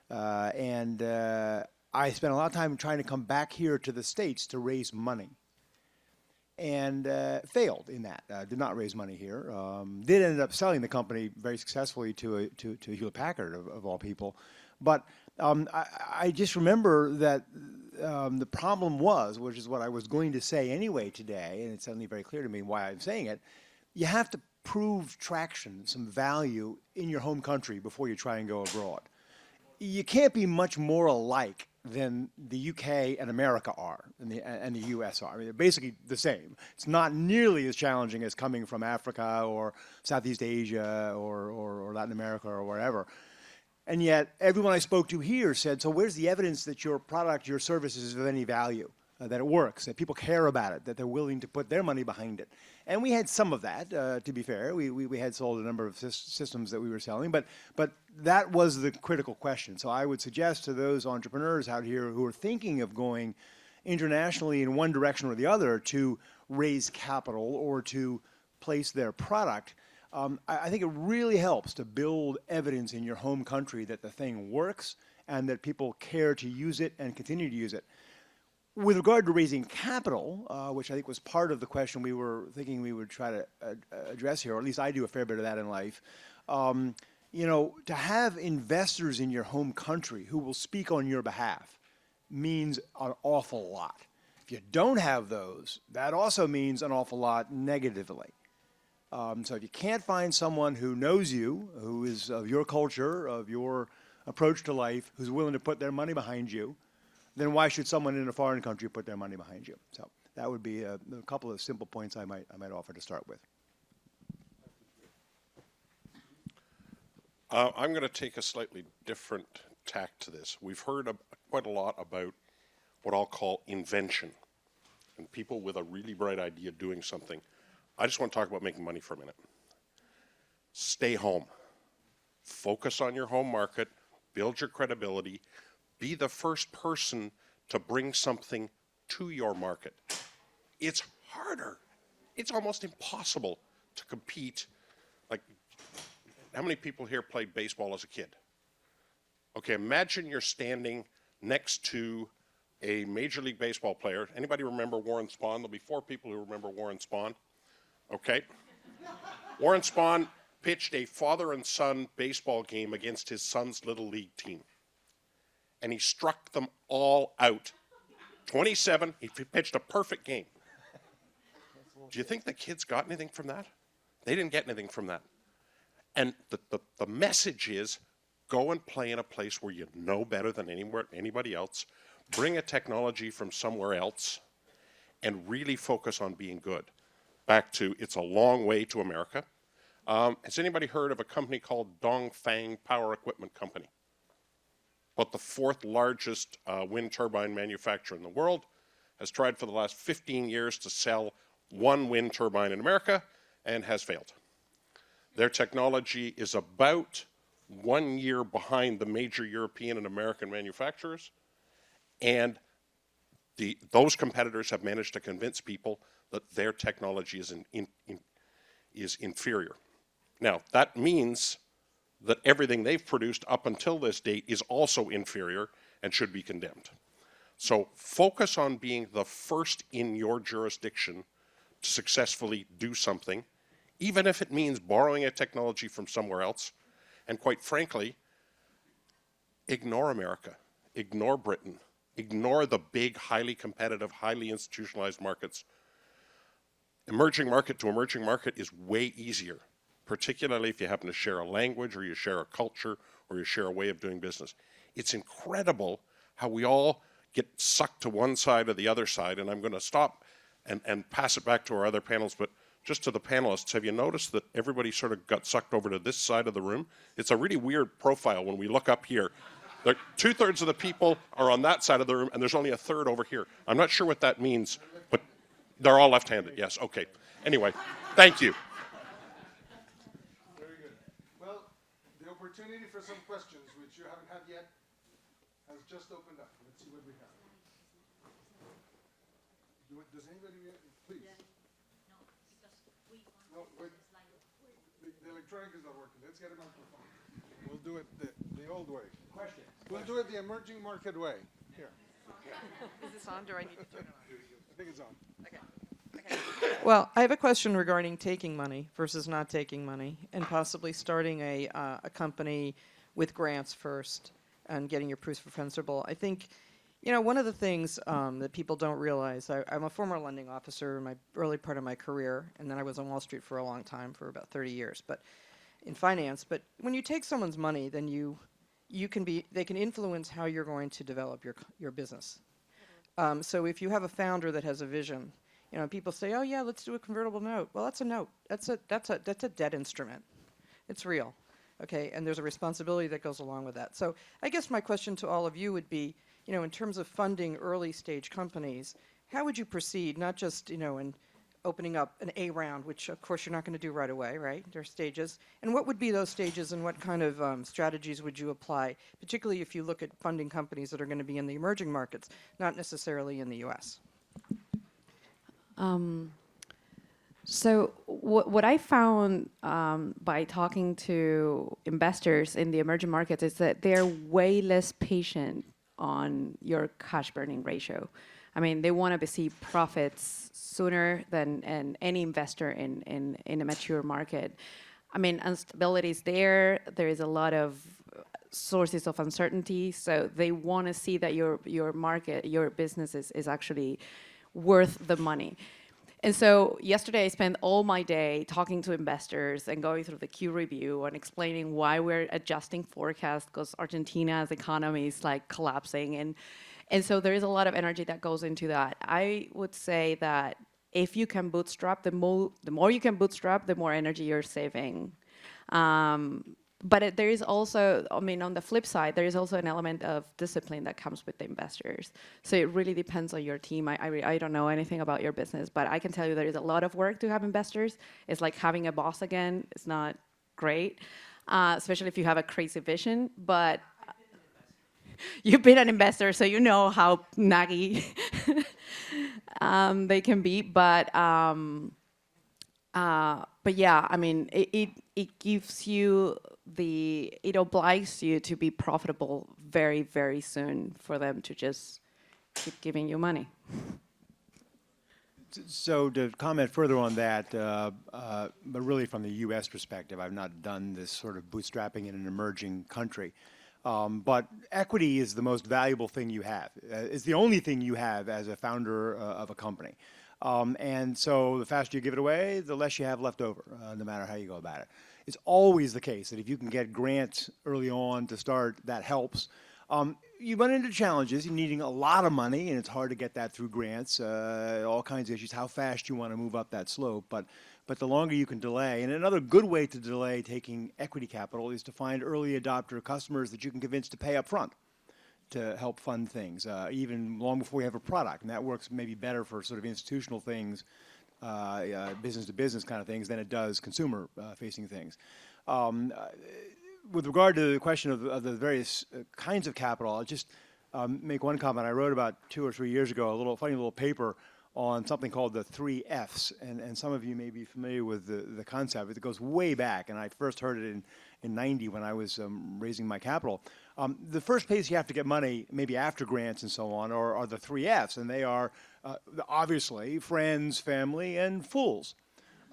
and I spent a lot of time trying to come back here to the States to raise money. And failed in that. Did not raise money here. Did end up selling the company very successfully to Hewlett Packard of all people. But I just remember that the problem was, which is what I was going to say anyway today, and it's suddenly very clear to me why I'm saying it. You have to prove traction, some value in your home country before you try and go abroad. You can't be much more alike than the UK and America are, and the US are. I mean, they're basically the same. It's not nearly as challenging as coming from Africa or Southeast Asia or Latin America or wherever. And yet, everyone I spoke to here said, so where's the evidence that your product, your service is of any value, that it works, that people care about it, that they're willing to put their money behind it? And we had some of that, to be fair. We had sold a number of systems that we were selling, but that was the critical question. So I would suggest to those entrepreneurs out here who are thinking of going internationally in one direction or the other to raise capital or to place their product, I think it really helps to build evidence in your home country that the thing works and that people care to use it and continue to use it. With regard to raising capital, which I think was part of the question we were thinking we would try to address here, or at least I do a fair bit of that in life, you know, to have investors in your home country who will speak on your behalf means an awful lot. If you don't have those, that also means an awful lot negatively. So if you can't find someone who knows you, who is of your culture, of your approach to life, who's willing to put their money behind you, then why should someone in a foreign country put their money behind you? So that would be a couple of simple points I might offer to start with.
I'm going to take a slightly different tack to this. We've heard quite a lot about what I'll call invention and people with a really bright idea doing something. I just want to talk about making money for a minute. Stay home. Focus on your home market. Build your credibility. Be the first person to bring something to your market. It's harder. It's almost impossible to compete. Like, how many people here played baseball as a kid? Okay, imagine you're standing next to a Major League Baseball player. Anybody remember Warren Spahn? There'll be 4 people who remember Warren Spahn. Okay. Warren Spahn pitched a father and son baseball game against his son's little league team. And he struck them all out. 27, he pitched a perfect game. Do you think the kids got anything from that? They didn't get anything from that. And the message is, go and play in a place where you know better than anybody else. Bring a technology from somewhere else and really focus on being good. Back to, it's a long way to America. Has anybody heard of a company called Dongfang Power Equipment Company? But the fourth largest wind turbine manufacturer in the world, has tried for the last 15 years to sell one wind turbine in America and has failed. Their technology is about 1 year behind the major European and American manufacturers, and those competitors have managed to convince people that their technology is inferior. Now, that means that everything they've produced up until this date is also inferior and should be condemned. So focus on being the first in your jurisdiction to successfully do something, even if it means borrowing a technology from somewhere else. And quite frankly, ignore America, ignore Britain, ignore the big, highly competitive, highly institutionalized markets. Emerging market to emerging market is way easier, particularly if you happen to share a language or you share a culture or you share a way of doing business. It's incredible how we all get sucked to one side or the other side, and I'm going to stop and pass it back to our other panels, but just to the panelists, have you noticed that everybody sort of got sucked over to this side of the room? It's a really weird profile when we look up here. 2/3 of the people are on that side of the room, and there's only a third over here. I'm not sure what that means, but they're all left-handed, yes, okay. Anyway, thank you.
Very good. Well, the opportunity for some questions, which you haven't had yet, has just opened up. Let's see what we have. Does anybody, please? No, wait. The electronic is not working. Let's get a microphone. We'll do it the old way. Question. We'll do it the emerging market way. Here.
Is this on? Do I need to turn it on?
I think it's on.
Okay. Well, I have a question regarding taking money versus not taking money, and possibly starting a company with grants first and getting your proofs referenceable. I think, one of the things that people don't realize, I'm a former lending officer in my early part of my career, and then I was on Wall Street for a long time, for about 30 years, but in finance. But when you take someone's money, then they can influence how you're going to develop your business. So if you have a founder that has a vision, people say, oh yeah, let's do a convertible note. Well, that's a note. That's a debt instrument. It's real. Okay, and there's a responsibility that goes along with that. So I guess my question to all of you would be, in terms of funding early stage companies, how would you proceed, not just, in opening up an A round, which of course you're not going to do right away, right? There are stages. And what would be those stages, and what kind of strategies would you apply, particularly if you look at funding companies that are going to be in the emerging markets, not necessarily in the US?
So what I found by talking to investors in the emerging markets is that they're way less patient on your cash burning ratio. I mean, they want to see profits sooner than any investor in a mature market. I mean, instability is there. There is a lot of sources of uncertainty. So they want to see that your market, your business is actually worth the money. And so yesterday I spent all my day talking to investors and going through the Q review and explaining why we're adjusting forecasts, because Argentina's economy is like collapsing. And so there is a lot of energy that goes into that. I would say that if you can bootstrap, the more you can bootstrap, the more energy you're saving. But there is also, on the flip side, there is also an element of discipline that comes with the investors. So it really depends on your team. I don't know anything about your business, but I can tell you there is a lot of work to have investors. It's like having a boss again. It's not great, especially if you have a crazy vision. But you've been an investor, so you know how naggy they can be. But yeah, it gives you it obliges you to be profitable very, very soon for them to just keep giving you money.
So to comment further on that, but really from the U.S. perspective, I've not done this sort of bootstrapping in an emerging country. But equity is the most valuable thing you have. It's the only thing you have as a founder of a company. And so the faster you give it away, the less you have left over, no matter how you go about it. It's always the case that if you can get grants early on to start, that helps. You run into challenges. You're needing a lot of money, and it's hard to get that through grants, all kinds of issues, how fast you want to move up that slope. But the longer you can delay, and another good way to delay taking equity capital is to find early adopter customers that you can convince to pay up front to help fund things, even long before you have a product. And that works maybe better for sort of institutional things, business-to-business kind of things, than it does consumer-facing things. With regard to the question of the various kinds of capital, I'll just make one comment. I wrote about 2 or 3 years ago a funny little paper on something called the 3 Fs, and some of you may be familiar with the concept. It goes way back, and I first heard it in 90 when I was raising my capital. The first place you have to get money, maybe after grants and so on, are the 3 Fs, and they are obviously friends, family, and fools.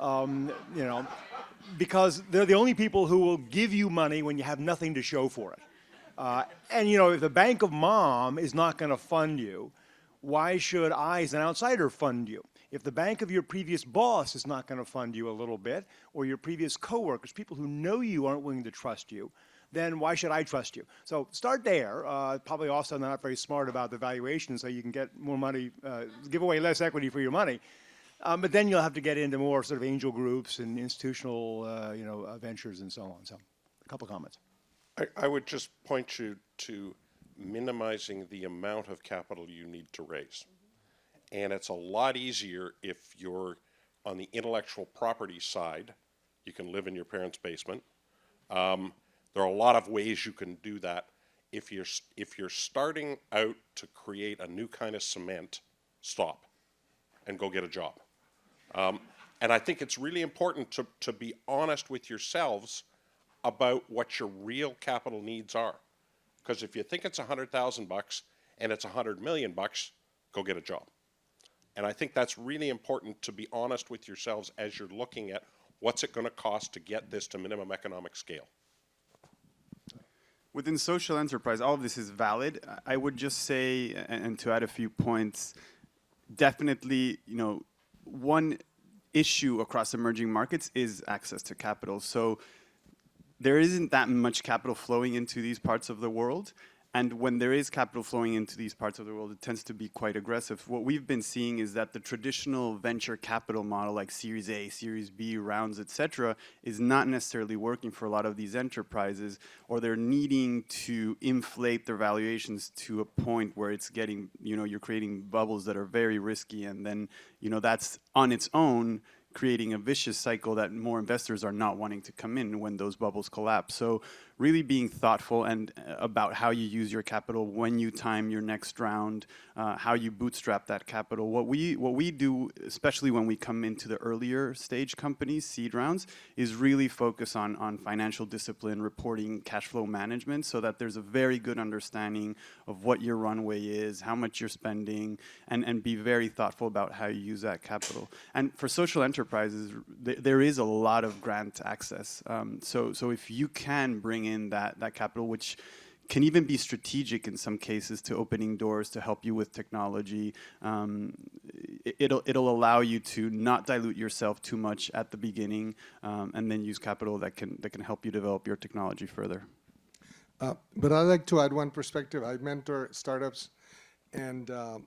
You know, because they're the only people who will give you money when you have nothing to show for it. And you know, if the bank of mom is not going to fund you, why should I, as an outsider, fund you? If the bank of your previous boss is not going to fund you a little bit, or your previous coworkers, people who know you aren't willing to trust you, then why should I trust you? So start there. Probably also not very smart about the valuation, so you can get more money, give away less equity for your money. But then you'll have to get into more sort of angel groups and institutional, ventures and so on. So, a couple of comments.
I would just point you to minimizing the amount of capital you need to raise. And it's a lot easier if you're on the intellectual property side. You can live in your parents' basement. There are a lot of ways you can do that. If you're starting out to create a new kind of cement, stop and go get a job. And I think it's really important to be honest with yourselves about what your real capital needs are. Because if you think it's $100,000 and it's $100 million, go get a job. And I think that's really important to be honest with yourselves as you're looking at what's it going to cost to get this to minimum economic scale.
Within social enterprise, all of this is valid. I would just say, and to add a few points, definitely, one issue across emerging markets is access to capital. So there isn't that much capital flowing into these parts of the world. And when there is capital flowing into these parts of the world, it tends to be quite aggressive. What we've been seeing is that the traditional venture capital model, like Series A, Series B rounds, et cetera, is not necessarily working for a lot of these enterprises, or they're needing to inflate their valuations to a point where it's getting, you're creating bubbles that are very risky, and then, that's on its own creating a vicious cycle that more investors are not wanting to come in when those bubbles collapse. So really being thoughtful and about how you use your capital, when you time your next round, how you bootstrap that capital. What we do, especially when we come into the earlier stage companies, seed rounds, is really focus on financial discipline, reporting, cash flow management, so that there's a very good understanding of what your runway is, how much you're spending, and be very thoughtful about how you use that capital. And for social enterprises, there is a lot of grant access. So if you can bring in that capital, which can even be strategic in some cases to opening doors to help you with technology, it'll allow you to not dilute yourself too much at the beginning, and then use capital that can help you develop your technology further.
But I'd like to add one perspective. I mentor startups, and I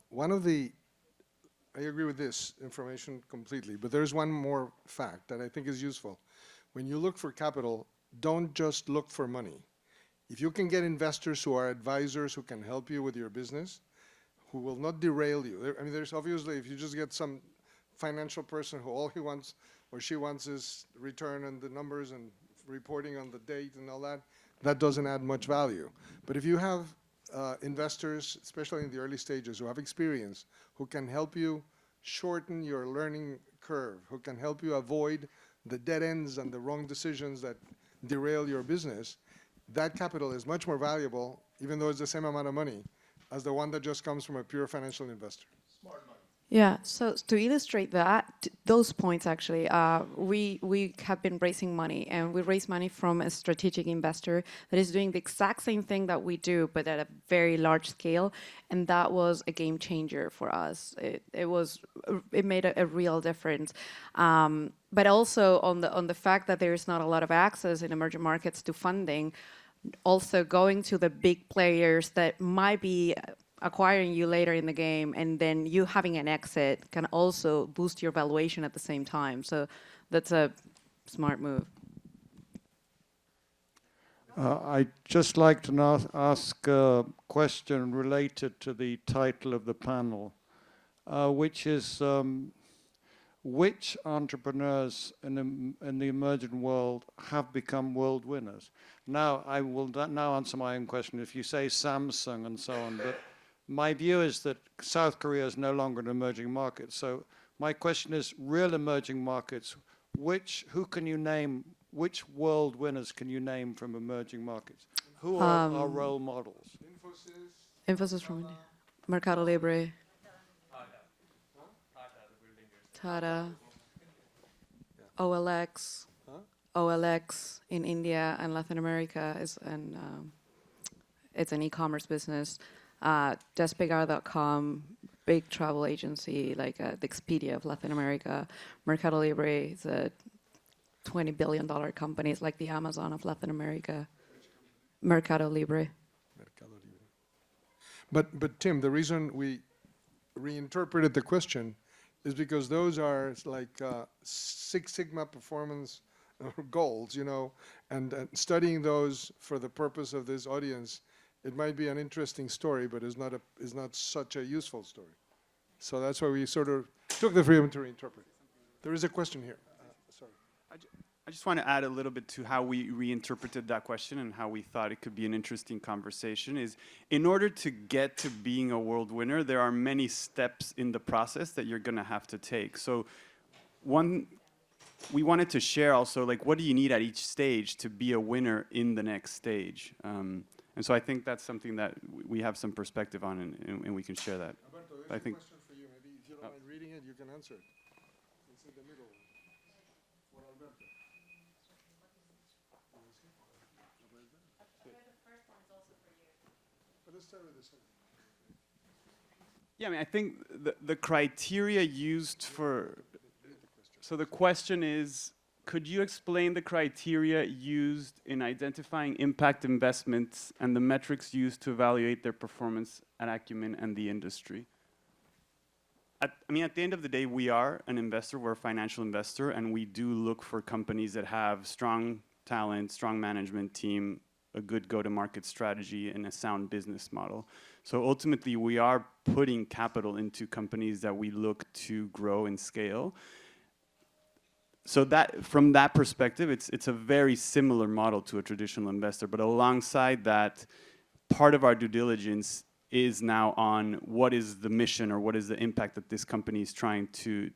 agree with this information completely, but there's one more fact that I think is useful. When you look for capital, don't just look for money. If you can get investors who are advisors who can help you with your business, who will not derail you. I mean, there's obviously, if you just get some financial person who all he wants or she wants is return on the numbers and reporting on the date and all that, that doesn't add much value. But if you have investors, especially in the early stages, who have experience, who can help you shorten your learning curve, who can help you avoid the dead ends and the wrong decisions that derail your business, that capital is much more valuable, even though it's the same amount of money, as the one that just comes from a pure financial investor.
Smart money.
Yeah, so to illustrate that, those points actually, we have been raising money, and we raise money from a strategic investor that is doing the exact same thing that we do, but at a very large scale, and that was a game changer for us. It made a real difference, but also on the fact that there is not a lot of access in emerging markets to funding. Also going to the big players that might be acquiring you later in the game, and then you having an exit can also boost your valuation at the same time. So that's a smart move.
I'd just like to ask a question related to the title of the panel, which is which entrepreneurs in the emerging world have become world winners? Now, I will now answer my own question. If you say Samsung and so on, but my view is that South Korea is no longer an emerging market. So my question is, real emerging markets, who can you name, which world winners can you name from emerging markets? Who are our role models?
Infosys from India. Mercado Libre. Tata. OLX. OLX in India and Latin America it's an e-commerce business. Despegar.com, big travel agency like the Expedia of Latin America. Mercado Libre is a $20 billion company. It's like the Amazon of Latin America. Mercado Libre.
But Tim, the reason we reinterpreted the question is because those are like Six Sigma performance goals, you know, and studying those for the purpose of this audience, it might be an interesting story, but is not such a useful story. So that's why we sort of took the freedom to reinterpret. There is a question here. Sorry.
I just want to add a little bit to how we reinterpreted that question and how we thought it could be an interesting conversation. Is in order to get to being a world winner, there are many steps in the process that you're going to have to take. So we wanted to share also, like, what do you need at each stage to be a winner in the next stage? And so I think that's something that we have some perspective on, and we can share that.
Alberto,
I think.
Question for you. Maybe if you don't mind reading it, you can answer it. It's in the middle. For Alberto. But let's start with this one.
Yeah, I mean, I think the criteria used for. So the question is, could you explain the criteria used in identifying impact investments and the metrics used to evaluate their performance at Acumen and the industry? I mean, at the end of the day, we are an investor, we're a financial investor, and we do look for companies that have strong talent, strong management team, a good go-to-market strategy, and a sound business model. So ultimately, we are putting capital into companies that we look to grow and scale. So that, from that perspective, it's a very similar model to a traditional investor. But alongside that, part of our due diligence is now on what is the mission or what is the impact that this company is trying to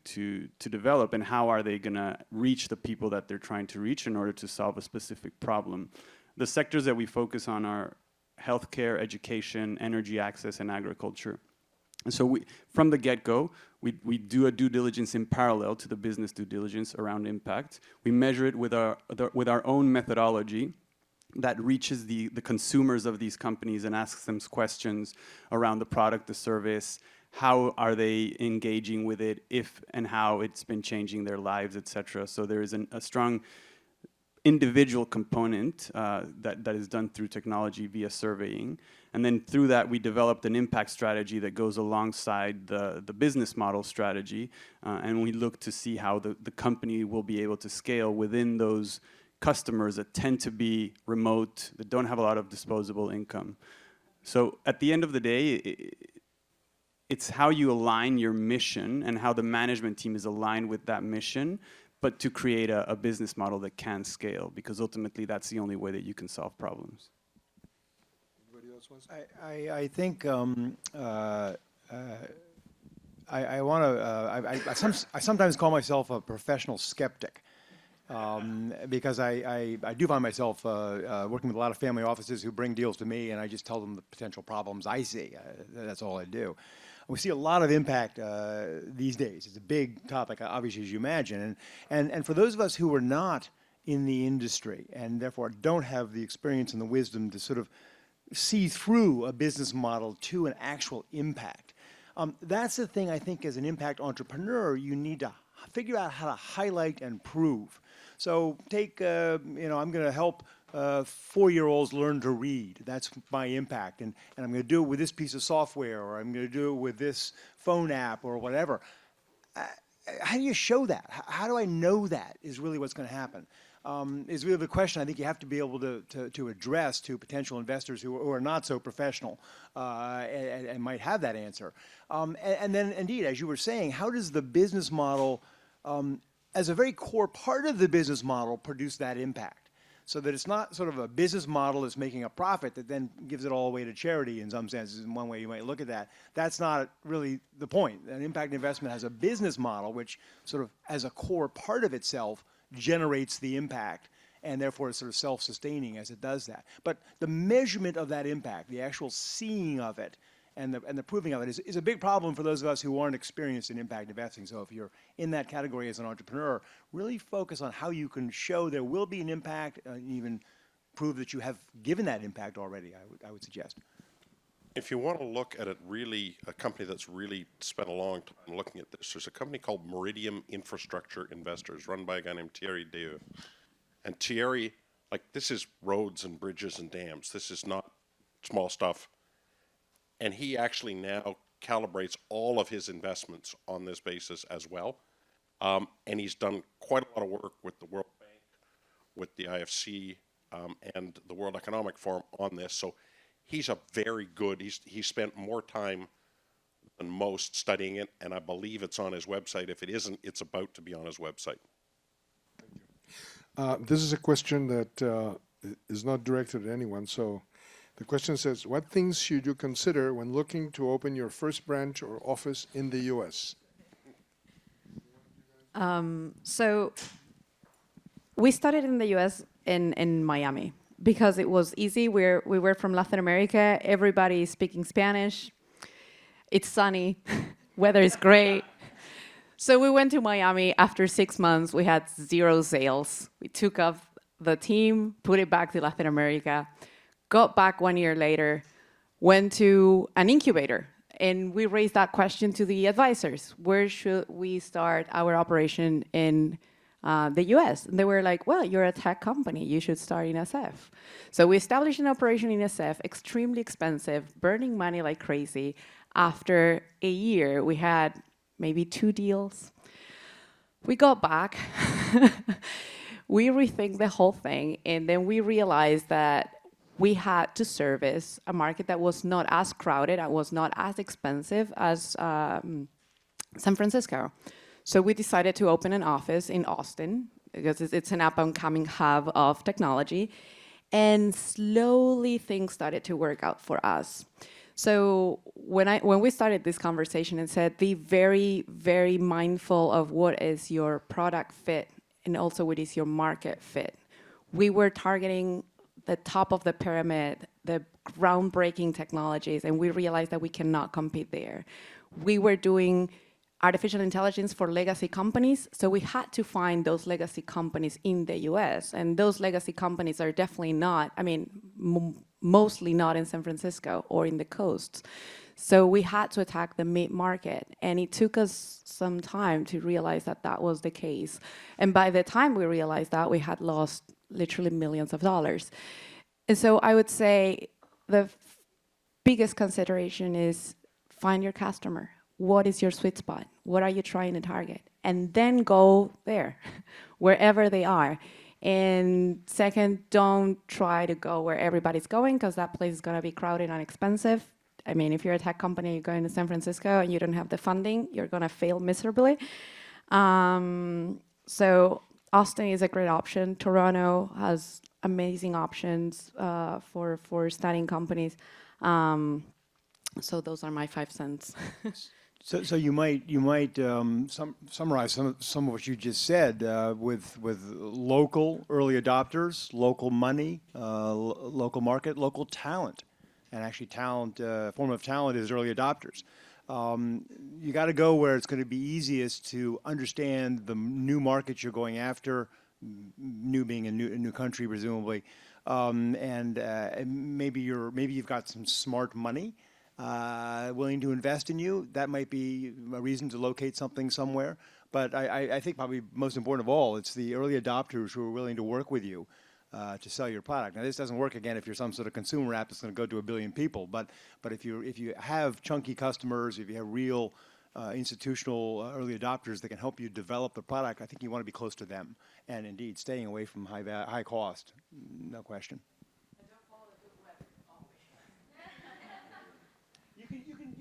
develop, and how are they going to reach the people that they're trying to reach in order to solve a specific problem. The sectors that we focus on are healthcare, education, energy access, and agriculture. And so from the get-go, we do a due diligence in parallel to the business due diligence around impact. We measure it with our own methodology that reaches the consumers of these companies and asks them questions around the product, the service, how are they engaging with it, if and how it's been changing their lives, etc. So there is a strong individual component that is done through technology via surveying. And then through that, we developed an impact strategy that goes alongside the business model strategy. And we look to see how the company will be able to scale within those customers that tend to be remote, that don't have a lot of disposable income. So at the end of the day, it's how you align your mission and how the management team is aligned with that mission, but to create a business model that can scale, because ultimately that's the only way that you can solve problems.
Anybody else wants?
I think I want to. I sometimes call myself a professional skeptic. Because I do find myself working with a lot of family offices who bring deals to me, and I just tell them the potential problems I see. That's all I do. We see a lot of impact these days. It's a big topic, obviously, as you imagine. And for those of us who are not in the industry and therefore don't have the experience and the wisdom to sort of see through a business model to an actual impact, that's the thing I think as an impact entrepreneur you need to figure out how to highlight and prove. So take, I'm going to help 4-year-olds learn to read. That's my impact. And I'm going to do it with this piece of software, or I'm going to do it with this phone app or whatever. How do you show that? How do I know that is really what's going to happen? Is really the question I think you have to be able to address to potential investors who are not so professional and might have that answer. And then, indeed, as you were saying, how does the business model, as a very core part of the business model, produce that impact? So that it's not sort of a business model that's making a profit that then gives it all away to charity in some senses. In one way you might look at that. That's not really the point. An impact investment has a business model which sort of, as a core part of itself, generates the impact, and therefore is sort of self-sustaining as it does that. But the measurement of that impact, the actual seeing of it, and the proving of it is a big problem for those of us who aren't experienced in impact investing. So if you're in that category as an entrepreneur, really focus on how you can show there will be an impact, and even prove that you have given that impact already, I would suggest.
If you want to look at it really, a company that's really spent a long time looking at this, there's a company called Meridium Infrastructure Investors run by a guy named Thierry Deu. And Thierry, this is roads and bridges and dams. This is not small stuff. And he actually now calibrates all of his investments on this basis as well. And he's done quite a lot of work with the World Bank, with the IFC, and the World Economic Forum on this. So he's a very good, he spent more time than most studying it, and I believe it's on his website. If it isn't, it's about to be on his website.
This is a question that is not directed at anyone. So the question says, what things should you consider when looking to open your first branch or office in the U.S.?
So we started in the U.S. in Miami because it was easy. We were from Latin America. Everybody is speaking Spanish. It's sunny. Weather is great. So we went to Miami. After 6 months, we had 0 sales. We took off the team, put it back to Latin America, got back 1 year later, went to an incubator, and we raised that question to the advisors. Where should we start our operation in the US? And they were like, well, you're a tech company. You should start in SF. So we established an operation in SF, extremely expensive, burning money like crazy. After a year, we had maybe 2 deals. We got back. We rethink the whole thing, and then we realized that we had to service a market that was not as crowded, that was not as expensive as San Francisco. So we decided to open an office in Austin because it's an up-and-coming hub of technology, and slowly things started to work out for us. So when we started this conversation and said, be very, very mindful of what is your product fit and also what is your market fit. We were targeting the top of the pyramid, the groundbreaking technologies, and we realized that we cannot compete there. We were doing artificial intelligence for legacy companies, so we had to find those legacy companies in the US, and those legacy companies are definitely not, mostly not in San Francisco or in the coasts. So we had to attack the mid-market, and it took us some time to realize that that was the case. And by the time we realized that, we had lost literally millions of dollars. And so I would say the biggest consideration is find your customer. What is your sweet spot? What are you trying to target? And then go there, wherever they are. And second, don't try to go where everybody's going, because that place is going to be crowded and expensive. If you're a tech company, you're going to San Francisco and you don't have the funding, you're going to fail miserably. So Austin is a great option. Toronto has amazing options for starting companies. So those are my 5 cents.
So you might summarize some of what you just said with local early adopters, local money, local market, local talent, and actually talent form of talent is early adopters. You got to go where it's going to be easiest to understand the new markets you're going after, new being a new country presumably, and maybe you've got some smart money willing to invest in you. That might be a reason to locate something somewhere. But I think probably most important of all, it's the early adopters who are willing to work with you to sell your product. Now, this doesn't work again if you're some sort of consumer app that's going to go to 1 billion people. But if you have chunky customers, if you have real institutional early adopters that can help you develop the product, I think you want to be close to them. And indeed, staying away from high cost, no question. You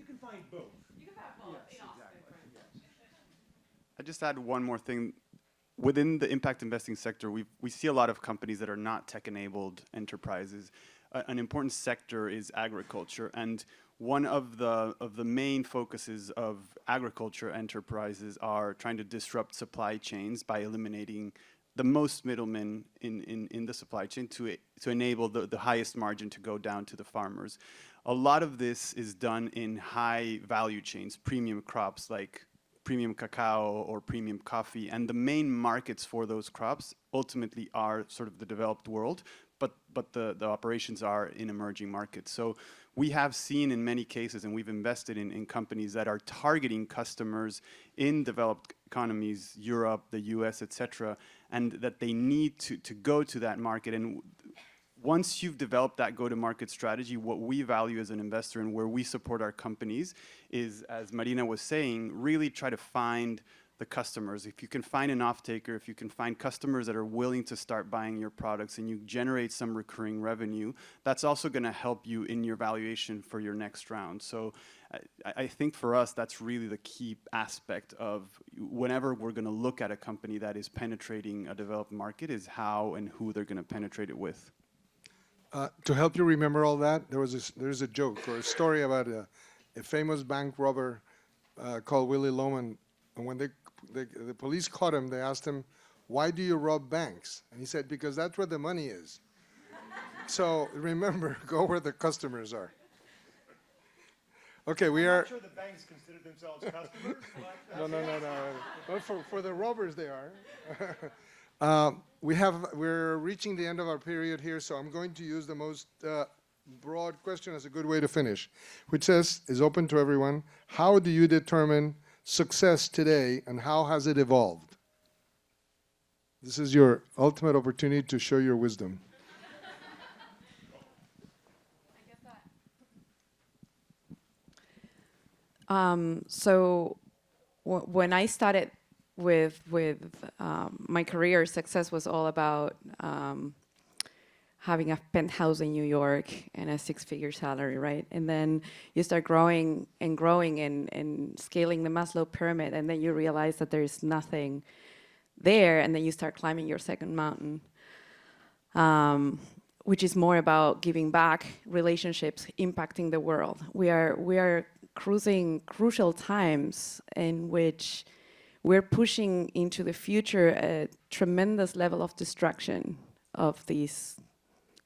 can find both. You can find both. Yes, exactly. Yes.
I just add one more thing. Within the impact investing sector, we see a lot of companies that are not tech-enabled enterprises. An important sector is agriculture, and one of the main focuses of agriculture enterprises are trying to disrupt supply chains by eliminating the most middlemen in the supply chain to enable the highest margin to go down to the farmers. A lot of this is done in high value chains, premium crops like premium cacao or premium coffee, and the main markets for those crops ultimately are sort of the developed world, but the operations are in emerging markets. So we have seen in many cases, and we've invested in companies that are targeting customers in developed economies, Europe, the US, etc., and that they need to go to that market. And once you've developed that go-to-market strategy, what we value as an investor and where we support our companies is, as Marina was saying, really try to find the customers. If you can find an off-taker, if you can find customers that are willing to start buying your products and you generate some recurring revenue, that's also going to help you in your valuation for your next round. So I think for us, that's really the key aspect of whenever we're going to look at a company that is penetrating a developed market is how and who they're going to penetrate it with.
To help you remember all that, there's a joke or a story about a famous bank robber called Willie Loman. And when the police caught him, they asked him, "Why do you rob banks?" And he said, "Because that's where the money is." So remember, go where the customers are. Okay, we are.
I'm not sure the banks consider themselves customers.
No. Well, for the robbers, they are. We're reaching the end of our period here, so I'm going to use the most broad question as a good way to finish, which is open to everyone. How do you determine success today, and how has it evolved? This is your ultimate opportunity to show your wisdom.
So when I started with my career, success was all about having a penthouse in New York and a 6-figure salary, right? And then you start growing and scaling the Maslow pyramid, and then you realize that there is nothing there, and then you start climbing your second mountain, which is more about giving back, relationships, impacting the world. We are cruising crucial times in which we're pushing into the future a tremendous level of destruction of this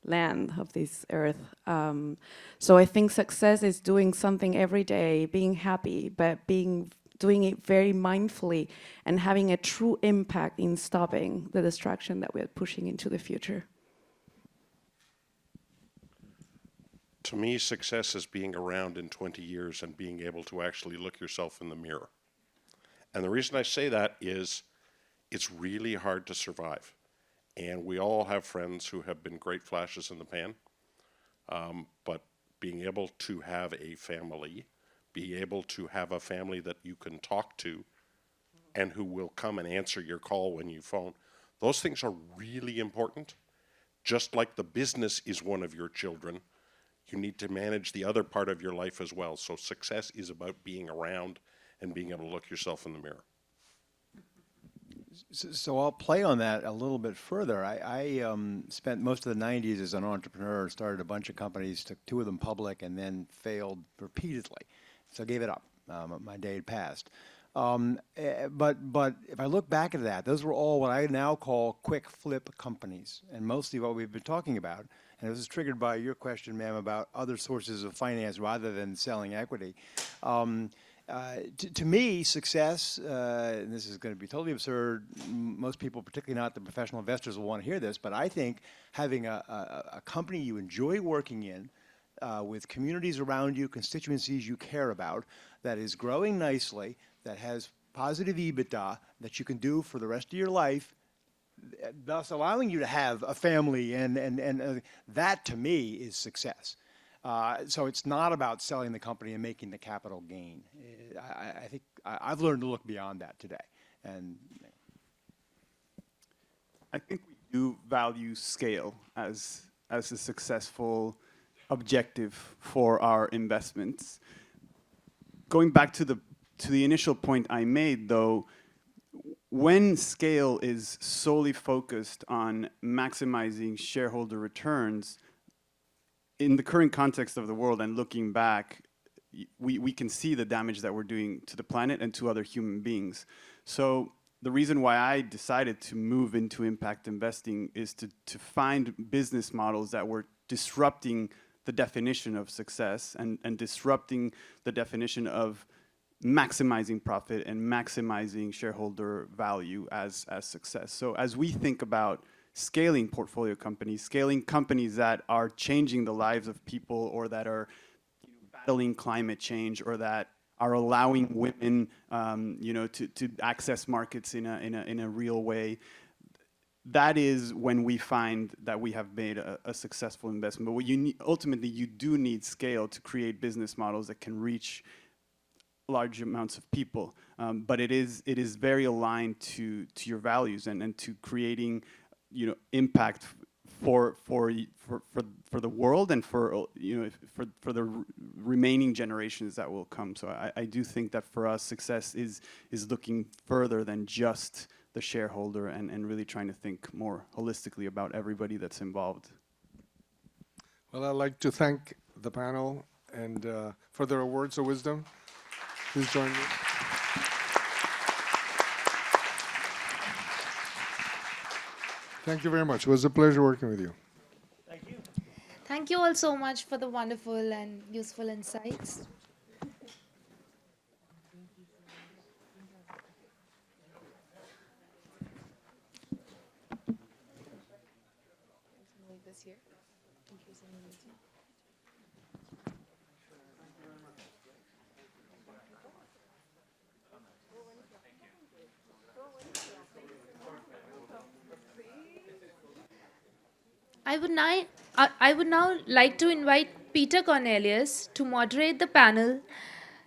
land, of this earth. So I think success is doing something every day, being happy, but doing it very mindfully and having a true impact in stopping the destruction that we're pushing into the future.
To me, success is being around in 20 years and being able to actually look yourself in the mirror. And the reason I say that is it's really hard to survive. And we all have friends who have been great flashes in the pan. But being able to have a family, be able to have a family that you can talk to and who will come and answer your call when you phone, those things are really important. Just like the business is one of your children, you need to manage the other part of your life as well. So success is about being around and being able to look yourself in the mirror.
So I'll play on that a little bit further. I spent most of the 90s as an entrepreneur, started a bunch of companies, took 2 of them public, and then failed repeatedly. So I gave it up. My day had passed. But if I look back at that, those were all what I now call quick flip companies, and mostly what we've been talking about. And this is triggered by your question, ma'am, about other sources of finance rather than selling equity. To me, success, and this is going to be totally absurd, most people, particularly not the professional investors, will want to hear this, but I think having a company you enjoy working in, with communities around you, constituencies you care about, that is growing nicely, that has positive EBITDA, that you can do for the rest of your life, thus allowing you to have a family, and that to me is success. So it's not about selling the company and making the capital gain. I think I've learned to look beyond that today. And
I think we do value scale as a successful objective for our investments. Going back to the initial point I made, though, when scale is solely focused on maximizing shareholder returns, in the current context of the world and looking back, we can see the damage that we're doing to the planet and to other human beings. So the reason why I decided to move into impact investing is to find business models that were disrupting the definition of success and disrupting the definition of maximizing profit and maximizing shareholder value as success. So as we think about scaling portfolio companies, scaling companies that are changing the lives of people, or that are battling climate change, or that are allowing women to access markets in a real way, that is when we find that we have made a successful investment. But what you need, ultimately, you do need scale to create business models that can reach large amounts of people. But it is very aligned to your values and to creating impact for the world and for the remaining generations that will come. So I do think that for us, success is looking further than just the shareholder and really trying to think more holistically about everybody that's involved.
Well, I'd like to thank the panel and for their words of wisdom. Please join me. Thank you very much. It was a pleasure working with you.
thank you.
Thank you all so much for the wonderful and useful insights.
This here, in case anyone needs it.
I would now like to invite Peter Cornelius to moderate the panel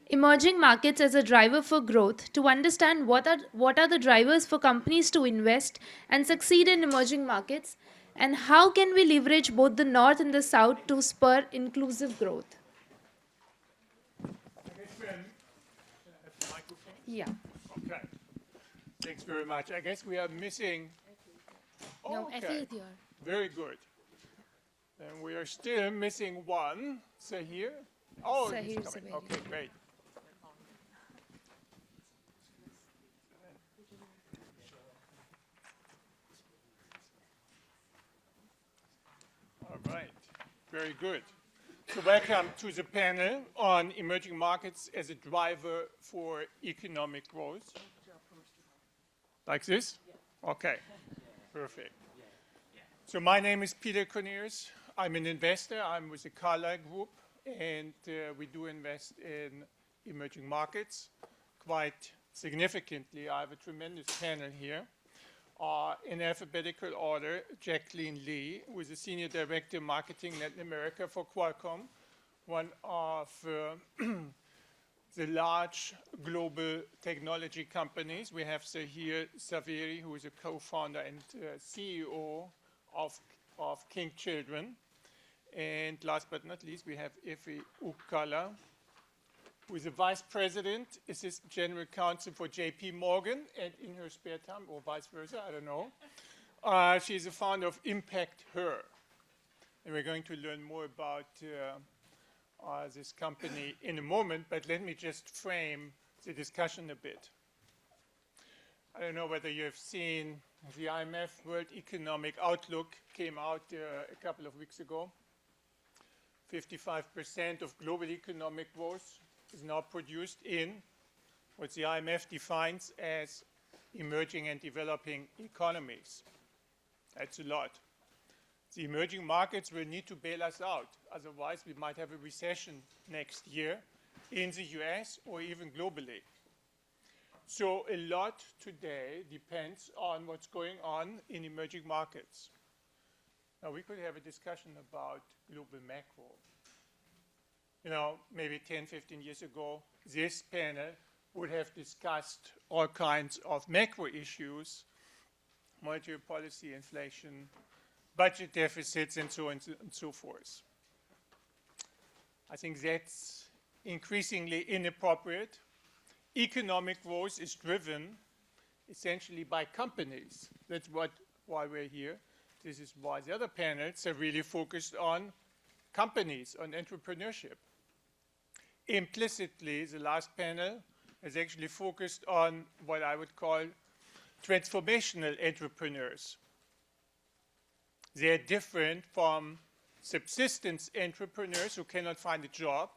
Emerging Markets as a Driver for Growth, to understand what are the drivers for companies to invest and succeed in emerging markets, and how can we leverage both the North and the South to spur inclusive growth. Yeah.
Okay. Thanks very much. I guess we are missing.
No,
Okay. Very good. And we are still missing one. Sahir. Oh, he's
Sahir
coming.
Zaveri.
Okay, great. All right. Very good. So welcome to the panel on emerging markets as a driver for economic growth. Like this? Okay. Perfect. So my name is Peter Cornelius. I'm an investor. I'm with the Carlyle Group, and we do invest in emerging markets quite significantly. I have a tremendous panel here. In alphabetical order, Jacqueline Lee, who is the Senior Director of Marketing Latin America for Qualcomm, one of the large global technology companies. We have Sahir Zaveri, who is a co-founder and CEO of King Children. And last but not least, we have Efe Ukala, who is a Vice President, Assistant General Counsel for JP Morgan, and in her spare time, or vice versa, I don't know. She's the founder of Impact Her. And we're going to learn more about this company in a moment, but let me just frame the discussion a bit. I don't know whether you have seen the IMF World Economic Outlook came out a couple of weeks ago. 55% of global economic growth is now produced in what the IMF defines as emerging and developing economies. That's a lot. The emerging markets will need to bail us out. Otherwise, we might have a recession next year in the US or even globally. So a lot today depends on what's going on in emerging markets. Now, we could have a discussion about global macro. You know, maybe 10, 15 years ago, this panel would have discussed all kinds of macro issues, monetary policy, inflation, budget deficits, and so on and so forth. I think that's increasingly inappropriate. Economic growth is driven essentially by companies. That's why we're here. This is why the other panels are really focused on companies, on entrepreneurship. Implicitly, the last panel is actually focused on what I would call transformational entrepreneurs. They're different from subsistence entrepreneurs who cannot find a job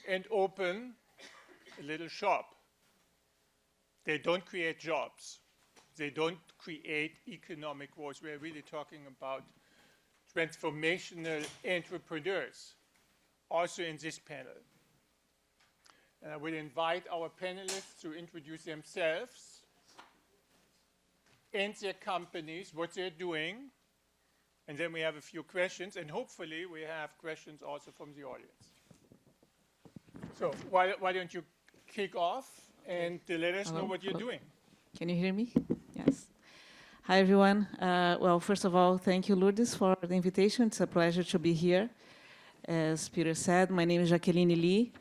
and open a little shop. They don't create jobs. They don't create economic growth. We're really talking about transformational entrepreneurs, also in this panel. And I will invite our panelists to introduce themselves and their companies, what they're doing, and then we have a few questions, and hopefully we have questions also from the audience. So why don't you kick off and let us know what you're doing.
Can you hear me? Yes. Hi, everyone. Well, first of all, thank you, Lourdes, for the invitation. It's a pleasure to be here. As Peter said, my name is Jacqueline Lee.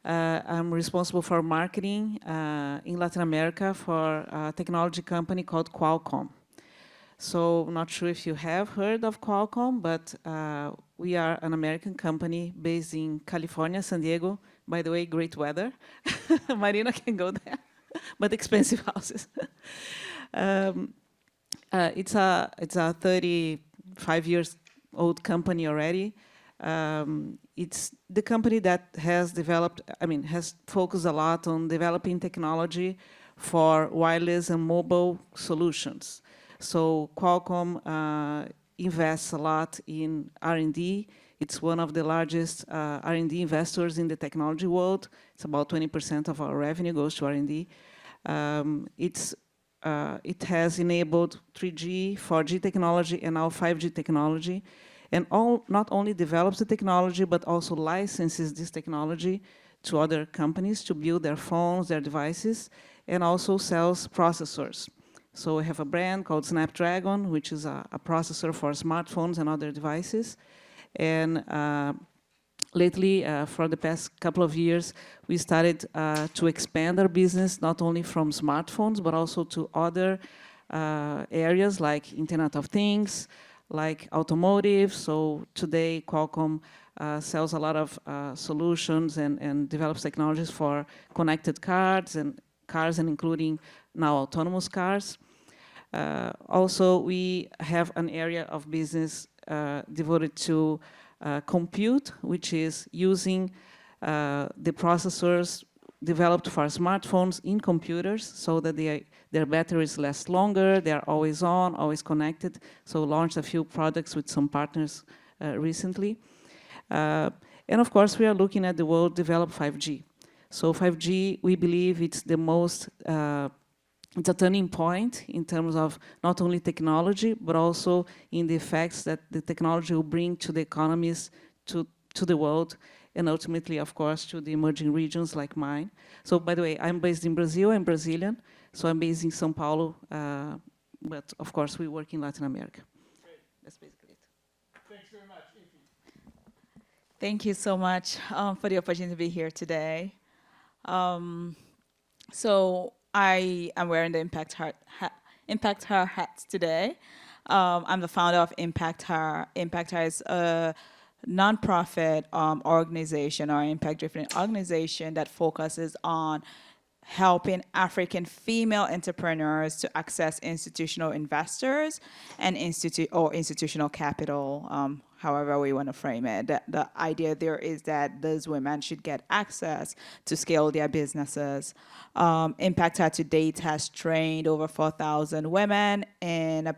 I'm responsible for marketing in Latin America for a technology company called Qualcomm. So I'm not sure if you have heard of Qualcomm, but we are an American company based in California, San Diego. By the way, great weather. Marina can go there, but expensive houses. It's a 35 years old company already. It's the company that has developed, has focused a lot on developing technology for wireless and mobile solutions. So Qualcomm invests a lot in R&D. It's one of the largest R&D investors in the technology world. It's about 20% of our revenue goes to R&D. It has enabled 3G, 4G technology, and now 5G technology. And not only develops the technology, but also licenses this technology to other companies to build their phones, their devices, and also sells processors. So we have a brand called Snapdragon, which is a processor for smartphones and other devices. And lately, for the past couple of years, we started to expand our business, not only from smartphones, but also to other areas like Internet of Things, like automotive. So today, Qualcomm sells a lot of solutions and develops technologies for connected cars and including now autonomous cars. Also, we have an area of business devoted to compute, which is using the processors developed for smartphones in computers so that their batteries last longer, they're always on, always connected. So launched a few products with some partners recently. And of course, we are looking at the world develop 5G. So 5G, we believe it's the most, it's a turning point in terms of not only technology, but also in the effects that the technology will bring to the economies, to the world, and ultimately, of course, to the emerging regions like mine. So by the way, I'm based in Brazil, I'm Brazilian, so I'm based in São Paulo, but of course, we work in Latin America.
Great.
That's basically it.
Thanks very much, Ify.
Thank you so much for the opportunity to be here today. So I am wearing the Impact Her hats today. I'm the founder of Impact Her. Impact Her is a nonprofit organization or impact-driven organization that focuses on helping African female entrepreneurs to access institutional investors and institutional capital, however we want to frame it. The idea there is that those women should get access to scale their businesses. Impact Hub to date has trained over 4,000 women in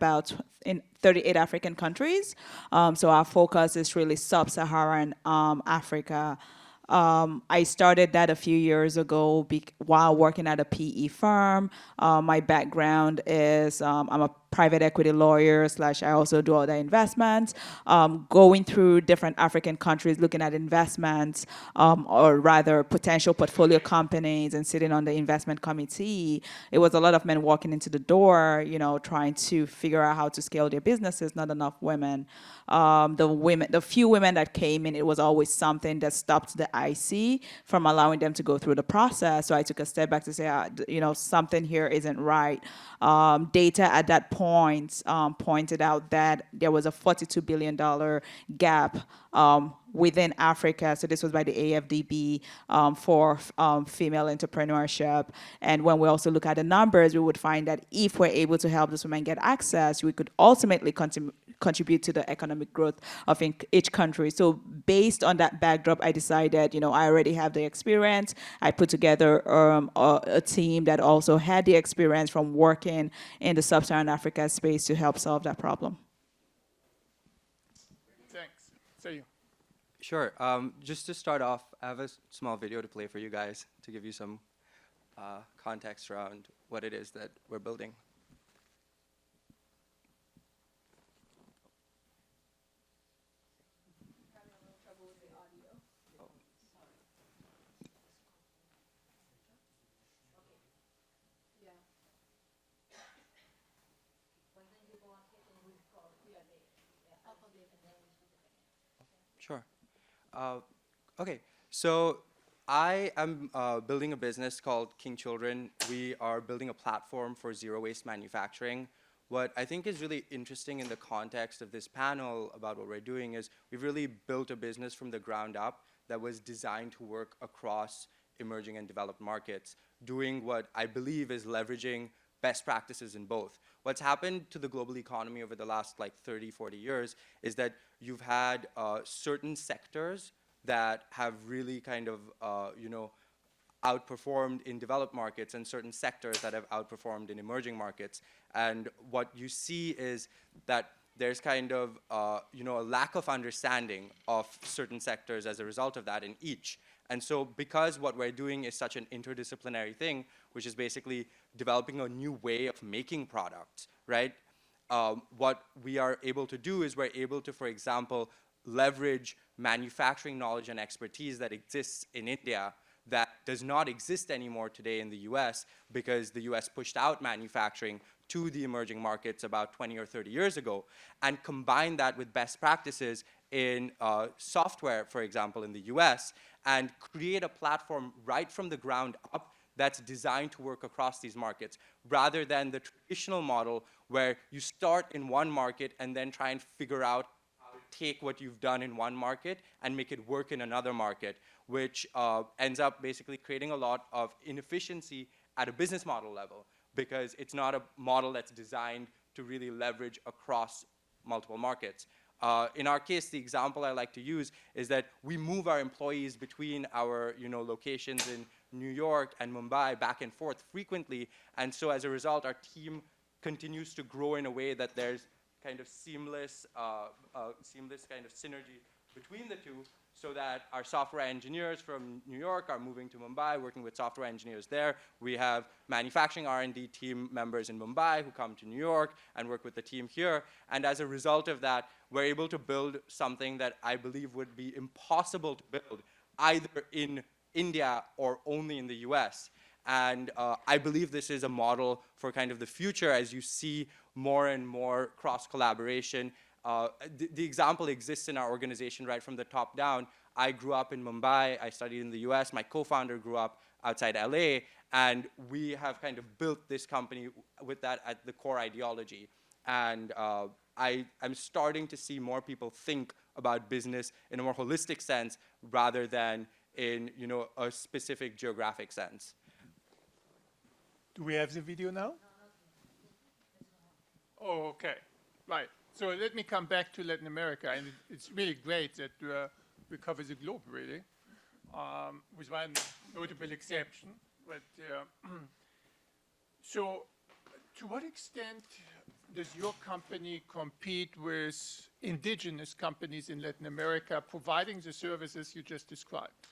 38 African countries. So our focus is really sub-Saharan Africa. I started that a few years ago while working at a PE firm. My background is I'm a private equity lawyer / I also do other investments. Going through different African countries, looking at investments, or rather potential portfolio companies, and sitting on the investment committee. It was a lot of men walking into the door, trying to figure out how to scale their businesses. Not enough women. The few women that came in, it was always something that stopped the IC from allowing them to go through the process. So I took a step back to say, something here isn't right. Data at that point pointed out that there was a $42 billion gap within Africa. So this was by the AFDB for female entrepreneurship. And when we also look at the numbers, we would find that if we're able to help these women get access, we could ultimately contribute to the economic growth of each country. So based on that backdrop, I decided, I already have the experience. I put together a team that also had the experience from working in the sub-Saharan Africa space to help solve that problem.
Thanks. Say
Sure. Just to start off, I have a small video to play for you guys to give you some context around what it is that we're building. Sure. Okay, so I am building a business called King Children. We are building a platform for zero waste manufacturing. What I think is really interesting in the context of this panel about what we're doing is we've really built a business from the ground up that was designed to work across emerging and developed markets, doing what I believe is leveraging best practices in both. What's happened to the global economy over the last 30, 40 years is that you've had certain sectors that have really kind of, outperformed in developed markets and certain sectors that have outperformed in emerging markets. And what you see is that there's kind of, a lack of understanding of certain sectors as a result of that in each. And so because what we're doing is such an interdisciplinary thing, which is basically developing a new way of making products, right? What we are able to do is we're able to, for example, leverage manufacturing knowledge and expertise that exists in India that does not exist anymore today in the US because the US pushed out manufacturing to the emerging markets about 20 or 30 years ago, and combine that with best practices in software, for example, in the US, and create a platform right from the ground up that's designed to work across these markets, rather than the traditional model where you start in one market and then try and figure out how to take what you've done in one market and make it work in another market, which ends up basically creating a lot of inefficiency at a business model level, because it's not a model that's designed to really leverage across multiple markets. In our case, the example I like to use is that we move our employees between our locations in New York and Mumbai back and forth frequently, and so as a result, our team continues to grow in a way that there's kind of seamless kind of synergy between the two, so that our software engineers from New York are moving to Mumbai, working with software engineers there. We have manufacturing R&D team members in Mumbai who come to New York and work with the team here. And as a result of that, we're able to build something that I believe would be impossible to build either in India or only in the US. And I believe this is a model for kind of the future as you see more and more cross-collaboration. The example exists in our organization right from the top down. I grew up in Mumbai, I studied in the US, my co-founder grew up outside LA, and we have kind of built this company with that at the core ideology. And I'm starting to see more people think about business in a more holistic sense rather than in a specific geographic sense.
Do we have the video now? Oh, okay. Right. So let me come back to Latin America, and it's really great that we cover the globe, really, with one notable exception. But so, to what extent does your company compete with indigenous companies in Latin America providing the services you just described?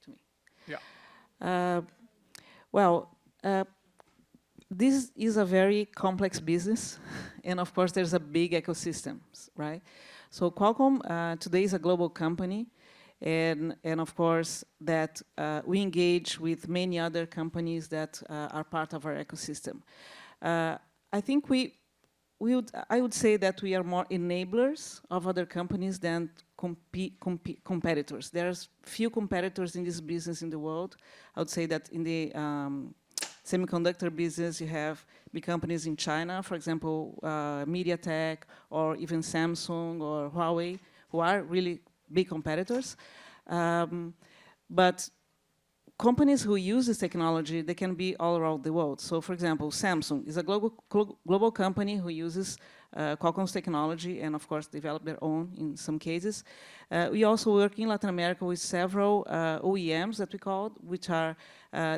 To me.
Yeah.
Well, this is a very complex business, and of course there's a big ecosystem, right? So Qualcomm today is a global company, and of course that we engage with many other companies that are part of our ecosystem. I think I would say that we are more enablers of other companies than competitors. There's few competitors in this business in the world. I would say that in the semiconductor business, you have big companies in China, for example, MediaTek, or even Samsung or Huawei, who are really big competitors. But companies who use this technology, they can be all around the world. So, for example, Samsung is a global company who uses Qualcomm's technology and, of course, develop their own in some cases. We also work in Latin America with several OEMs that we call, which are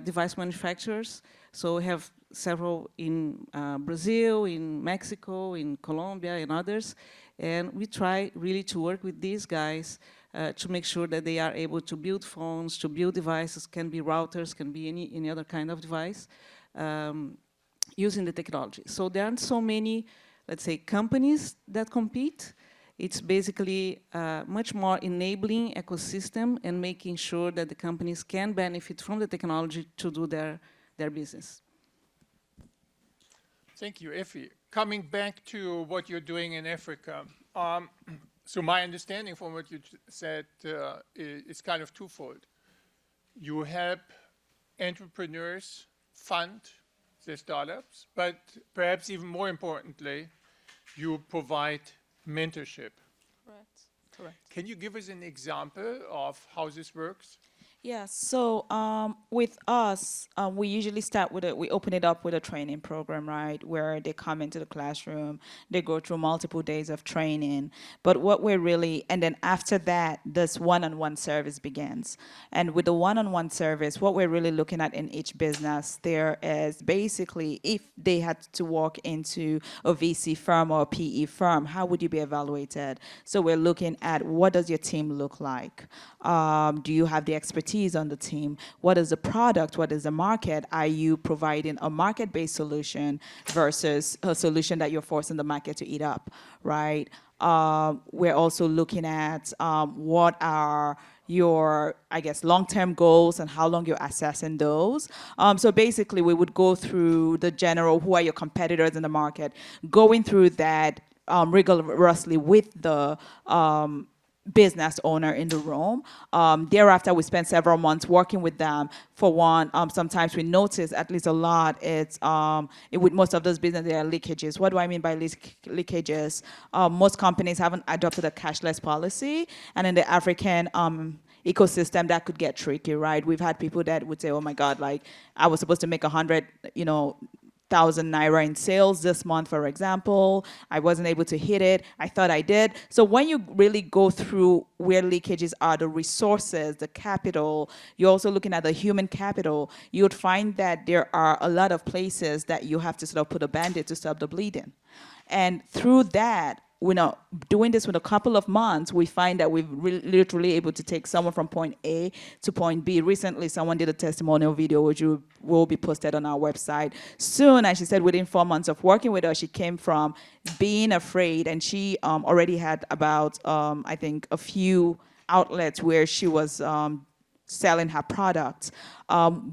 device manufacturers. So we have several in Brazil, in Mexico, in Colombia, and others. And we try really to work with these guys to make sure that they are able to build phones, to build devices, can be routers, can be any other kind of device, using the technology. So there aren't so many, let's say, companies that compete. It's basically much more enabling ecosystem and making sure that the companies can benefit from the technology to do their business.
Thank you, Effie. Coming back to what you're doing in Africa, so my understanding from what you said is kind of twofold. You help entrepreneurs fund their startups, but perhaps even more importantly, you provide mentorship.
Correct. Correct.
Can you give us an example of how this works?
Yeah, so with us, we usually start with we open it up with a training program, right, where they come into the classroom, they go through multiple days of training. But what we're really, and then after that, this one-on-one service begins. And with the one-on-one service, what we're really looking at in each business, there is basically, if they had to walk into a VC firm or a PE firm, how would you be evaluated? So we're looking at what does your team look like? Do you have the expertise on the team? What is the product? What is the market? Are you providing a market-based solution versus a solution that you're forcing the market to eat up, right? We're also looking at what are your, I guess, long-term goals and how long you're assessing those. So basically, we would go through the general, who are your competitors in the market, going through that rigorously with the business owner in the room. Thereafter, we spend several months working with them. For one, sometimes we notice, at least a lot, it's with most of those businesses, there are leakages. What do I mean by leakages? Most companies haven't adopted a cashless policy, and in the African ecosystem, that could get tricky, right? We've had people that would say, oh my God, like I was supposed to make 100,000 naira in sales this month, for example. I wasn't able to hit it. I thought I did. So when you really go through where leakages are, the resources, the capital, you're also looking at the human capital, you would find that there are a lot of places that you have to sort of put a Band-Aid to stop the bleeding. And through that, doing this with a couple of months, we find that we've literally able to take someone from point A to point B. Recently, someone did a testimonial video, which will be posted on our website soon. And she said within 4 months of working with us, she came from being afraid, and she already had about, I think, a few outlets where she was selling her products.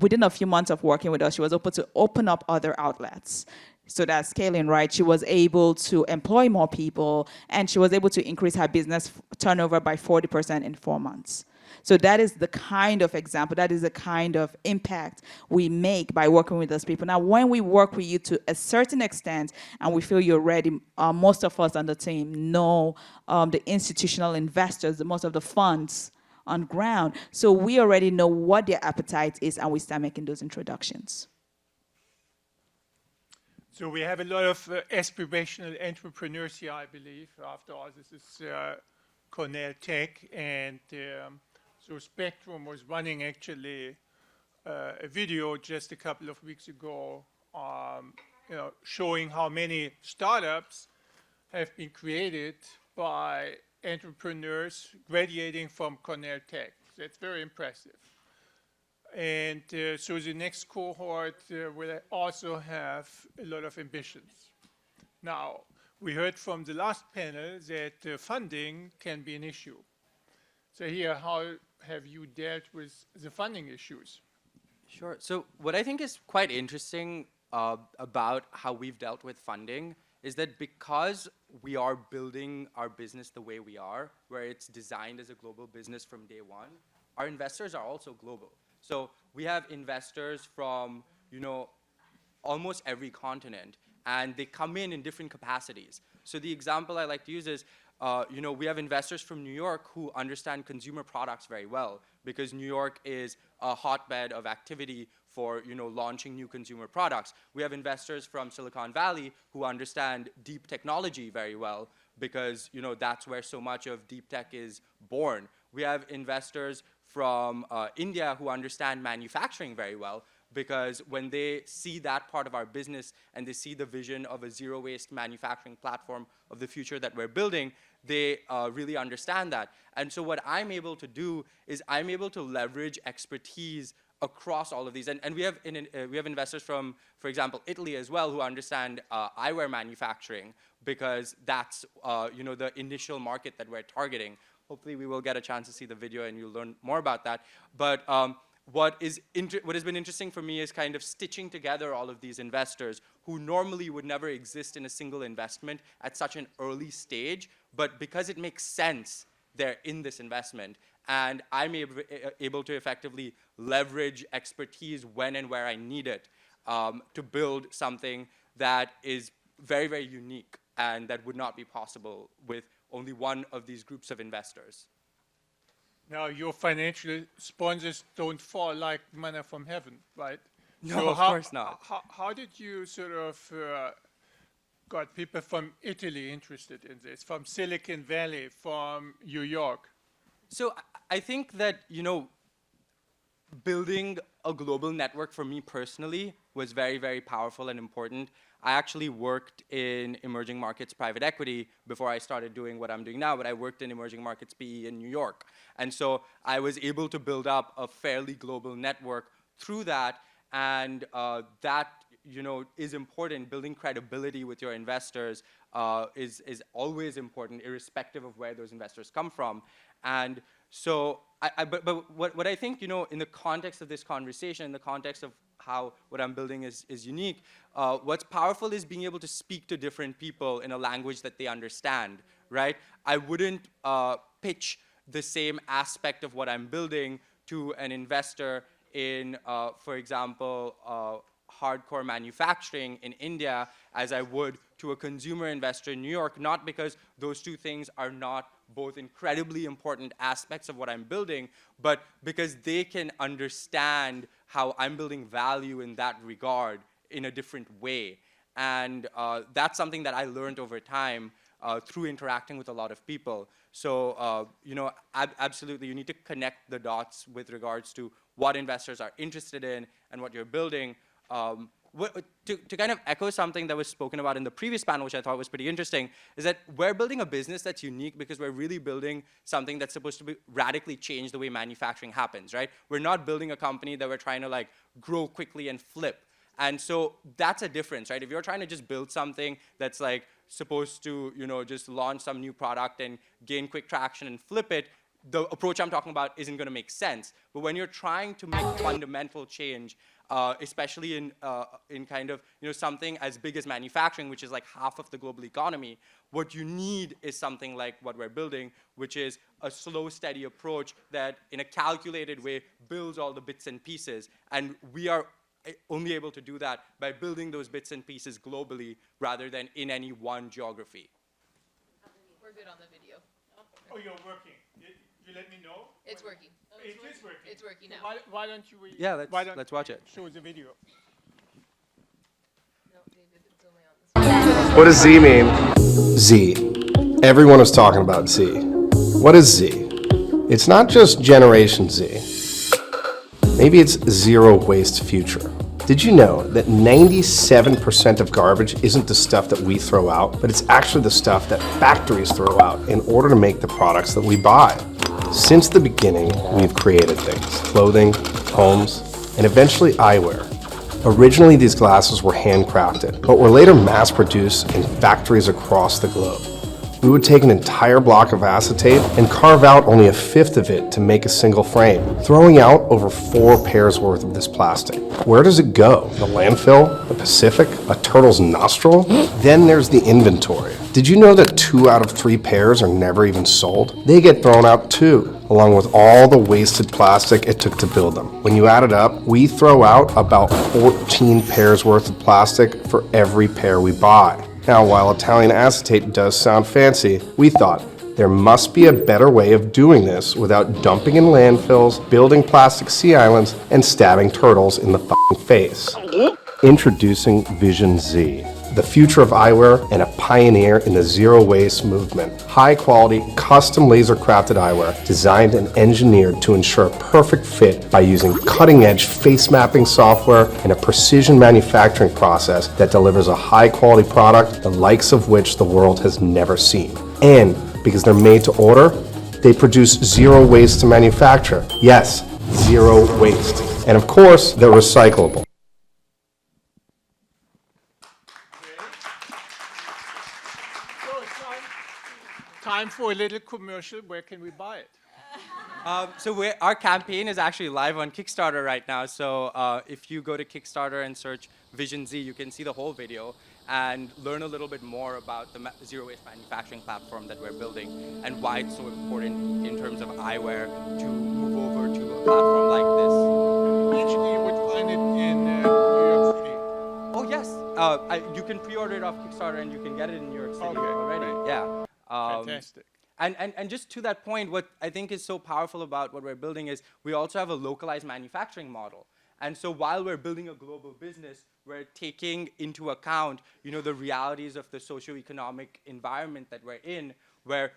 Within a few months of working with us, she was able to open up other outlets. So that's scaling, right? She was able to employ more people, and she was able to increase her business turnover by 40% in 4 months. So that is the kind of example, that is the kind of impact we make by working with those people. Now, when we work with you to a certain extent, and we feel you're ready, most of us on the team know the institutional investors, most of the funds on ground. So we already know what their appetite is, and we start making those introductions.
So we have a lot of aspirational entrepreneurs here, I believe. After all, this is Cornell Tech, and so Spectrum was running actually a video just a couple of weeks ago, showing how many startups have been created by entrepreneurs graduating from Cornell Tech. That's very impressive. And so the next cohort will also have a lot of ambitions. Now, we heard from the last panel that funding can be an issue. So here, how have you dealt with the funding issues?
Sure. So what I think is quite interesting about how we've dealt with funding is that because we are building our business the way we are, where it's designed as a global business from day one, our investors are also global. So we have investors from, almost every continent, and they come in different capacities. So the example I like to use is, we have investors from New York who understand consumer products very well, because New York is a hotbed of activity for, launching new consumer products. We have investors from Silicon Valley who understand deep technology very well, because, that's where so much of deep tech is born. We have investors from India who understand manufacturing very well, because when they see that part of our business and they see the vision of a zero-waste manufacturing platform of the future that we're building, they really understand that. And so what I'm able to do is I'm able to leverage expertise across all of these. And we have investors from, for example, Italy as well, who understand eyewear manufacturing, because that's the initial market that we're targeting. Hopefully we will get a chance to see the video and you'll learn more about that. But what has been interesting for me is kind of stitching together all of these investors who normally would never exist in a single investment at such an early stage, but because it makes sense, they're in this investment. And I'm able to effectively leverage expertise when and where I need it to build something that is very, very unique and that would not be possible with only one of these groups of investors.
Now, your financial sponsors don't fall like manna from heaven, right?
No,
so
of course not.
How did you sort of got people from Italy interested in this, from Silicon Valley, from New York?
So I think that, building a global network for me personally was very, very powerful and important. I actually worked in emerging markets private equity before I started doing what I'm doing now, but I worked in emerging markets PE in New York. And so I was able to build up a fairly global network through that, and that is important. Building credibility with your investors is always important, irrespective of where those investors come from. And so, but what I think, in the context of this conversation, in the context of how what I'm building is unique, what's powerful is being able to speak to different people in a language that they understand, right? I wouldn't pitch the same aspect of what I'm building to an investor in, for example, hardcore manufacturing in India as I would to a consumer investor in New York, not because those two things are not both incredibly important aspects of what I'm building, but because they can understand how I'm building value in that regard in a different way. And that's something that I learned over time through interacting with a lot of people. So, absolutely, you need to connect the dots with regards to what investors are interested in and what you're building. To kind of echo something that was spoken about in the previous panel, which I thought was pretty interesting, is that we're building a business that's unique because we're really building something that's supposed to radically change the way manufacturing happens, right? We're not building a company that we're trying to grow quickly and flip. And so that's a difference, right? If you're trying to just build something that's supposed to, just launch some new product and gain quick traction and flip it, the approach I'm talking about isn't going to make sense. But when you're trying to make fundamental change, especially in kind of something as big as manufacturing, which is half of the global economy, what you need is something like what we're building, which is a slow, steady approach that in a calculated way builds all the bits and pieces. And we are only able to do that by building those bits and pieces globally rather than in any one geography.
We're good on the video.
Oh, you're working. You let me know?
It's working.
It is working.
It's working now.
Why don't you?
Yeah, let's watch it.
Show the video.
No, David, it's a
What does Z mean? Z. Everyone is talking about Z. What is Z? It's not just Generation Z. Maybe it's zero waste future. Did you know that 97% of garbage isn't the stuff that we throw out, but it's actually the stuff that factories throw out in order to make the products that we buy? Since the beginning, we've created things: clothing, homes, and eventually eyewear. Originally, these glasses were handcrafted, but were later mass-produced in factories across the globe. We would take an entire block of acetate and carve out only a fifth of it to make a single frame, throwing out over 4 pairs worth of this plastic. Where does it go? The landfill? The Pacific? A turtle's nostril? Then there's the inventory. Did you know that 2 out of 3 pairs are never even sold? They get thrown out too, along with all the wasted plastic it took to build them. When you add it up, we throw out about 14 pairs worth of plastic for every pair we buy. Now, while Italian acetate does sound fancy, we thought there must be a better way of doing this without dumping in landfills, building plastic sea islands, and stabbing turtles in the f***ing face. Introducing Vision Z, the future of eyewear and a pioneer in the zero waste movement. High quality, custom laser crafted eyewear designed and engineered to ensure a perfect fit by using cutting edge face mapping software and a precision manufacturing process that delivers a high quality product the likes of which the world has never seen. And because they're made to order, they produce zero waste to manufacture. Yes, zero waste. And of course, they're recyclable.
Time for a little commercial. Where can we buy it?
Our campaign is actually live on Kickstarter right now. So if you go to Kickstarter and search Vision Z, you can see the whole video and learn a little bit more about the zero waste manufacturing platform that we're building and why it's so important in terms of eyewear to move over to a platform like this.
Eventually, you would find it in New York City.
Oh yes, you can pre-order it off Kickstarter and you can get it in New York City already.
Great.
Yeah.
Fantastic.
And just to that point, what I think is so powerful about what we're building is we also have a localized manufacturing model. And so while we're building a global business, we're taking into account, the realities of the socioeconomic environment that we're in, where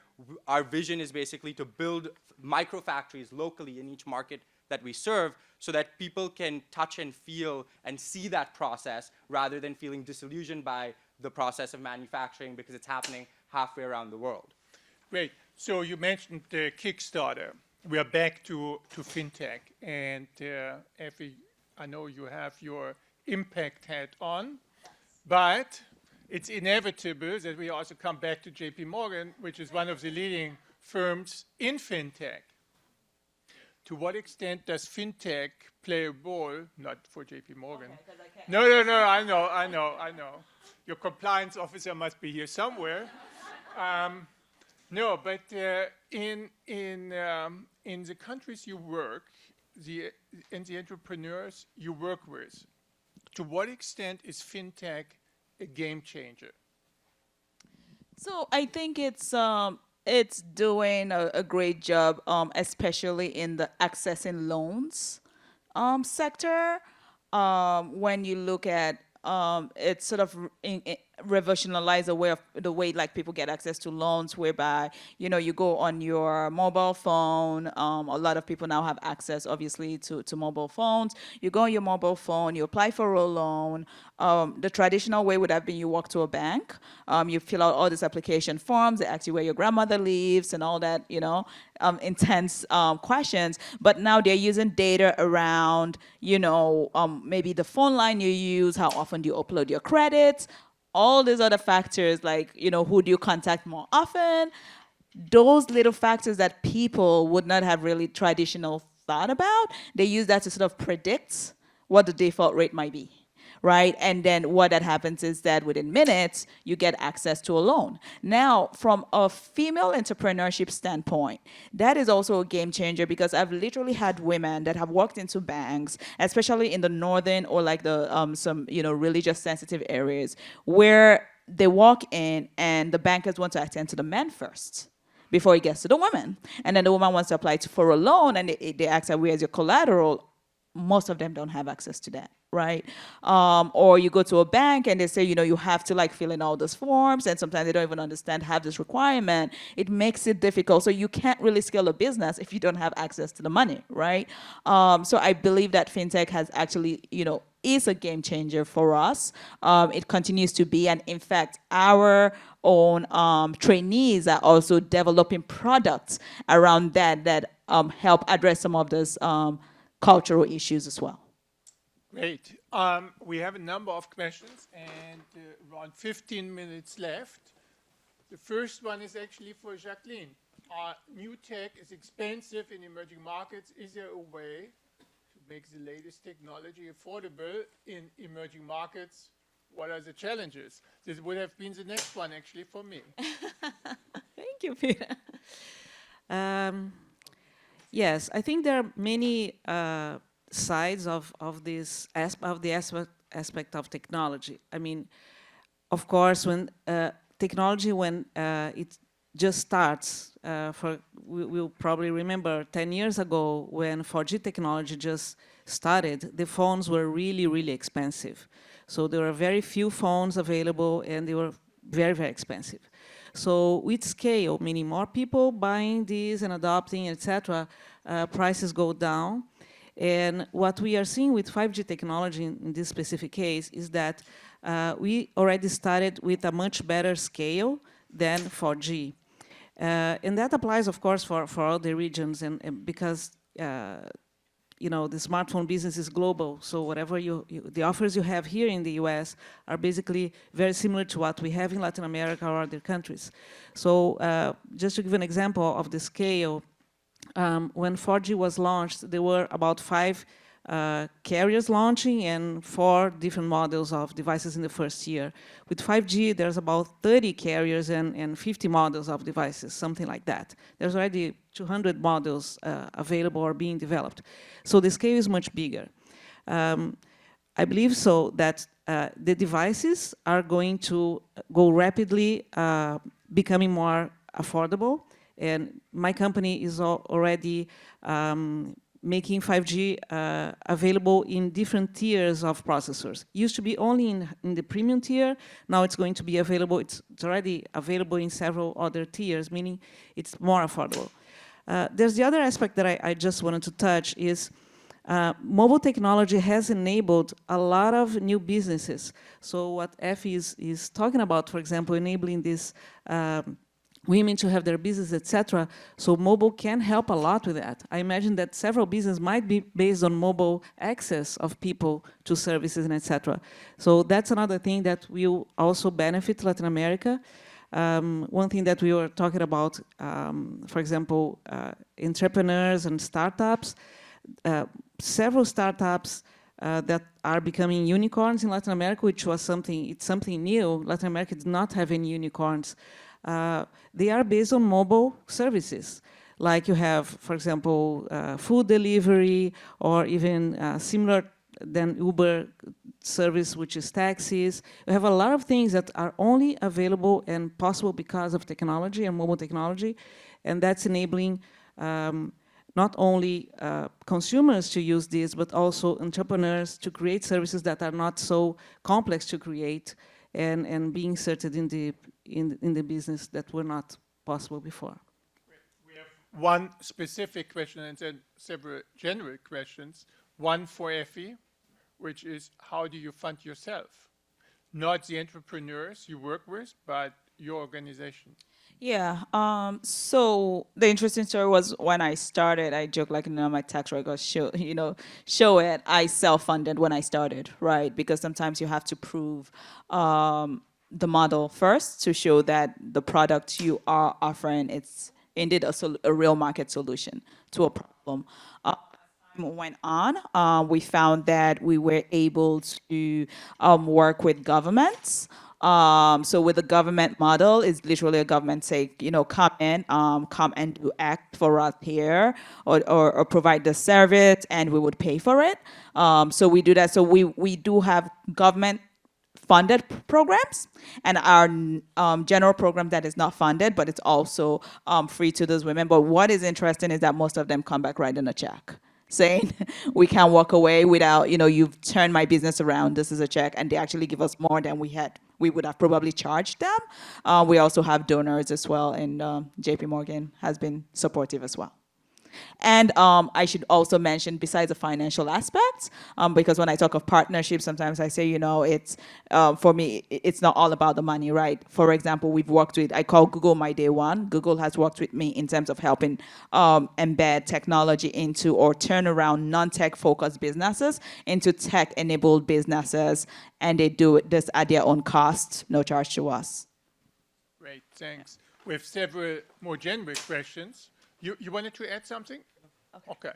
our vision is basically to build micro factories locally in each market that we serve so that people can touch and feel and see that process rather than feeling disillusioned by the process of manufacturing because it's happening halfway around the world.
Great. So you mentioned Kickstarter. We are back to FinTech. And Effie, I know you have your impact hat on, but it's inevitable that we also come back to JP Morgan, which is one of the leading firms in FinTech. To what extent does FinTech play a role, not for JP Morgan? Okay, no, I know. Your compliance officer must be here somewhere. No, but in the countries you work, and the entrepreneurs you work with, to what extent is FinTech a game changer?
So I think it's doing a great job, especially in the accessing loans sector. When you look at it's sort of revolutionized the way like people get access to loans, whereby you go on your mobile phone. A lot of people now have access, obviously, to mobile phones. You go on your mobile phone, you apply for a loan. The traditional way would have been you walk to a bank, you fill out all these application forms, they ask you where your grandmother lives and all that, intense questions. But now they're using data around, maybe the phone line you use, how often do you upload your credits, all these other factors like, who do you contact more often? Those little factors that people would not have really traditional thought about, they use that to sort of predict what the default rate might be. Right? And then what that happens is that within minutes, you get access to a loan. Now, from a female entrepreneurship standpoint, that is also a game changer because I've literally had women that have walked into banks, especially in the northern or like the some religious sensitive areas, where they walk in and the bankers want to attend to the men first before it gets to the women. And then the woman wants to apply for a loan and they ask her, where's your collateral? most of them don't have access to that, right? Or you go to a bank and they say, you have to like fill in all those forms, and sometimes they don't even understand, have this requirement. It makes it difficult. So you can't really scale a business if you don't have access to the money, right? So I believe that fintech has actually, is a game changer for us. It continues to be, and in fact, our own trainees are also developing products around that help address some of those cultural issues as well.
Great. We have a number of questions and around 15 minutes left. The first one is actually for Jacqueline. New tech is expensive in emerging markets. Is there a way to make the latest technology affordable in emerging markets? What are the challenges? This would have been the next one actually for me.
Thank you, Peter. Yes, I think there are many sides of this aspect of technology. I mean, of course, when technology, when it just starts, we'll probably remember 10 years ago when 4G technology just started, the phones were really, really expensive. So there were very few phones available, and they were very, very expensive. So with scale, meaning more people buying these and adopting, etc., prices go down. And what we are seeing with 5G technology in this specific case is that we already started with a much better scale than 4G. And that applies, of course, for all the regions, and because the smartphone business is global, so whatever the offers you have here in the US are basically very similar to what we have in Latin America or other countries. So just to give an example of the scale, when 4G was launched, there were about 5 carriers launching and 4 different models of devices in the first year. With 5G, there's about 30 carriers and 50 models of devices, something like that. There's already 200 models available or being developed. So the scale is much bigger. I believe so that the devices are going to go rapidly becoming more affordable. And my company is already making 5G available in different tiers of processors. Used to be only in the premium tier. Now it's going to be available. It's already available in several other tiers, meaning it's more affordable. There's the other aspect that I just wanted to touch is mobile technology has enabled a lot of new businesses. So what Effie is talking about, for example, enabling this women to have their business, etc. So mobile can help a lot with that. I imagine that several businesses might be based on mobile access of people to services and etc. So that's another thing that will also benefit Latin America. One thing that we were talking about, for example, entrepreneurs and startups, several startups that are becoming unicorns in Latin America, which was something new. Latin America did not have any unicorns. They are based on mobile services. Like you have, for example, food delivery, or even similar than Uber service, which is taxis. We have a lot of things that are only available and possible because of technology and mobile technology. And that's enabling not only consumers to use this, but also entrepreneurs to create services that are not so complex to create and being inserted in the business that were not possible before.
We have one specific question and then several general questions. One for Effie, which is, how do you fund yourself? Not the entrepreneurs you work with, but your organization.
Yeah, so the interesting story was when I started, I joke like, my tax records show it. I self-funded when I started, right? Because sometimes you have to prove the model first to show that the product you are offering, it's indeed a real market solution to a problem. Went on, we found that we were able to work with governments. So with the government model, it's literally a government say, come and do act for us here, or provide the service, and we would pay for it. So we do that. So we do have government funded programs, and our general program that is not funded, but it's also free to those women. But what is interesting is that most of them come back writing a check. saying we can't walk away without, you've turned my business around, this is a check, and they actually give us more than we would have probably charged them. We also have donors as well, and JP Morgan has been supportive as well. And I should also mention, besides the financial aspects, because when I talk of partnerships, sometimes I say, it's, for me, it's not all about the money, right? For example, we've worked with, I call Google my day one. Google has worked with me in terms of helping embed technology into or turn around non-tech focused businesses into tech-enabled businesses, and they do this at their own cost, no charge to us.
Great, thanks. We have several more generic questions. You wanted to add something? Okay.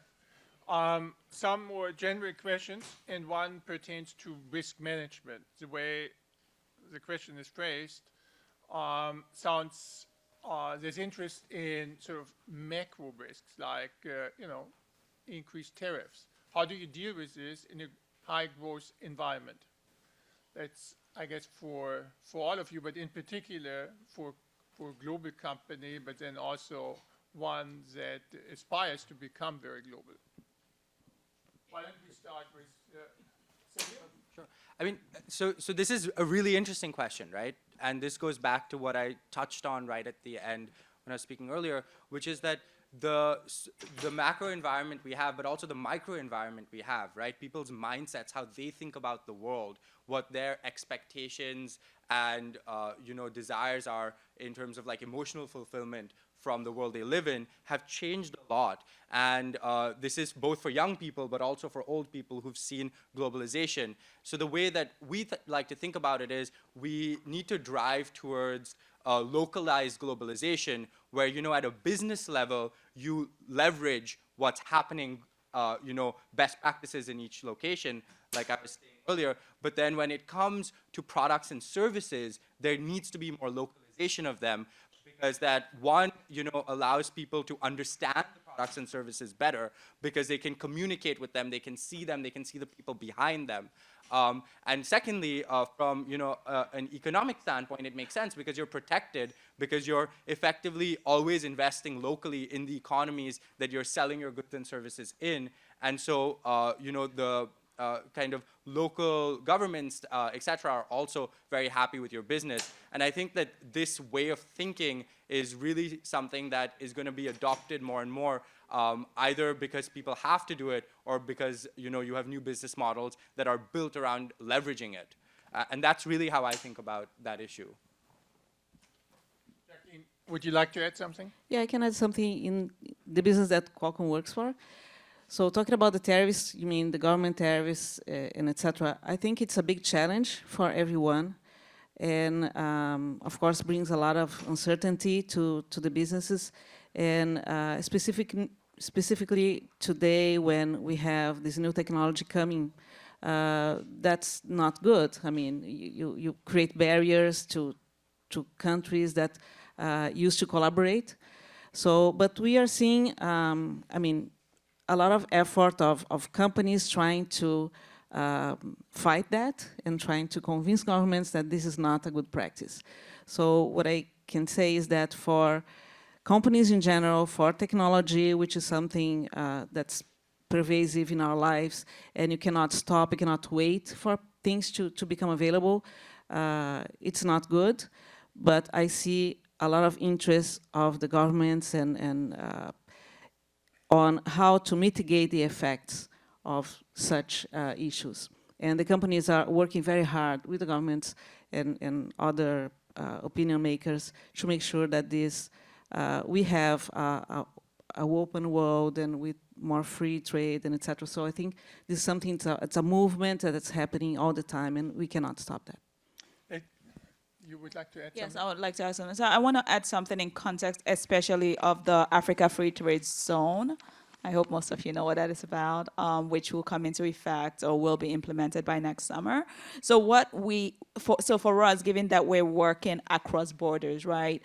Some more generic questions, and one pertains to risk management. The way the question is phrased sounds there's interest in sort of macro risks, like increased tariffs. How do you deal with this in a high growth environment? That's, I guess, for all of you, but in particular for a global company, but then also one that aspires to become very global. Why don't we start with Sameer?
Sure. I mean, so this is a really interesting question, right? And this goes back to what I touched on right at the end when I was speaking earlier, which is that the macro environment we have, but also the micro environment we have, right? People's mindsets, how they think about the world, what their expectations and desires are in terms of like emotional fulfillment from the world they live in, have changed a lot. And this is both for young people, but also for old people who've seen globalization. So the way that we like to think about it is we need to drive towards localized globalization, where, at a business level, you leverage what's happening, best practices in each location, like I was saying earlier. But then when it comes to products and services, there needs to be more localization of them, because that, one, allows people to understand the products and services better, because they can communicate with them, they can see the people behind them. And secondly, from an economic standpoint, it makes sense because you're protected, because you're effectively always investing locally in the economies that you're selling your goods and services in. And so, the kind of local governments, et cetera, are also very happy with your business. And I think that this way of thinking is really something that is going to be adopted more and more, either because people have to do it, or because you have new business models that are built around leveraging it. And that's really how I think about that issue.
Jacqueline, would you like to add something?
Yeah, I can add something in the business that Qualcomm works for. So talking about the tariffs, you mean the government tariffs and etc. I think it's a big challenge for everyone, and of course brings a lot of uncertainty to the businesses, and specifically today when we have this new technology coming, that's not good. I mean, you create barriers to countries that used to collaborate. So, but we are seeing, I mean, a lot of effort of companies trying to fight that and trying to convince governments that this is not a good practice. So what I can say is that for companies in general, for technology, which is something that's pervasive in our lives, and you cannot stop, you cannot wait for things to become available, it's not good. But I see a lot of interest of the governments and on how to mitigate the effects of such issues. And the companies are working very hard with the governments and other opinion makers to make sure that this, we have a open world and with more free trade and etc. So I think this is something, it's a movement that's happening all the time, and we cannot stop that.
You would like to add something?
Yes, I would like to add something. So I want to add something in context, especially of the Africa Free Trade Zone. I hope most of you know what that is about, which will come into effect or will be implemented by next summer. So for us, given that we're working across borders, right,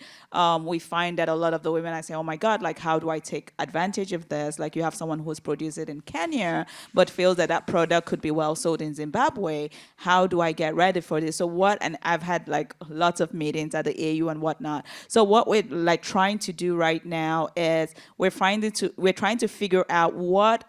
we find that a lot of the women, I say, oh my God, like how do I take advantage of this? Like you have someone who's produced it in Kenya, but feels that that product could be well sold in Zimbabwe. How do I get ready for this? So and I've had like lots of meetings at the AU and whatnot. So what we're like trying to do right now is we're trying to figure out what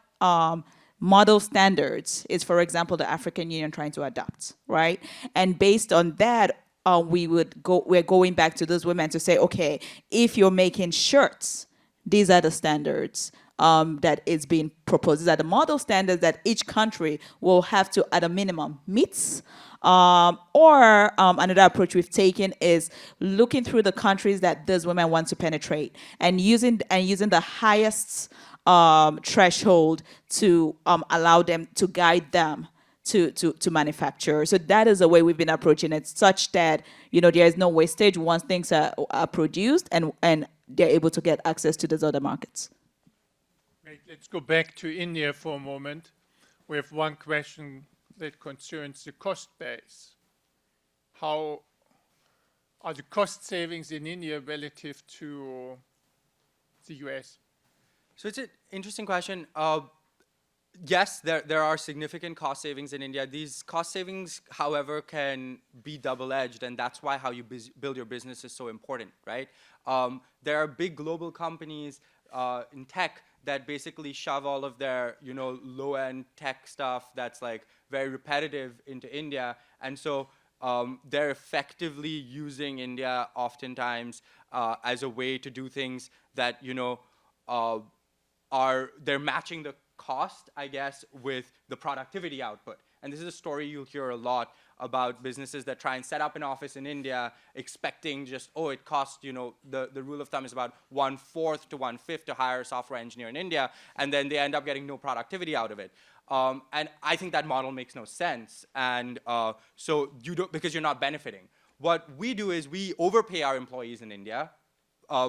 model standards is, for example, the African Union trying to adopt, right? And based on that, we're going back to those women to say, okay, if you're making shirts, these are the standards that is being proposed. These are the model standards that each country will have to, at a minimum, meet. Another approach we've taken is looking through the countries that those women want to penetrate and using the highest threshold to allow them, to guide them to manufacture. So that is the way we've been approaching it, such that there is no wastage once things are produced and they're able to get access to those other markets.
Great. Let's go back to India for a moment. We have one question that concerns the cost base. How are the cost savings in India relative to the US?
So it's an interesting question. Yes, there are significant cost savings in India. These cost savings, however, can be double-edged, and that's why how you build your business is so important, right? There are big global companies in tech that basically shove all of their, low-end tech stuff that's like very repetitive into India, and so they're effectively using India oftentimes as a way to do things that, they're matching the cost, I guess, with the productivity output. And this is a story you'll hear a lot about businesses that try and set up an office in India expecting just, it costs, the rule of thumb is about 1/4 to 1/5 to hire a software engineer in India, and then they end up getting no productivity out of it. And I think that model makes no sense. And so because you're not benefiting. What we do is we overpay our employees in India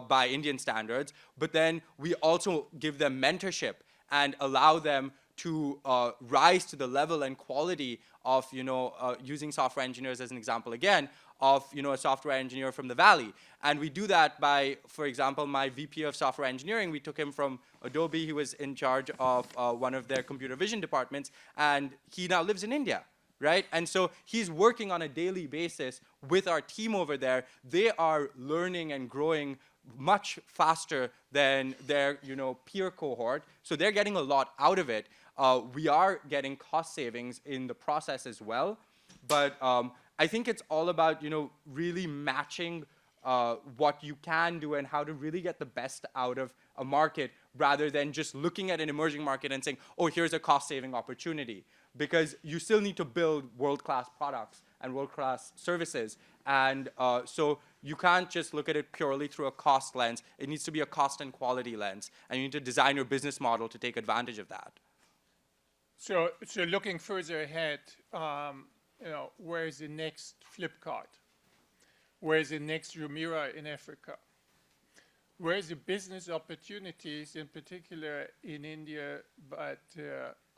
by Indian standards, but then we also give them mentorship and allow them to rise to the level and quality of, using software engineers as an example again, of, a software engineer from the Valley. And we do that by, for example, my VP of software engineering, we took him from Adobe. He was in charge of one of their computer vision departments, and he now lives in India, right? And so he's working on a daily basis with our team over there. They are learning and growing much faster than their peer cohort, so they're getting a lot out of it. We are getting cost savings in the process as well, but I think it's all about really matching what you can do and how to really get the best out of a market, rather than just looking at an emerging market and saying, here's a cost saving opportunity, because you still need to build world-class products and world-class services. And so you can't just look at it purely through a cost lens. It needs to be a cost and quality lens, and you need to design your business model to take advantage of that.
So looking further ahead, where is the next Flipkart? Where is the next Rumira in Africa? Where is the business opportunities, in particular in India, but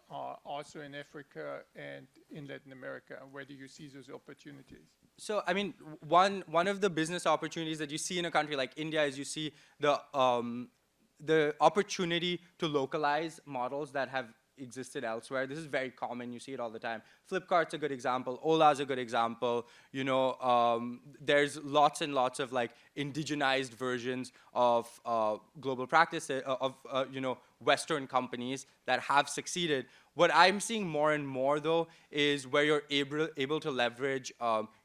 also in Africa and in Latin America? Where do you see those opportunities?
So, I mean, one of the business opportunities that you see in a country like India is you see the opportunity to localize models that have existed elsewhere. This is very common. You see it all the time. Flipkart's a good example. Ola's a good example. There's lots and lots of like indigenized versions of global practices of Western companies that have succeeded. What I'm seeing more and more, though, is where you're able to leverage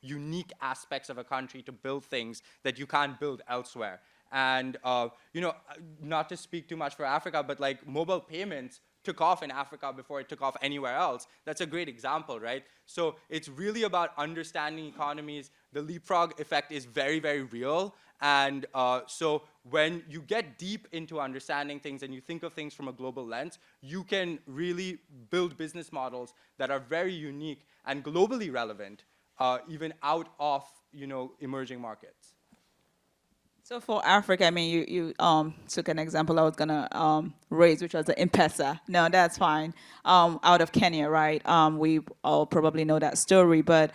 unique aspects of a country to build things that you can't build elsewhere. And not to speak too much for Africa, but like mobile payments took off in Africa before it took off anywhere else. That's a great example, right? So it's really about understanding economies. The leapfrog effect is very, very real. And so when you get deep into understanding things and you think of things from a global lens, you can really build business models that are very unique and globally relevant, even out of emerging markets.
So for Africa, I mean, you took an example I was gonna raise, which was the M-Pesa. No, that's fine. Out of Kenya, right? We all probably know that story. But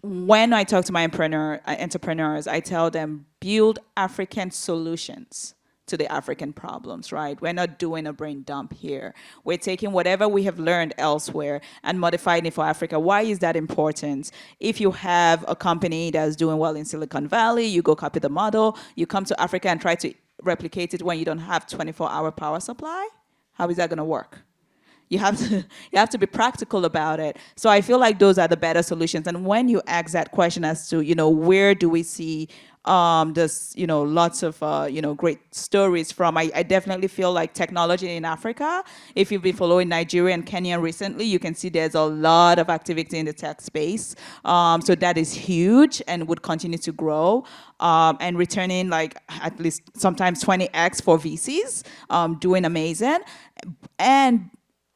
when I talk to my entrepreneurs, I tell them, build African solutions to the African problems, right? We're not doing a brain dump here. We're taking whatever we have learned elsewhere and modifying it for Africa. Why is that important? If you have a company that's doing well in Silicon Valley, you go copy the model, you come to Africa and try to replicate it when you don't have 24-hour power supply, how is that gonna work? You have to you have to be practical about it. So I feel like those are the better solutions. And when you ask that question as to, where do we see this, lots of, great stories from, I definitely feel like technology in Africa. If you've been following Nigeria and Kenya recently, you can see there's a lot of activity in the tech space. So that is huge and would continue to grow. And returning like at least sometimes 20x for VCs, doing amazing. And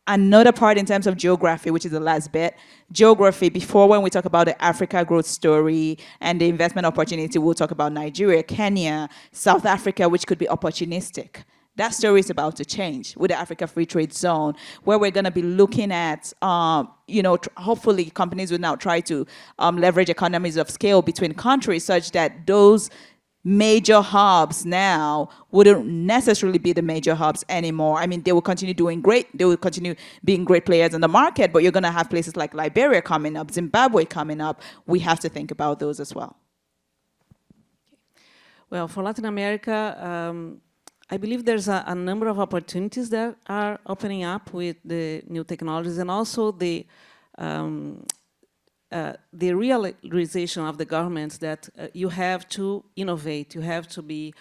another part in terms of geography, which is the last bit, geography, before when we talk about the Africa growth story and the investment opportunity, we'll talk about Nigeria, Kenya, South Africa, which could be opportunistic. That story is about to change with the Africa Free Trade Zone, where we're going to be looking at, hopefully companies will now try to leverage economies of scale between countries such that those major hubs now wouldn't necessarily be the major hubs anymore. I mean, they will continue doing great. They will continue being great players in the market, but you're going to have places like Liberia coming up, Zimbabwe coming up. We have to think about those as well.
Well, for Latin America, I believe there's a number of opportunities that are opening up with the new technologies, and also the realization of the governments that you have to innovate, you have to be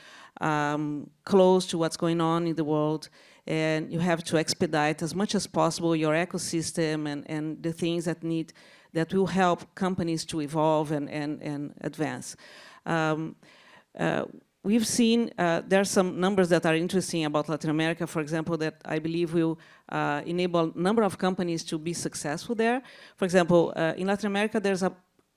close to what's going on in the world, and you have to expedite as much as possible your ecosystem and the things that will help companies to evolve and advance. We've seen there are some numbers that are interesting about Latin America, for example, that I believe will enable a number of companies to be successful there. For example, in Latin America, there's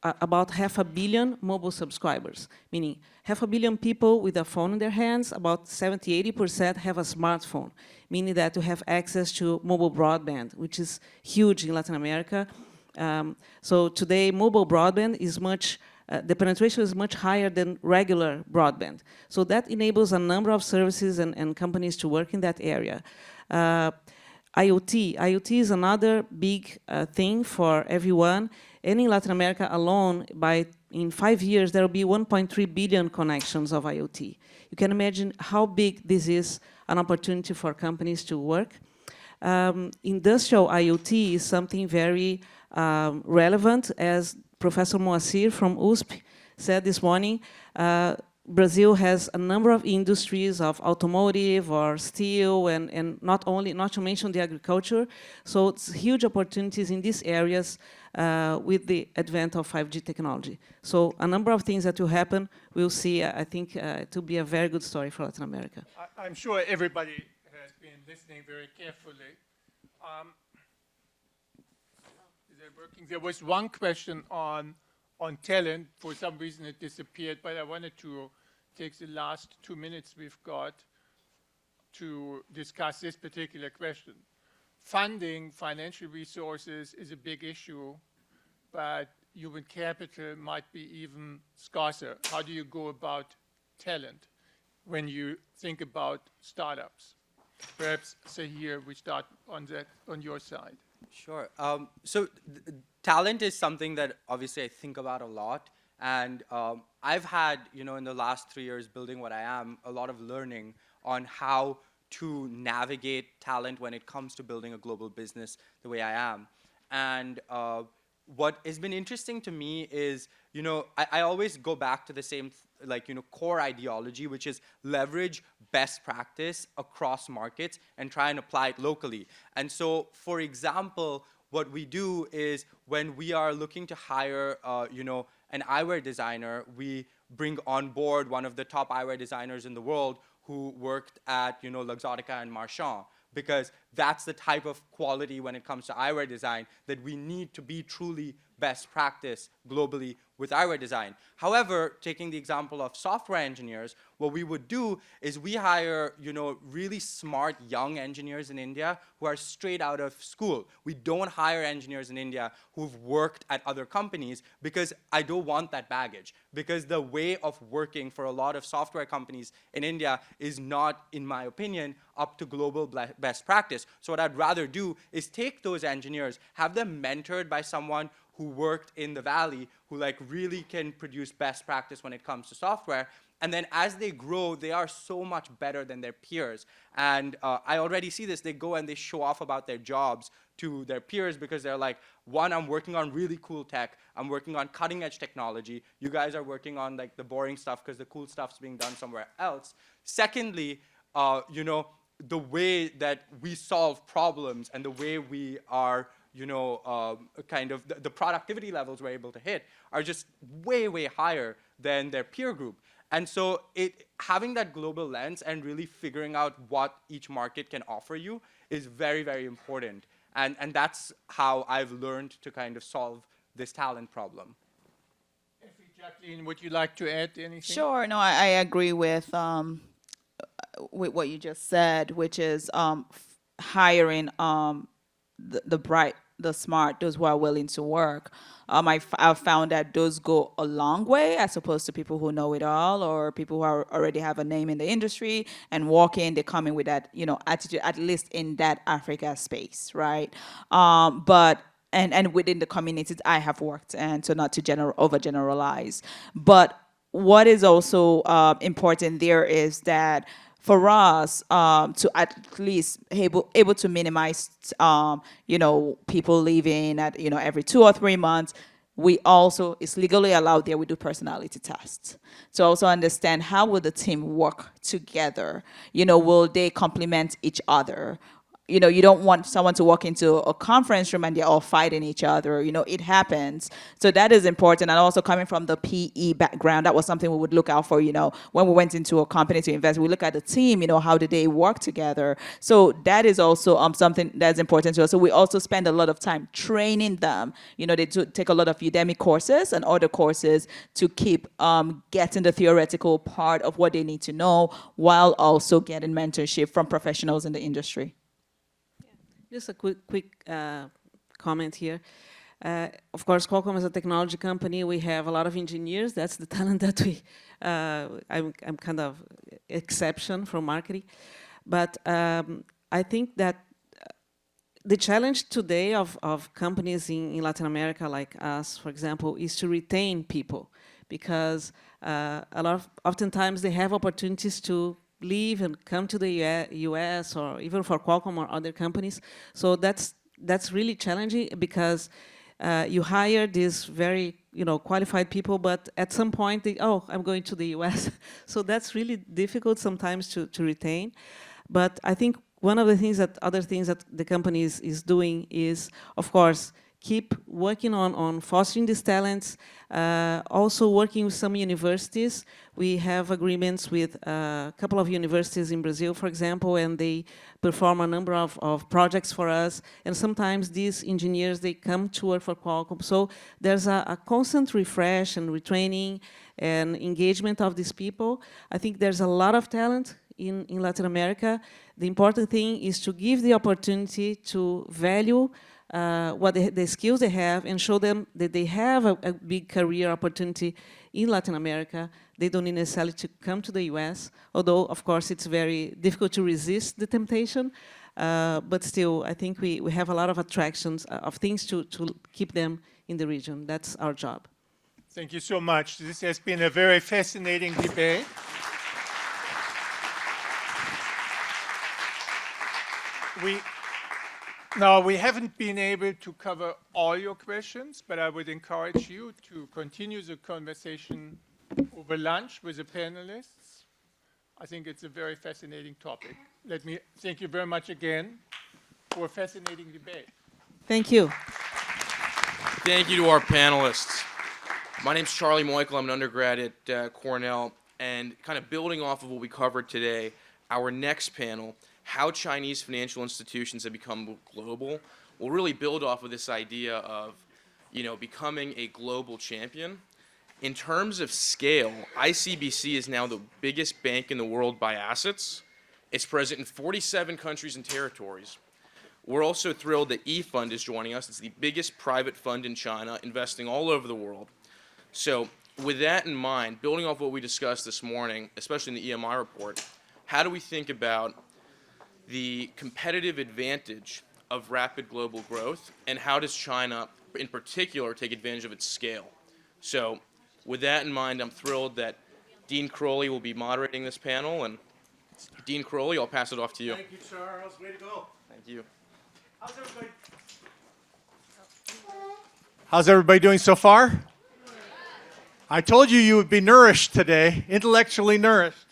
about 500 million mobile subscribers, meaning 500 million people with a phone in their hands. About 70–80% have a smartphone, meaning that you have access to mobile broadband, which is huge in Latin America. So today, mobile broadband is the penetration is much higher than regular broadband. So that enables a number of services and companies to work in that area. IoT is another big thing for everyone. And in Latin America alone, in 5 years, there will be 1.3 billion connections of IoT. You can imagine how big this is an opportunity for companies to work. Industrial IoT is something very relevant, as Professor Moacir from USP said this morning. Brazil has a number of industries of automotive or steel and not to mention the agriculture. So it's huge opportunities in these areas with the advent of 5G technology. So a number of things that will happen, we'll see. I think it will be a very good story for Latin America.
I'm sure everybody has been listening very carefully. There was one question on talent. For some reason it disappeared, but I wanted to take the last 2 minutes we've got to discuss this particular question. Funding, financial resources is a big issue, but human capital might be even scarcer. How do you go about talent when you think about startups? Perhaps, Sahir, we start on your side.
Sure. So talent is something that obviously I think about a lot. And I've had, in the last 3 years building what I am, a lot of learning on how to navigate talent when it comes to building a global business the way I am. And what has been interesting to me is, I always go back to the same core ideology, which is leverage best practice across markets and try and apply it locally. And so, for example, what we do is when we are looking to hire, an eyewear designer, we bring on board one of the top eyewear designers in the world who worked at, Luxottica and Marchand, because that's the type of quality when it comes to eyewear design that we need to be truly best practice globally with eyewear design. However, taking the example of software engineers, what we would do is we hire, really smart young engineers in India who are straight out of school. We don't hire engineers in India who've worked at other companies because I don't want that baggage. Because the way of working for a lot of software companies in India is not, in my opinion, up to global best practice. So what I'd rather do is take those engineers, have them mentored by someone who worked in the Valley, who really can produce best practice when it comes to software, And then as they grow, they are so much better than their peers. And I already see this. They go and they show off about their jobs to their peers because they're like, one, I'm working on really cool tech. I'm working on cutting edge technology. You guys are working on like the boring stuff because the cool stuff's being done somewhere else. Secondly, you know, the way that we solve problems and the way we are, you know, kind of the productivity levels we're able to hit are just way, way higher than their peer group. And so having that global lens and really figuring out what each market can offer you is very, very important. And that's how I've learned to kind of solve this talent problem.
Jacqueline, would you like to add anything?
Sure. No, I agree with what you just said, which is hiring the bright, the smart, those who are willing to work. I've found that those go a long way as opposed to people who know it all or people who already have a name in the industry and walk in, they come in with that, you know, attitude, at least in that Africa space, right? But and within the communities I have worked in, so not to overgeneralize. But what is also important there is that for us to at least able to minimize, you know, people leaving at, you know, every 2 or 3 months, we also, it's legally allowed there, we do personality tests. To also understand how will the team work together? You know, will they complement each other? You know, you don't want someone to walk into a conference room and they're all fighting each other. You know, it happens. So that is important. And also coming from the PE background, that was something we would look out for, you know, when we went into a company to invest, we look at the team, you know, how did they work together? So that is also something that's important to us. So we also spend a lot of time training them. You know, they take a lot of Udemy courses and other courses to keep getting the theoretical part of what they need to know while also getting mentorship from professionals in the industry.
Just a quick comment here. Of course, Qualcomm is a technology company. We have a lot of engineers. That's the talent that we, I'm kind of exception from marketing. But I think that the challenge today of companies in Latin America like us, for example, is to retain people. Because oftentimes they have opportunities to leave and come to the US or even for Qualcomm or other companies. So that's really challenging because you hire these very, you know, qualified people, but at some point they, oh, I'm going to the US. So that's really difficult sometimes to retain. But I think one of the other things that the company is doing is, of course, keep working on fostering these talents, also working with some universities. We have agreements with a couple of universities in Brazil, for example, and they perform a number of projects for us. And sometimes these engineers, they come to work for Qualcomm. So there's a constant refresh and retraining and engagement of these people. I think there's a lot of talent in Latin America. The important thing is to give the opportunity to value what the skills they have and show them that they have a big career opportunity in Latin America. They don't need necessarily to come to the US, although, of course, it's very difficult to resist the temptation. But still, I think we have a lot of attractions, of things to keep them in the region. That's our job.
Thank you so much. This has been a very fascinating debate. Now, we haven't been able to cover all your questions, but I would encourage you to continue the conversation over lunch with the panelists. I think it's a very fascinating topic. Let me thank you very much again for a fascinating debate.
Thank you.
Thank you to our panelists. My name's Charlie Moikel. I'm an undergrad at Cornell. And kind of building off of what we covered today, our next panel, how Chinese financial institutions have become global, will really build off of this idea of, you know, becoming a global champion. In terms of scale, ICBC is now the biggest bank in the world by assets. It's present in 47 countries and territories. We're also thrilled that eFund is joining us. It's the biggest private fund in China, investing all over the world. So with that in mind, building off what we discussed this morning, especially in the EMI report, how do we think about the competitive advantage of rapid global growth, and how does China, in particular, take advantage of its scale? So with that in mind, I'm thrilled that Dean Crowley will be moderating this panel, and Dean Crowley, I'll pass it off to you.
Thank you, Charles. Way to go.
Thank you.
How's everybody doing so far? I told you you would be nourished today, intellectually nourished.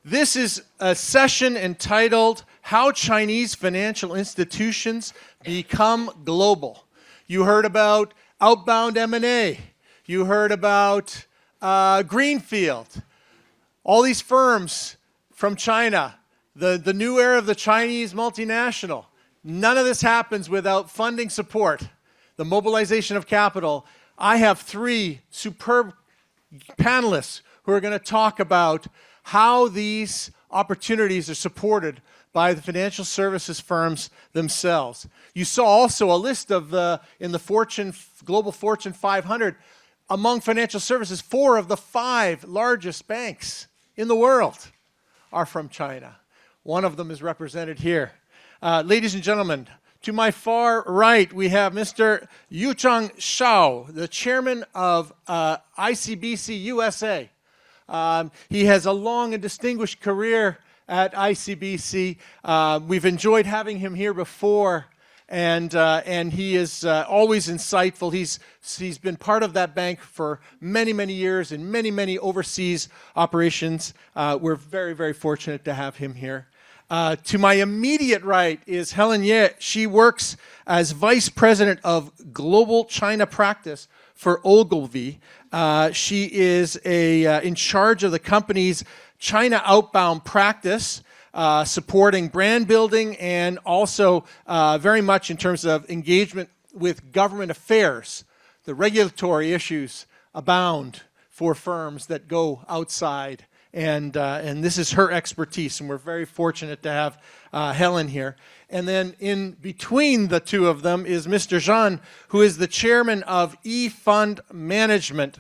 This is a session entitled How Chinese Financial Institutions Become Global. You heard about outbound M&A. You heard about Greenfield. All these firms from China, the new era of the Chinese multinational. None of this happens without funding support, the mobilization of capital. I have three superb panelists who are going to talk about how these opportunities are supported by the financial services firms themselves. You saw also a list of in the Global Fortune 500, among financial services, 4 of the 5 largest banks in the world are from China. One of them is represented here. Ladies and gentlemen, to my far right, we have Mr. Yucheng Shao, the chairman of ICBC USA. He has a long and distinguished career at ICBC. We've enjoyed having him here before, and he is always insightful. He's been part of that bank for many, many years in many, many overseas operations. We're very, very fortunate to have him here. To my immediate right is Helen Ye. She works as Vice President of Global China Practice for Ogilvy. She is in charge of the company's China outbound practice, supporting brand building and also very much in terms of engagement with government affairs. The regulatory issues abound for firms that go outside. And this is her expertise, and we're very fortunate to have Helen here. And then in between the two of them is Mr. Zhang, who is the chairman of eFund Management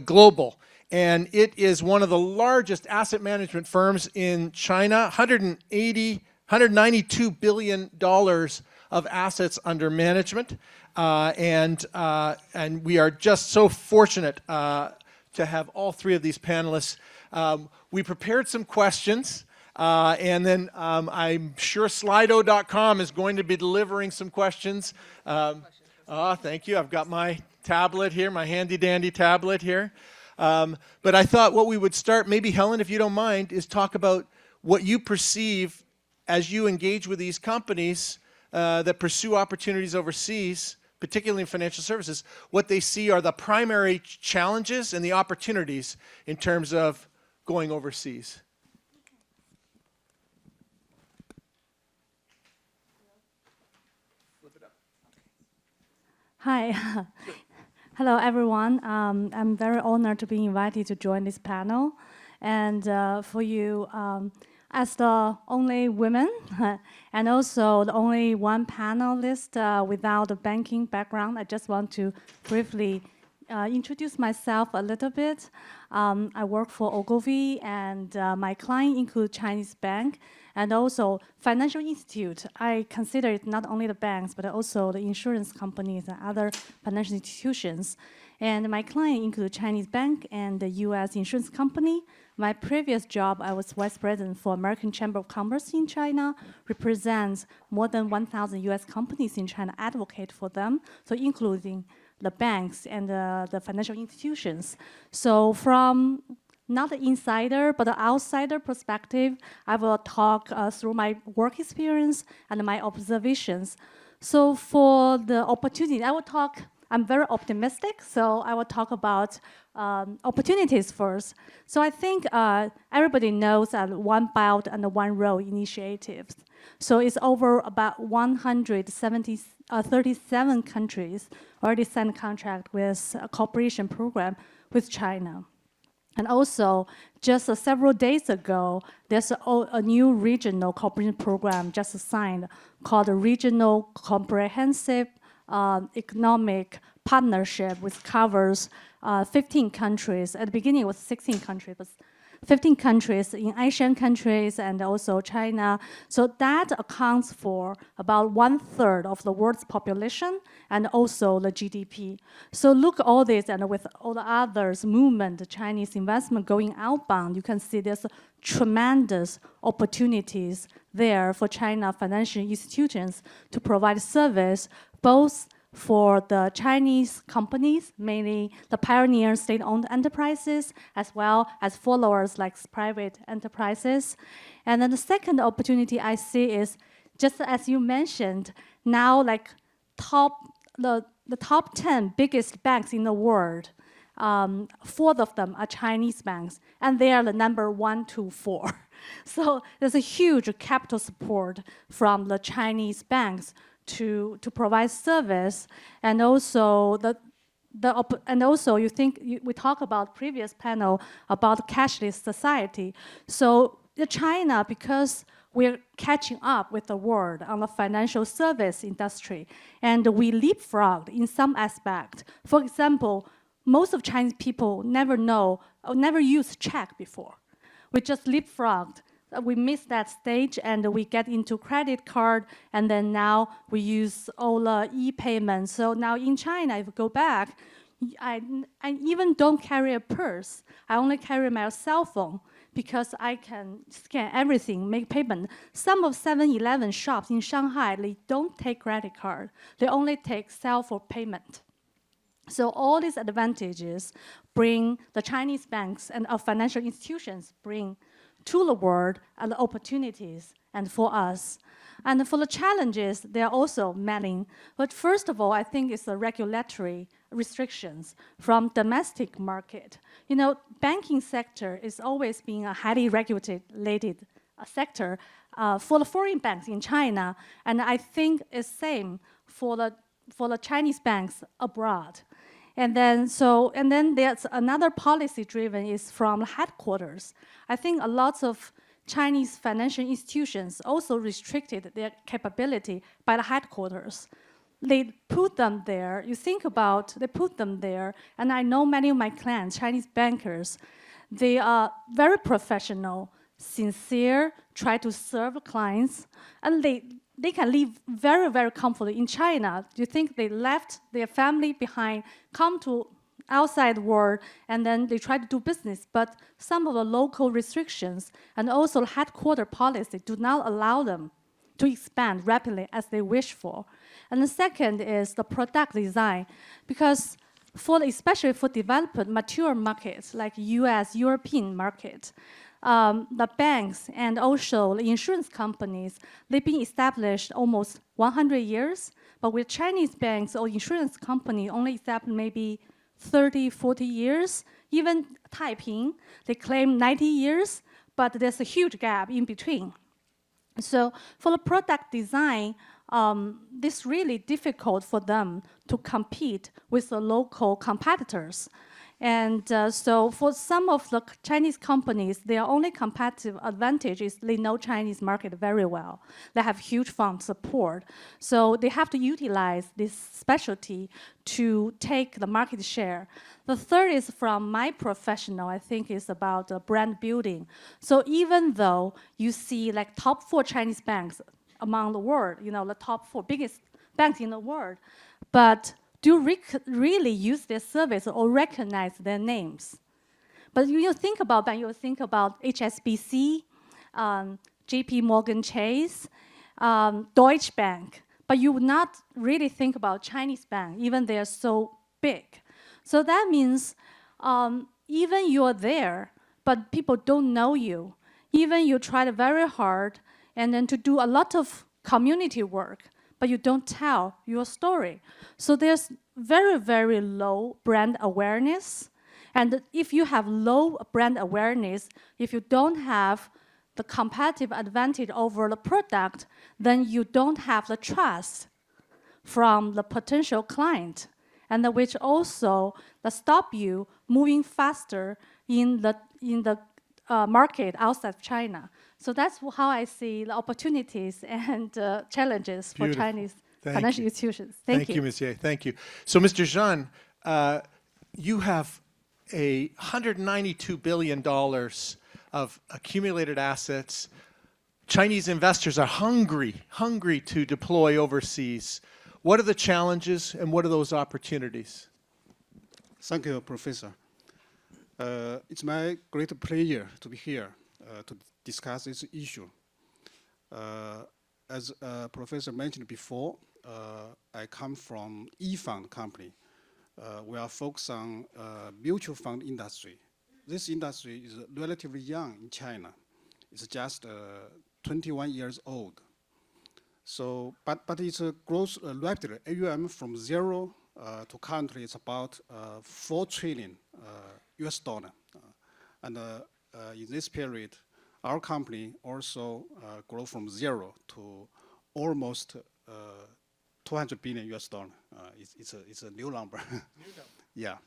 Global. And it is one of the largest asset management firms in China, $192 billion of assets under management. And we are just so fortunate to have all 3 of these panelists. We prepared some questions, and then I'm sure Slido.com is going to be delivering some questions. Thank you. I've got my tablet here, my handy-dandy tablet here. But I thought what we would start, maybe Helen, if you don't mind, is talk about what you perceive as you engage with these companies that pursue opportunities overseas, particularly in financial services, what they see are the primary challenges and the opportunities in terms of going overseas.
Hi. Hello, everyone. I'm very honored to be invited to join this panel. And for you, as the only woman and also the only one panelist without a banking background, I just want to briefly introduce myself a little bit. I work for Ogilvy, and my client include Chinese bank and also financial institute. I consider it not only the banks, but also the insurance companies and other financial institutions. And my client include Chinese bank and the U.S. insurance company. My previous job, I was vice president for American Chamber of Commerce in China, represents more than 1,000 U.S. companies in China, advocate for them, so including the banks and the financial institutions. So from not the insider, but the outsider perspective, I will talk through my work experience and my observations. So for the opportunity, I'm very optimistic, so I will talk about opportunities first. So I think everybody knows that One Belt and One Road initiatives. So it's over about 137 countries already signed a contract with a cooperation program with China. And also, just several days ago, there's a new regional cooperation program just signed called the Regional Comprehensive Economic Partnership, which covers 15 countries. At the beginning, it was 16 countries, but 15 countries in Asian countries and also China. So that accounts for about 1/3 of the world's population and also the GDP. So look at all this, and with all the others movement, the Chinese investment going outbound, you can see there's tremendous opportunities there for China financial institutions to provide service both for the Chinese companies, mainly the pioneer state-owned enterprises, as well as followers like private enterprises. And then the second opportunity I see is, just as you mentioned, now like the top 10 biggest banks in the world, 4 of them are Chinese banks, and they are the number 1 to 4. So there's a huge capital support from the Chinese banks to provide service, and also we talked about previous panel about cashless society. So China, because we're catching up with the world on the financial service industry, and we leapfrogged in some aspect. For example, most of Chinese people never used check before. We just leapfrogged. We missed that stage, and we get into credit card, and then now we use all the e-payments. So now in China, if you go back, I even don't carry a purse. I only carry my cell phone because I can scan everything, make payment. Some of 7-Eleven shops in Shanghai, they don't take credit card. They only take cell phone payment. So all these advantages bring the Chinese banks and our financial institutions bring to the world and the opportunities and for us. And for the challenges, there are also many. But first of all, I think it's the regulatory restrictions from domestic market. You know, banking sector is always being a highly regulated sector for the foreign banks in China, and I think it's same for the Chinese banks abroad. And then there's another policy driven is from headquarters. I think a lot of Chinese financial institutions also restricted their capability by the headquarters. They put them there. You think about, they put them there, and I know many of my clients, Chinese bankers, they are very professional, sincere, try to serve clients, and they can live very, very comfortably in China. Do you think they left their family behind, come to outside world, and then they try to do business? But some of the local restrictions and also the headquarter policy do not allow them to expand rapidly as they wish for. And the second is the product design, because especially for developed, mature markets like US, European market, the banks and also the insurance companies, they've been established almost 100 years, but with Chinese banks or insurance company only established maybe 30, 40 years. Even Taiping, they claim 90 years, but there's a huge gap in between. So for the product design, it's really difficult for them to compete with the local competitors. And so for some of the Chinese companies, their only competitive advantage is they know Chinese market very well. They have huge fund support. So they have to utilize this specialty to take the market share. The third is from my professional, I think is about brand building. So even though you see like top 4 Chinese banks among the world, you know, the top 4 biggest banks in the world, but do really use their service or recognize their names? But you think about bank, you think about HSBC, JP Morgan Chase, Deutsche Bank, but you would not really think about Chinese bank, even they are so big. So that means even you're there, but people don't know you. Even you tried very hard and then to do a lot of community work, but you don't tell your story. So there's very, very low brand awareness. And if you have low brand awareness, if you don't have the competitive advantage over the product, then you don't have the trust from the potential client, and which also stop you moving faster in the market outside China. So that's how I see the opportunities and challenges for Chinese financial institutions. Thank you.
Thank you, Ms. Ye. Thank you. So, Mr. Zhan, you have a $192 billion of accumulated assets. Chinese investors are hungry to deploy overseas. What are the challenges and what are those opportunities?
Thank you, Professor. It's my great pleasure to be here to discuss this issue. As Professor mentioned before, I come from E-Fund company. We are focused on mutual fund industry. This industry is relatively young in China. It's just 21 years old. So, but it's grows rapidly. AUM from zero to currently it's about 4 trillion US dollar. And in this period, our company also grew from zero to almost 200 billion US dollar. It's a new number. Yeah.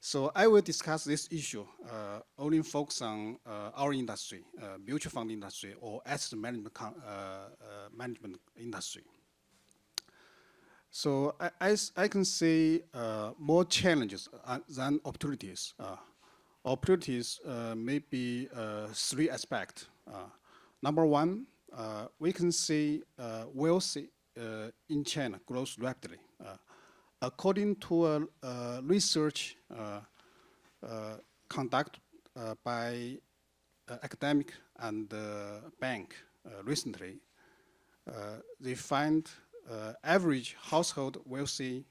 So I will discuss this issue only focus on our industry, mutual fund industry or asset management management industry. So I can see more challenges than opportunities. Opportunities may be 3 aspects. Number one, we can see wealth in China grows rapidly. According to research conducted by academic and bank recently, they find average household wealthy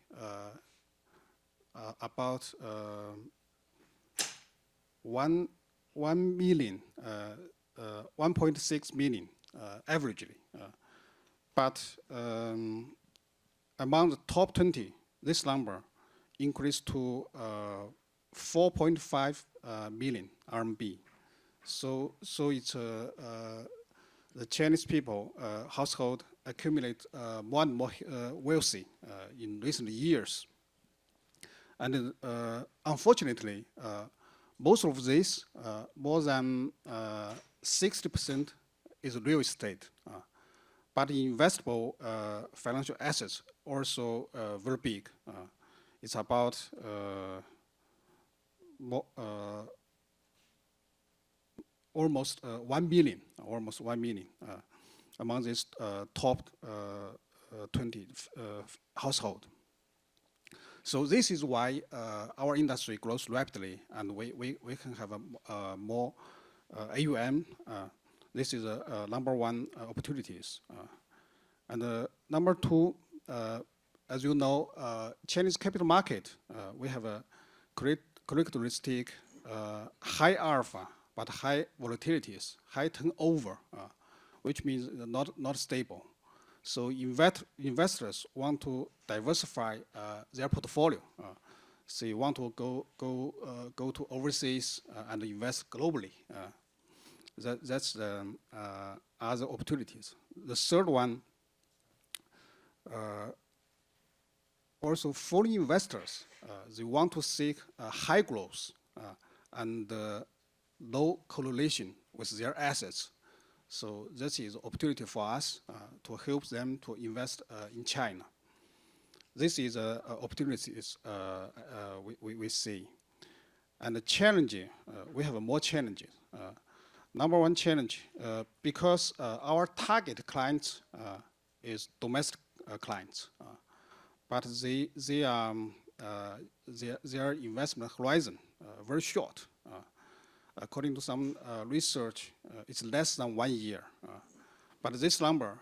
about 1.6 million averagely. But among the top 20, this number increased to 4.5 million RMB. So it's the Chinese people household accumulate more and more wealthy in recent years. And unfortunately, most of this, more than 60% is real estate. But investable financial assets also very big. It's about almost 1 billion, among this top 20 household. So this is why our industry grows rapidly, and we can have a more AUM. This is number one opportunities. And number two, as you know, Chinese capital market, we have a characteristic high alpha, but high volatilities, high turnover, which means not stable. So investors want to diversify their portfolio. So you want to go to overseas and invest globally. That's the other opportunities. The third one, also foreign investors, they want to seek high growth and low correlation with their assets. So this is an opportunity for us to help them to invest in China. This is opportunities we see. And the challenge, we have more challenges. Number one challenge, because our target clients is domestic clients, but their investment horizon very short. According to some research, it's less than 1 year. But this number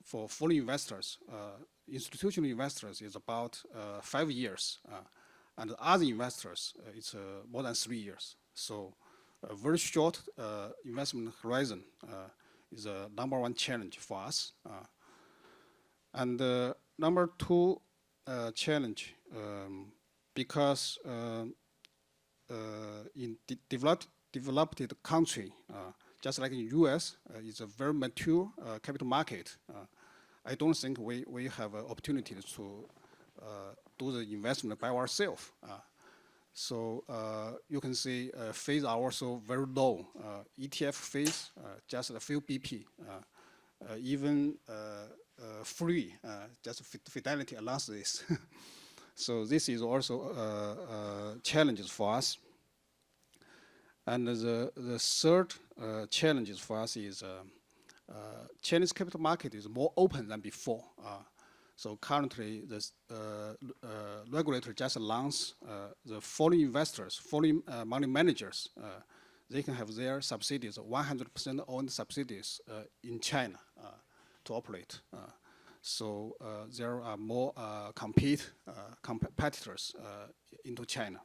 for foreign investors, institutional investors, is about 5 years, and other investors, it's more than 3 years. So a very short investment horizon is a number one challenge for us. And number two challenge, because in developed country, just like in US, it's a very mature capital market. I don't think we have an opportunity to do the investment by ourselves. So you can see fees are also very low. ETF fees, just a few BP, even free, just Fidelity allows this. So this is also challenges for us. And the third challenge for us is Chinese capital market is more open than before. So currently, the regulator just announced the foreign investors, foreign money managers, they can have their subsidiaries, 100% owned subsidiaries in China to operate. So there are more competitors into China.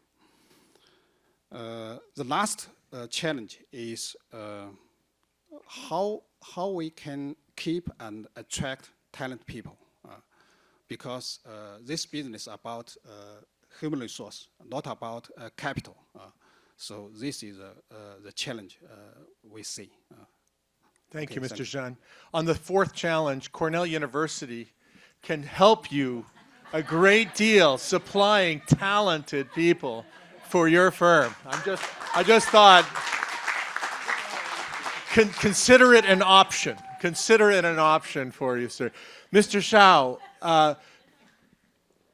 The last challenge is how we can keep and attract talented people, because this business is about human resource, not about capital. So this is the challenge we see.
Thank you,
Okay,
Mr. Zhang. On the fourth challenge, Cornell University can help you a great deal supplying talented people for your firm. I just thought, consider it an option. Consider it an option for you, sir. Mr. Shao,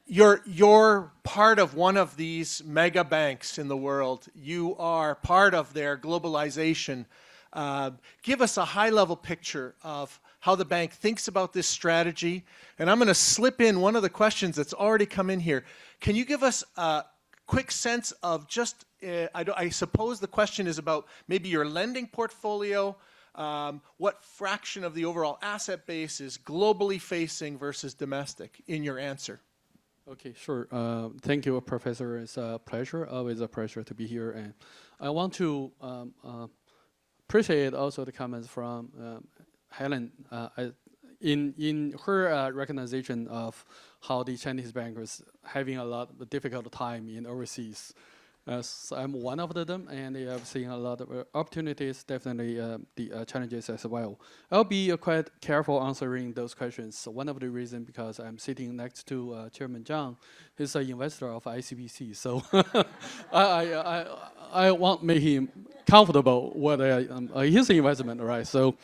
you're part of one of these mega banks in the world. You are part of their globalization. Give us a high-level picture of how the bank thinks about this strategy. And I'm going to slip in one of the questions that's already come in here. Can you give us a quick sense of just, I suppose the question is about maybe your lending portfolio, what fraction of the overall asset base is globally facing versus domestic in your answer?
Okay, sure. Thank you, Professor. It's a pleasure, always a pleasure to be here. And I want to appreciate also the comments from Helen in her recognition of how the Chinese bankers having a lot of difficult time in overseas. So I'm one of them, and they have seen a lot of opportunities, definitely the challenges as well. I'll be quite careful answering those questions. One of the reasons because I'm sitting next to Chairman Zhang, who's an investor of ICBC. So I won't make him comfortable with his investment, right? So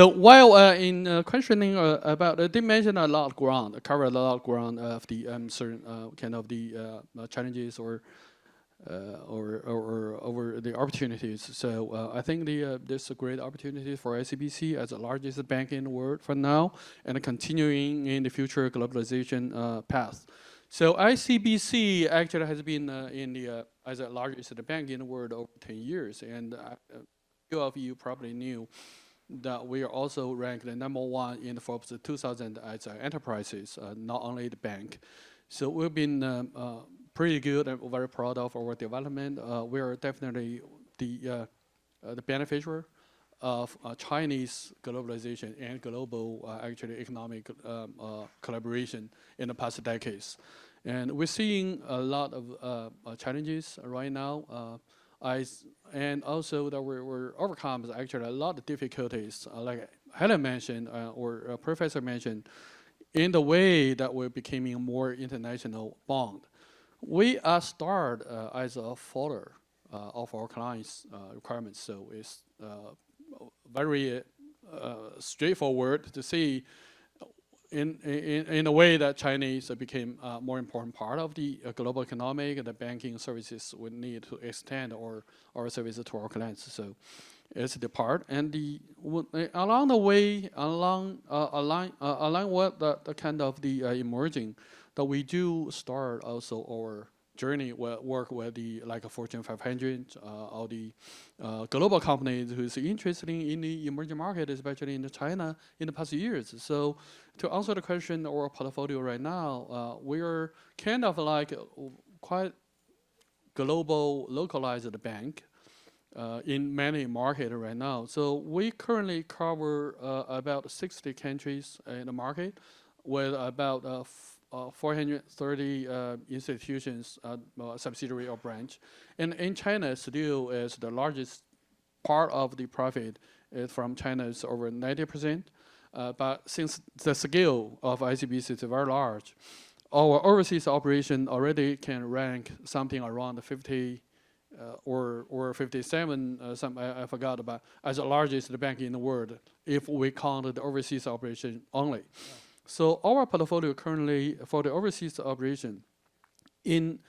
while in questioning about, they mentioned a lot of ground, covered a lot of ground of the certain kind of the challenges or over the opportunities. So I think there's a great opportunity for ICBC as the largest bank in the world for now, and continuing in the future globalization path. So ICBC actually has been as the largest bank in the world over 10 years, and few of you probably knew that we are also ranked the #1 in the Forbes 2000 as enterprises, not only the bank. So we've been pretty good and very proud of our development. We are definitely the beneficiary of Chinese globalization and global actually economic collaboration in the past decades. And we're seeing a lot of challenges right now. And also that we're overcome actually a lot of difficulties, like Helen mentioned or Professor mentioned, in the way that we're becoming more international bond. We are start as a follower of our clients' requirements, so it's very straightforward to see in a way that Chinese became a more important part of the global economic and the banking services we need to extend our services to our clients. So it's the part, and along the way, along what the kind of the emerging, that we do start also our journey work with the like a Fortune 500 or the global companies who's interested in the emerging market, especially in China in the past years. So to answer the question, our portfolio right now, we're kind of like quite global localized bank in many markets right now. So we currently cover about 60 countries in the market with about 430 institutions, subsidiary or branch. And in China, still is the largest part of the profit is from China is over 90%. But since the scale of ICBC is very large, our overseas operation already can rank something around 50 or 57, I forgot about, as the largest bank in the world if we count the overseas operation only. So our portfolio currently for the overseas operation, in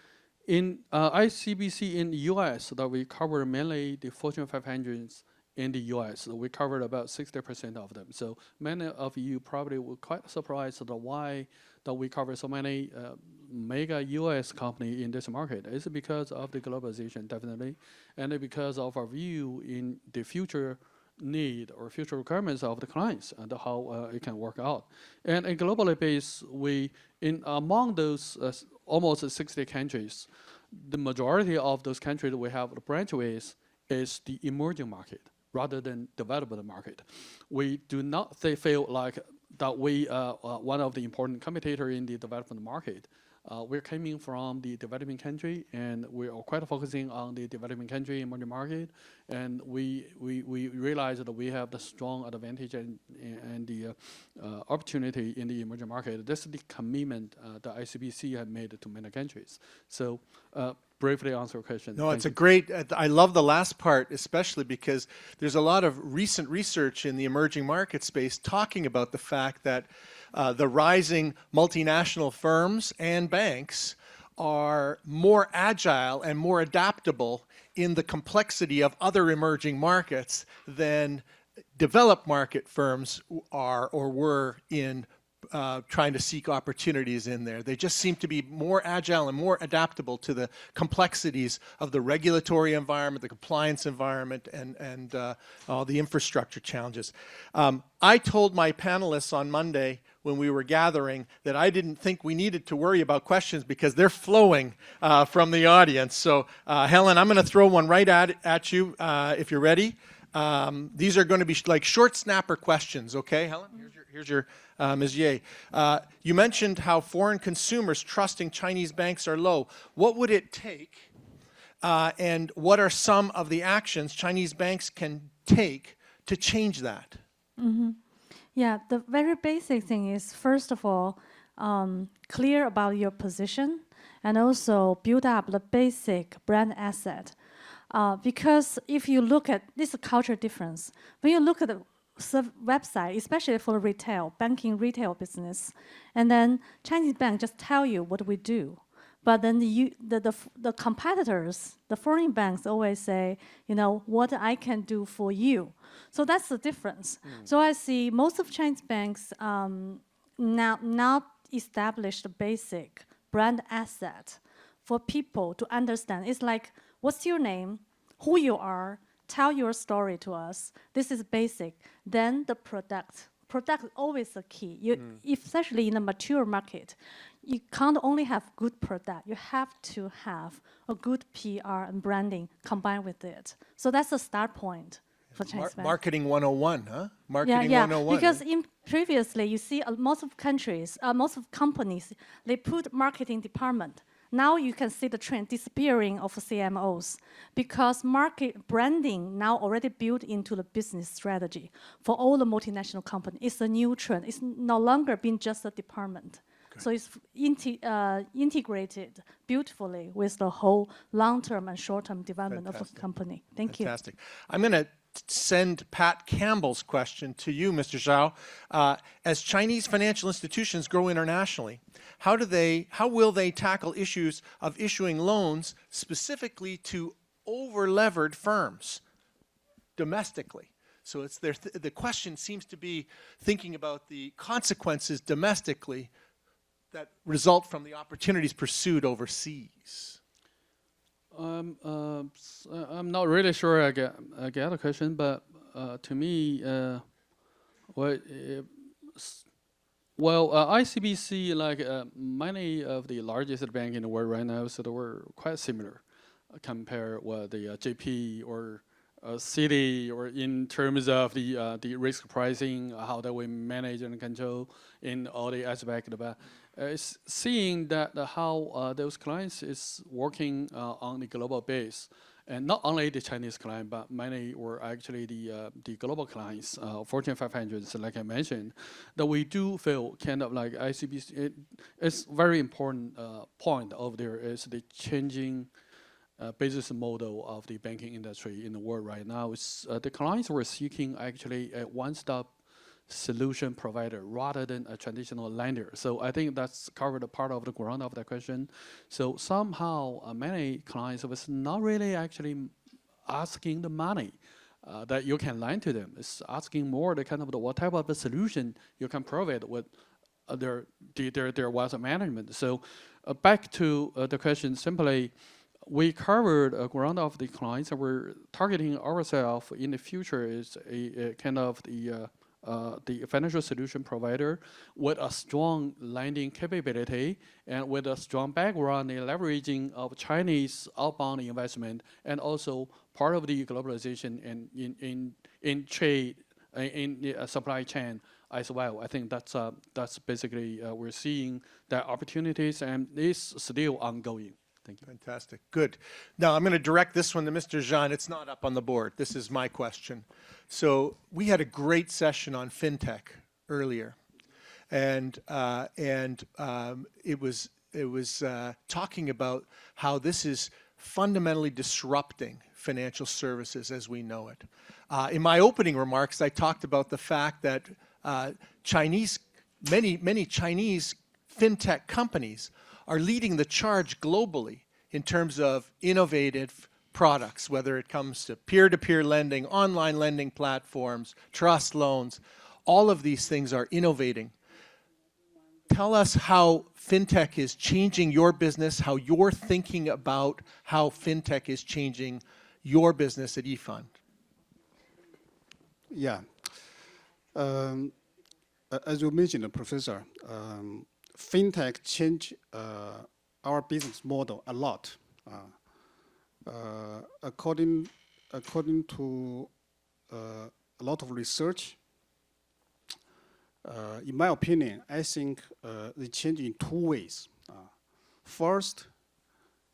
In ICBC in the U.S., that we cover mainly the Fortune 500s in the U.S. We covered about 60% of them. So many of you probably were quite surprised at why that we cover so many mega U.S. company in this market. It's because of the globalization, definitely, and because of our view in the future need or future requirements of the clients and how it can work out. And in globally based, among those almost 60 countries, the majority of those countries we have the branch with is the emerging market rather than developed market. We do not feel like that we one of the important competitor in the development market. We're coming from the developing country, and we are quite focusing on the developing country emerging market, and we realize that we have the strong advantage and the opportunity in the emerging market. This is the commitment that ICBC had made to many countries. So briefly answer your question.
No, it's a great, I love the last part, especially because there's a lot of recent research in the emerging market space talking about the fact that the rising multinational firms and banks are more agile and more adaptable in the complexity of other emerging markets than developed market firms are or were in trying to seek opportunities in there. They just seem to be more agile and more adaptable to the complexities of the regulatory environment, the compliance environment, and all the infrastructure challenges. I told my panelists on Monday when we were gathering that I didn't think we needed to worry about questions because they're flowing from the audience. So Helen, I'm going to throw one right at you if you're ready. These are going to be like short snapper questions, okay, Helen? Here's your Ms. Ye. You mentioned how foreign consumers trusting Chinese banks are low. What would it take, and what are some of the actions Chinese banks can take to change that?
Mm-hmm. Yeah, the very basic thing is, first of all, clear about your position, and also build up the basic brand asset. Because if you look at, this is a culture difference. When you look at the website, especially for retail, banking retail business, and then Chinese bank just tell you what we do. But then the competitors, the foreign banks always say, you know, what I can do for you. So that's the difference. So I see most of Chinese banks now establish the basic brand asset for people to understand. It's like, what's your name, who you are, tell your story to us. This is basic. Then the product is always the key. Especially in a mature market, you can't only have good product. You have to have a good PR and branding combined with it. So that's the start point for Chinese bank.
Marketing 101, huh? Marketing
yeah,
101.
Because previously you see most of countries, most of companies, they put marketing department. Now you can see the trend disappearing of CMOs because market branding now already built into the business strategy for all the multinational companies. It's a new trend. It's no longer being just a department. Okay. So it's integrated beautifully with the whole long-term and short-term development of the company. Thank you.
Fantastic. I'm going to send Pat Campbell's question to you, Mr. Zhao. As Chinese financial institutions grow internationally, how will they tackle issues of issuing loans specifically to over-levered firms domestically? So it's the question seems to be thinking about the consequences domestically that result from the opportunities pursued overseas.
I'm not really sure I get the question, but to me, ICBC, like many of the largest banks in the world right now, so they were quite similar compared with the JP or Citi, or in terms of the risk pricing, how that we manage and control in all the aspects of it. Seeing that how those clients is working on the global base, and not only the Chinese client, but many were actually the global clients, Fortune 500s, like I mentioned, that we do feel kind of like ICBC. It's very important point over there is the changing business model of the banking industry in the world right now. The clients were seeking actually a one-stop solution provider rather than a traditional lender. So I think that's covered a part of the ground of the question. So somehow many clients was not really actually asking the money that you can lend to them. It's asking more the kind of what type of a solution you can provide with their wealth management. So back to the question, simply, we covered a ground of the clients, and we're targeting ourselves in the future is a kind of the financial solution provider with a strong lending capability and with a strong background in leveraging of Chinese outbound investment, and also part of the globalization and in trade, in the supply chain as well. I think that's basically we're seeing the opportunities, and it's still ongoing. Thank you.
Fantastic. Good. Now I'm going to direct this one to Mr. Jean. It's not up on the board. This is my question. So we had a great session on fintech earlier, and it was talking about how this is fundamentally disrupting financial services as we know it. In my opening remarks, I talked about the fact that many Chinese fintech companies are leading the charge globally in terms of innovative products, whether it comes to peer-to-peer lending, online lending platforms, trust loans. All of these things are innovating. Tell us how fintech is changing your business, how you're thinking about how fintech is changing your business at eFund.
Yeah. As you mentioned, Professor, fintech changed our business model a lot. According to a lot of research, in my opinion, I think they change in two ways. First,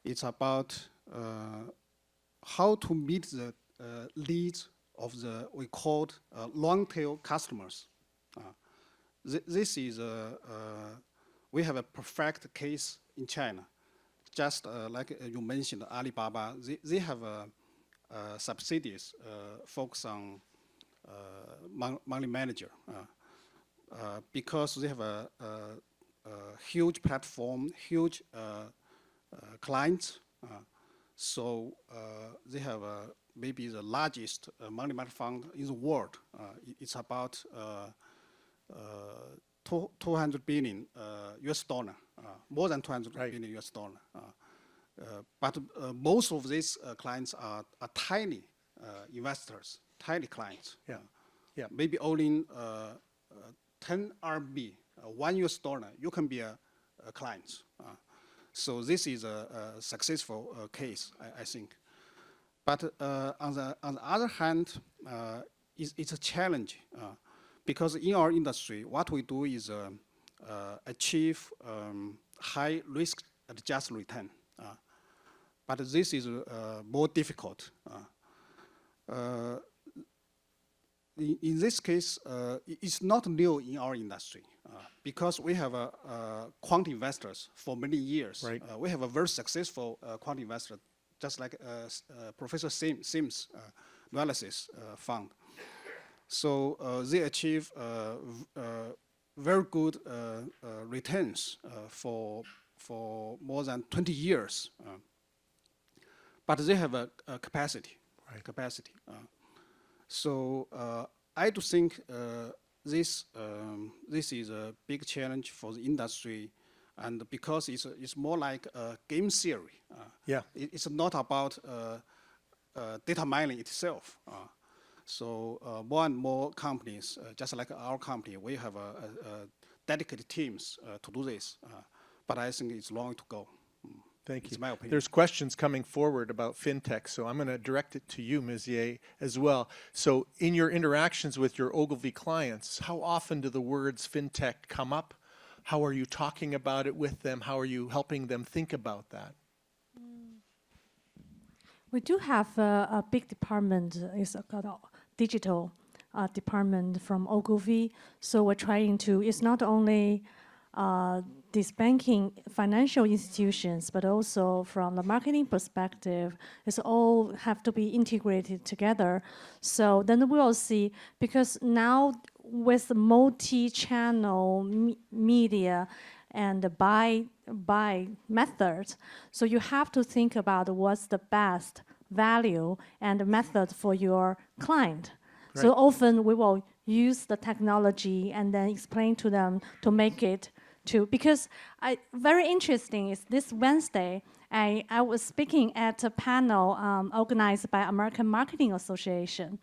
it's about how to meet the needs of the we called long-tail customers. This is we have a perfect case in China. Just like you mentioned, Alibaba, they have subsidiaries focus on money manager because they have a huge platform, huge clients. So they have maybe the largest money market fund in the world. It's about 200 billion US dollar, more than 200 billion US dollar. But most of these clients are tiny investors, tiny clients.
Yeah.
Maybe only 10 RMB, 1 US dollar, you can be a client. So this is a successful case, I think. But on the other hand, it's a challenge because in our industry, what we do is achieve high risk-adjusted return. But this is more difficult. In this case, it's not new in our industry because we have quant investors for many years.
Right.
We have a very successful quant investor, just like Professor Sim's analysis fund. So they achieve very good returns for more than 20 years. But they have a capacity.
Right.
Capacity. So I do think this is a big challenge for the industry, and because it's more like a game theory.
Yeah.
It's not about data mining itself. So more and more companies, just like our company, we have dedicated teams to do this. But I think it's long to go.
Thank you.
It's my opinion.
There's questions coming forward about fintech, so I'm going to direct it to you, Ms. Ye, as well. So in your interactions with your Ogilvy clients, how often do the words fintech come up? How are you talking about it with them? How are you helping them think about that?
We do have a big department, it's called a digital department from Ogilvy. So we're trying to, it's not only these banking financial institutions, but also from the marketing perspective, it's all have to be integrated together. So then we'll see, because now with multi-channel media and buy methods. So you have to think about what's the best value and method for your client. So
Right.
often we will use the technology and then explain to them to make it to, because very interesting is this Wednesday, I was speaking at a panel organized by American Marketing Association,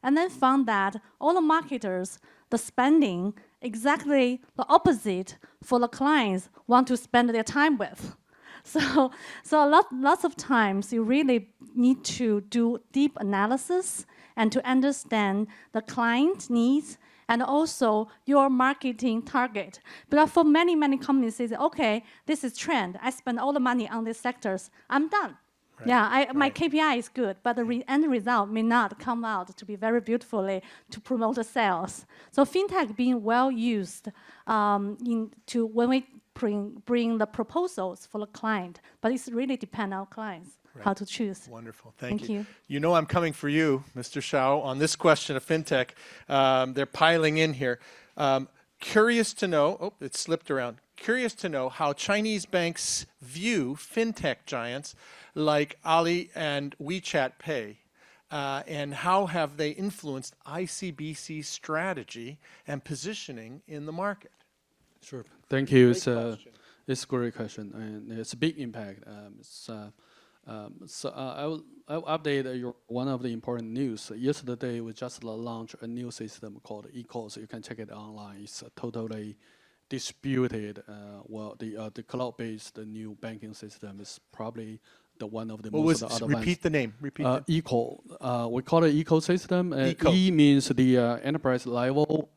and then found that all the marketers, the spending exactly the opposite for the clients want to spend their time with. So lots of times you really need to do deep analysis and to understand the client needs and also your marketing target. But for many companies, they say, okay, this is trend. I spend all the money on these sectors. I'm done.
Right.
Yeah, my KPI is good, but the end result may not come out to be very beautifully to promote the sales. So fintech being well used into when we bring the proposals for the client, but it's really depend on clients how to choose.
Wonderful, thank you.
you.
You know I'm coming for you, Mr. Shao, on this question of fintech. They're piling in here. Curious to know, oh, it slipped around. Curious to know how Chinese banks view fintech giants like Ali and WeChat Pay, and how have they influenced ICBC's strategy and positioning in the market?
Sure. Thank you. It's a great question, and it's a big impact. I will update one of the important news. Yesterday, we just launched a new system called eCalls. You can check it online. It's a totally distributed. The cloud-based new banking system is probably the one of the most advanced.
Repeat the name. Repeat.
eCall. We call it ecosystem.
Eco.
E means the enterprise level.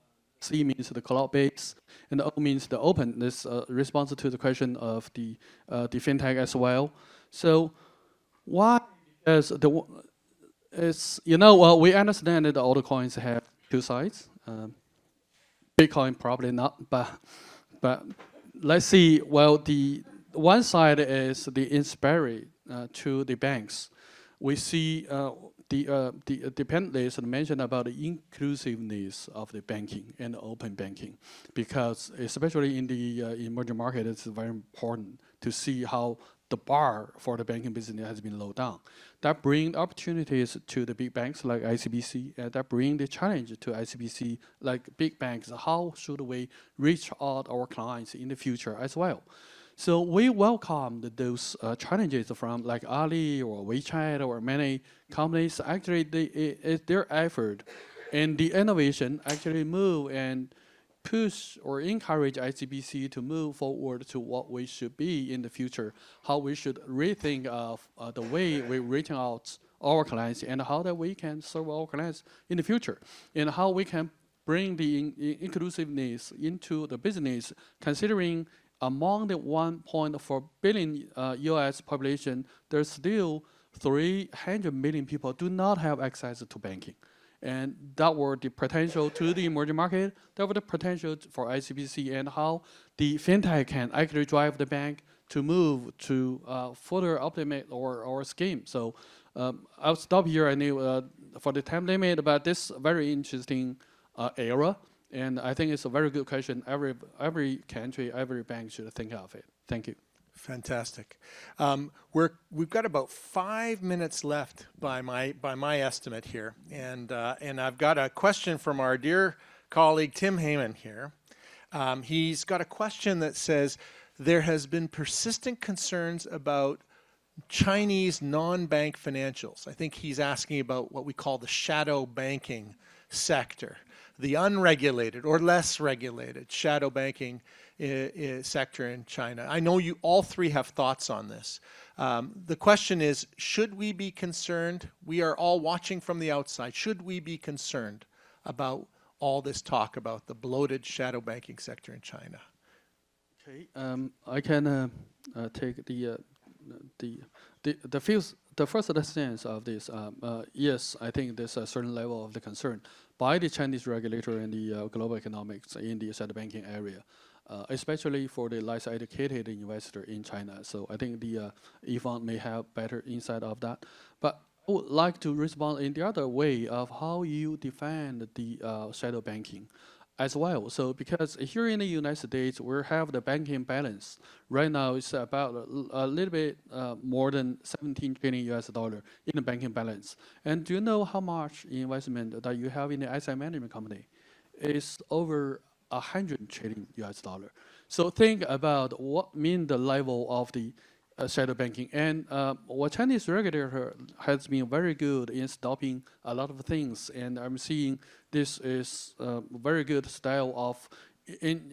C means the cloud base, and O means the open. This responds to the question of the fintech as well. So why? As we understand that all the coins have two sides. Bitcoin probably not, but let's see. Well, the one side is the inspiration to the banks. We see the dependencies mentioned about the inclusiveness of the banking and open banking, because especially in the emerging market, it's very important to see how the bar for the banking business has been lowered down. That brings opportunities to the big banks like ICBC, and that brings the challenge to ICBC like big banks. How should we reach out our clients in the future as well? So we welcomed those challenges from like Ali or WeChat or many companies. Actually, their effort and the innovation actually move and push or encourage ICBC to move forward to what we should be in the future, how we should rethink of the way we're reaching out our clients and how that we can serve our clients in the future, and how we can bring the inclusiveness into the business, considering among the 1.4 billion US population, there's still 300 million people do not have access to banking. And that were the potential to the emerging market, that were the potential for ICBC, and how the fintech can actually drive the bank to move to further optimize our scheme. So I'll stop here. I knew for the time limit, but this very interesting era. And I think it's a very good question. Every country, every bank should think of it. Thank you.
Fantastic. We've got about 5 minutes left by my estimate here, and I've got a question from our dear colleague Tim Heyman here. He's got a question that says, there has been persistent concerns about Chinese non-bank financials. I think he's asking about what we call the shadow banking sector, the unregulated or less regulated shadow banking sector in China. I know you all three have thoughts on this. The question is, should we be concerned? We are all watching from the outside. Should we be concerned about all this talk about the bloated shadow banking sector in China?
Okay, I can take the first sense of this. Yes, I think there's a certain level of the concern by the Chinese regulator and the global economics in the shadow banking area, especially for the less educated investor in China. So I think the Yvonne may have better insight of that. But I would like to respond in the other way of how you define the shadow banking as well. So because here in the United States, we have the banking balance. Right now, it's about a little bit more than 17 trillion US dollar in the banking balance. And do you know how much investment that you have in the asset management company? It's over 100 trillion US dollar. So think about what mean the level of the shadow banking. And what Chinese regulator has been very good in stopping a lot of things. And I'm seeing this is a very good style of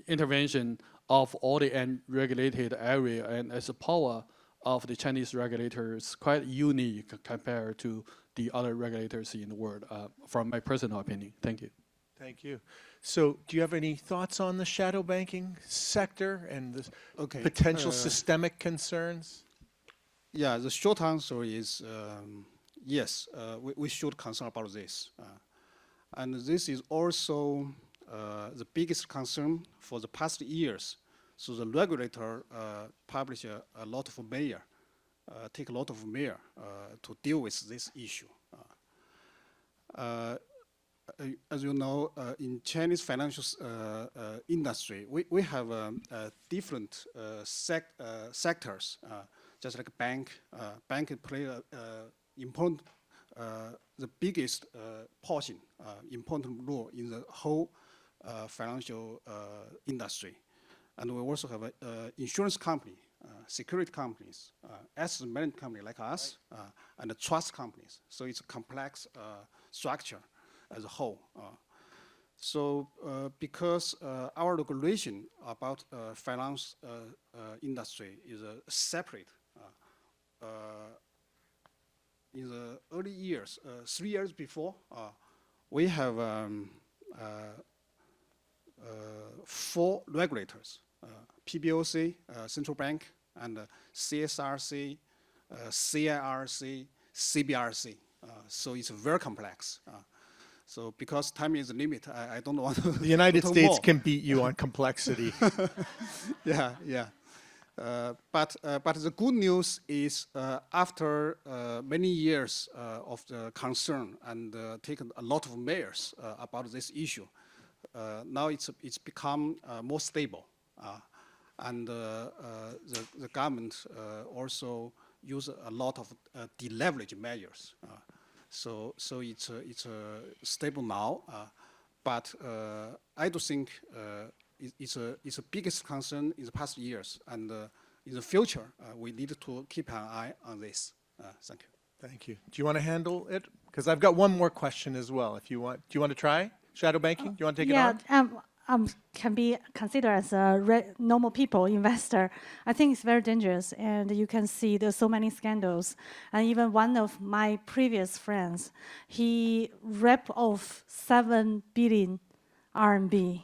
intervention of all the unregulated area. And as a power of the Chinese regulators, quite unique compared to the other regulators in the world, from my personal opinion. Thank you.
Thank you. So do you have any thoughts on the shadow banking sector and the potential systemic concerns?
Yeah, the short answer is yes, we should concern about this. And this is also the biggest concern for the past years. So the regulator publish a lot of measure, take a lot of measure to deal with this issue. As you know, in Chinese financial industry, we have different sectors, just like bank. Bank play important, the biggest portion, important role in the whole financial industry. And we also have insurance company, security companies, asset management company like us, and trust companies. So it's a complex structure as a whole. So because our regulation about finance industry is separate, in the early years, 3 years before, we have 4 regulators, PBOC, Central Bank, and CSRC, CIRC, CBRC. So it's very complex. So because time is limited, I don't want to.
The United
talk
States
more.
can beat you on complexity.
Yeah, yeah. But the good news is after many years of the concern and taken a lot of measures about this issue, now it's become more stable. And the government also use a lot of deleverage measures. So it's stable now, but I do think it's a biggest concern in the past years, and in the future we need to keep an eye on this. Thank you.
Thank you. Do you want to handle it? Because I've got one more question as well. If you want, do you want to try shadow banking? Do you want to take it on?
Can be considered as a normal people investor. I think it's very dangerous, and you can see there's so many scandals. And even one of my previous friends, he ripped off 7 billion RMB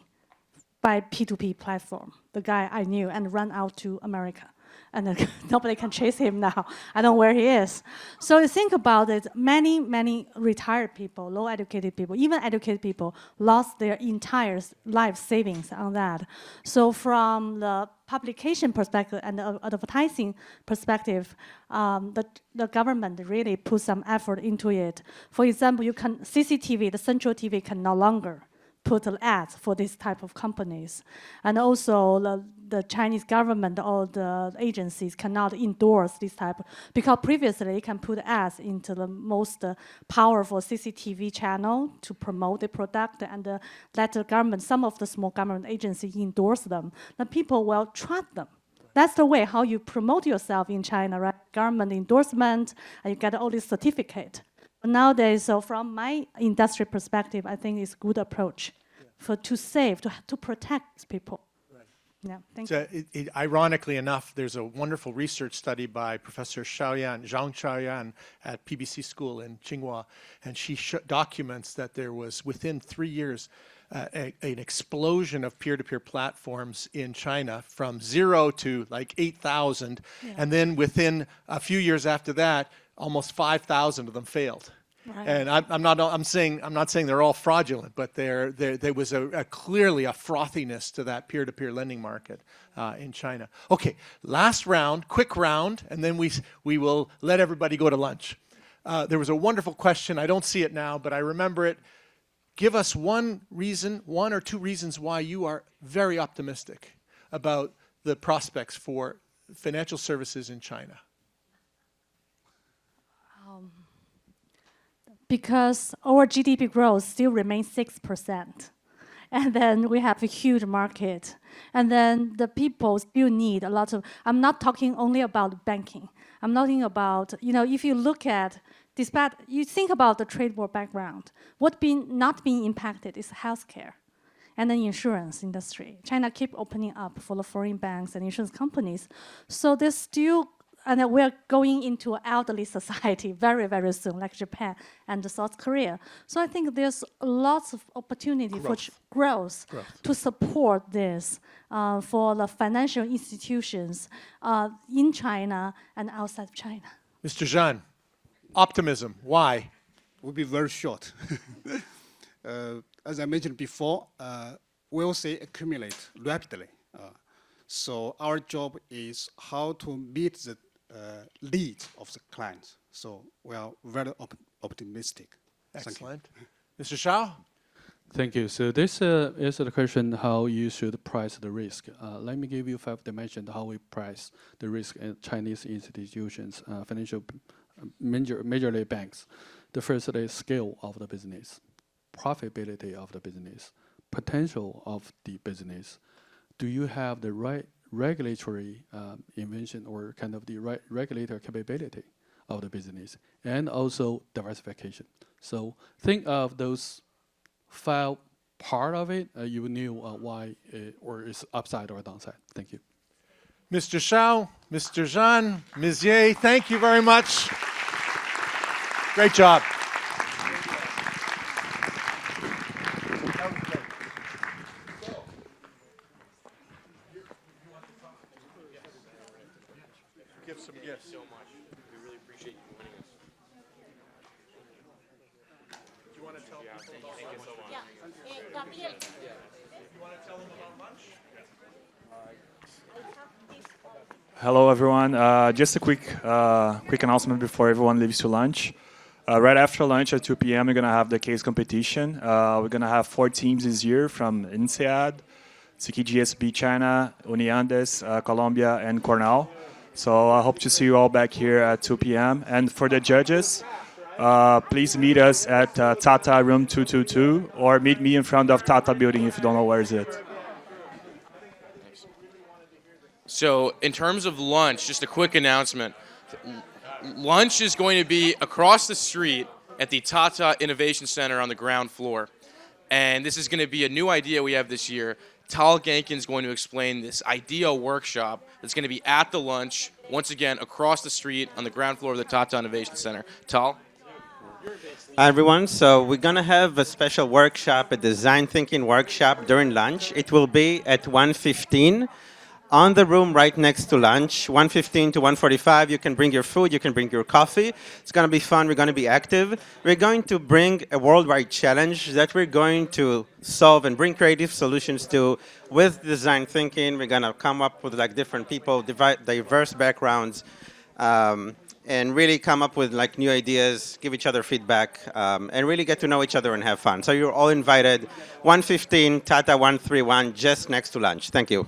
by P2P platform. The guy I knew, and ran out to America. And nobody can chase him now. I don't know where he is. So you think about it, many retired people, low-educated people, even educated people, lost their entire life savings on that. So from the publication perspective and the advertising perspective, the government really put some effort into it. For example, CCTV, the central TV, can no longer put ads for this type of companies. And also the Chinese government or the agencies cannot endorse this type, because previously they can put ads into the most powerful CCTV channel to promote the product, and let the government, some of the small government agencies endorse them. Then people will trust them. That's the way how you promote yourself in China, right? Government endorsement, and you get all this certificate. Nowadays, so from my industry perspective, I think it's a good approach to save, to protect people.
Right.
Yeah, thank
So
you.
ironically enough, there's a wonderful research study by Professor Zhang Xiaoyan at PBC School in Tsinghua, and she documents that there was, within 3 years, an explosion of peer-to-peer platforms in China from 0 to like 8,000, and then within a few years after that, almost 5,000 of them failed. Right. And I'm not saying they're all fraudulent, but there was clearly a frothiness to that peer-to-peer lending market in China. Okay, last round, quick round, and then we will let everybody go to lunch. There was a wonderful question. I don't see it now, but I remember it. Give us one or two reasons why you are very optimistic about the prospects for financial services in China.
Because our GDP growth still remains 6%. And then we have a huge market. And then the people still need a lot of, I'm not talking only about banking. I'm talking about, if you look at, despite, you think about the trade war background, what not being impacted is healthcare and the insurance industry. China keep opening up for the foreign banks and insurance companies. So there's still, and we're going into an elderly society very, very soon, like Japan and South Korea. So I think there's lots of opportunity for growth to support this for the financial institutions in China and outside of China.
Mr. Zhang, optimism, why?
Will be very short. As I mentioned before, we'll say accumulate rapidly. So our job is how to meet the needs of the clients. So we are very optimistic.
Excellent. Mr. Shao?
Thank you. So this is the question how you should price the risk. Let me give you 5 dimensions how we price the risk in Chinese institutions, financial majorly banks. The first is scale of the business, profitability of the business, potential of the business. Do you have the right regulatory invention or kind of the right regulator capability of the business, and also diversification? So think of those 5 part of it. You knew why or is upside or downside. Thank you.
Mr. Shao, Mr. Zhang, Ms. Ye, thank you very much. Great job. Give some gifts.
So much. We really appreciate you joining us.
Do you want to tell people about
Thank you so much.
You want to tell them about lunch?
Hello, everyone. Just a quick announcement before everyone leaves to lunch. Right after lunch at 2 p.m., we're going to have the case competition. We're going to have 4 teams this year from INSEAD, CKGSB China, Uniandes, Colombia, and Cornell. So I hope to see you all back here at 2 p.m. And for the judges, please meet us at Tata Room 222, or meet me in front of Tata Building if you don't know where is it.
So in terms of lunch, just a quick announcement. Lunch is going to be across the street at the Tata Innovation Center on the ground floor. And this is going to be a new idea we have this year. Tal Genkin's going to explain this idea workshop that's going to be at the lunch, once again, across the street on the ground floor of the Tata Innovation Center. Tal?
Hi, everyone. So we're going to have a special workshop, a design thinking workshop during lunch. It will be at 1:15 on the room right next to lunch, 1:15 to 1:45. You can bring your food, you can bring your coffee. It's going to be fun. We're going to be active. We're going to bring a worldwide challenge that we're going to solve and bring creative solutions to with design thinking. We're going to come up with like different people, diverse backgrounds, and really come up with like new ideas, give each other feedback, and really get to know each other and have fun. So you're all invited. 1:15, Tata 131, just next to lunch. Thank you.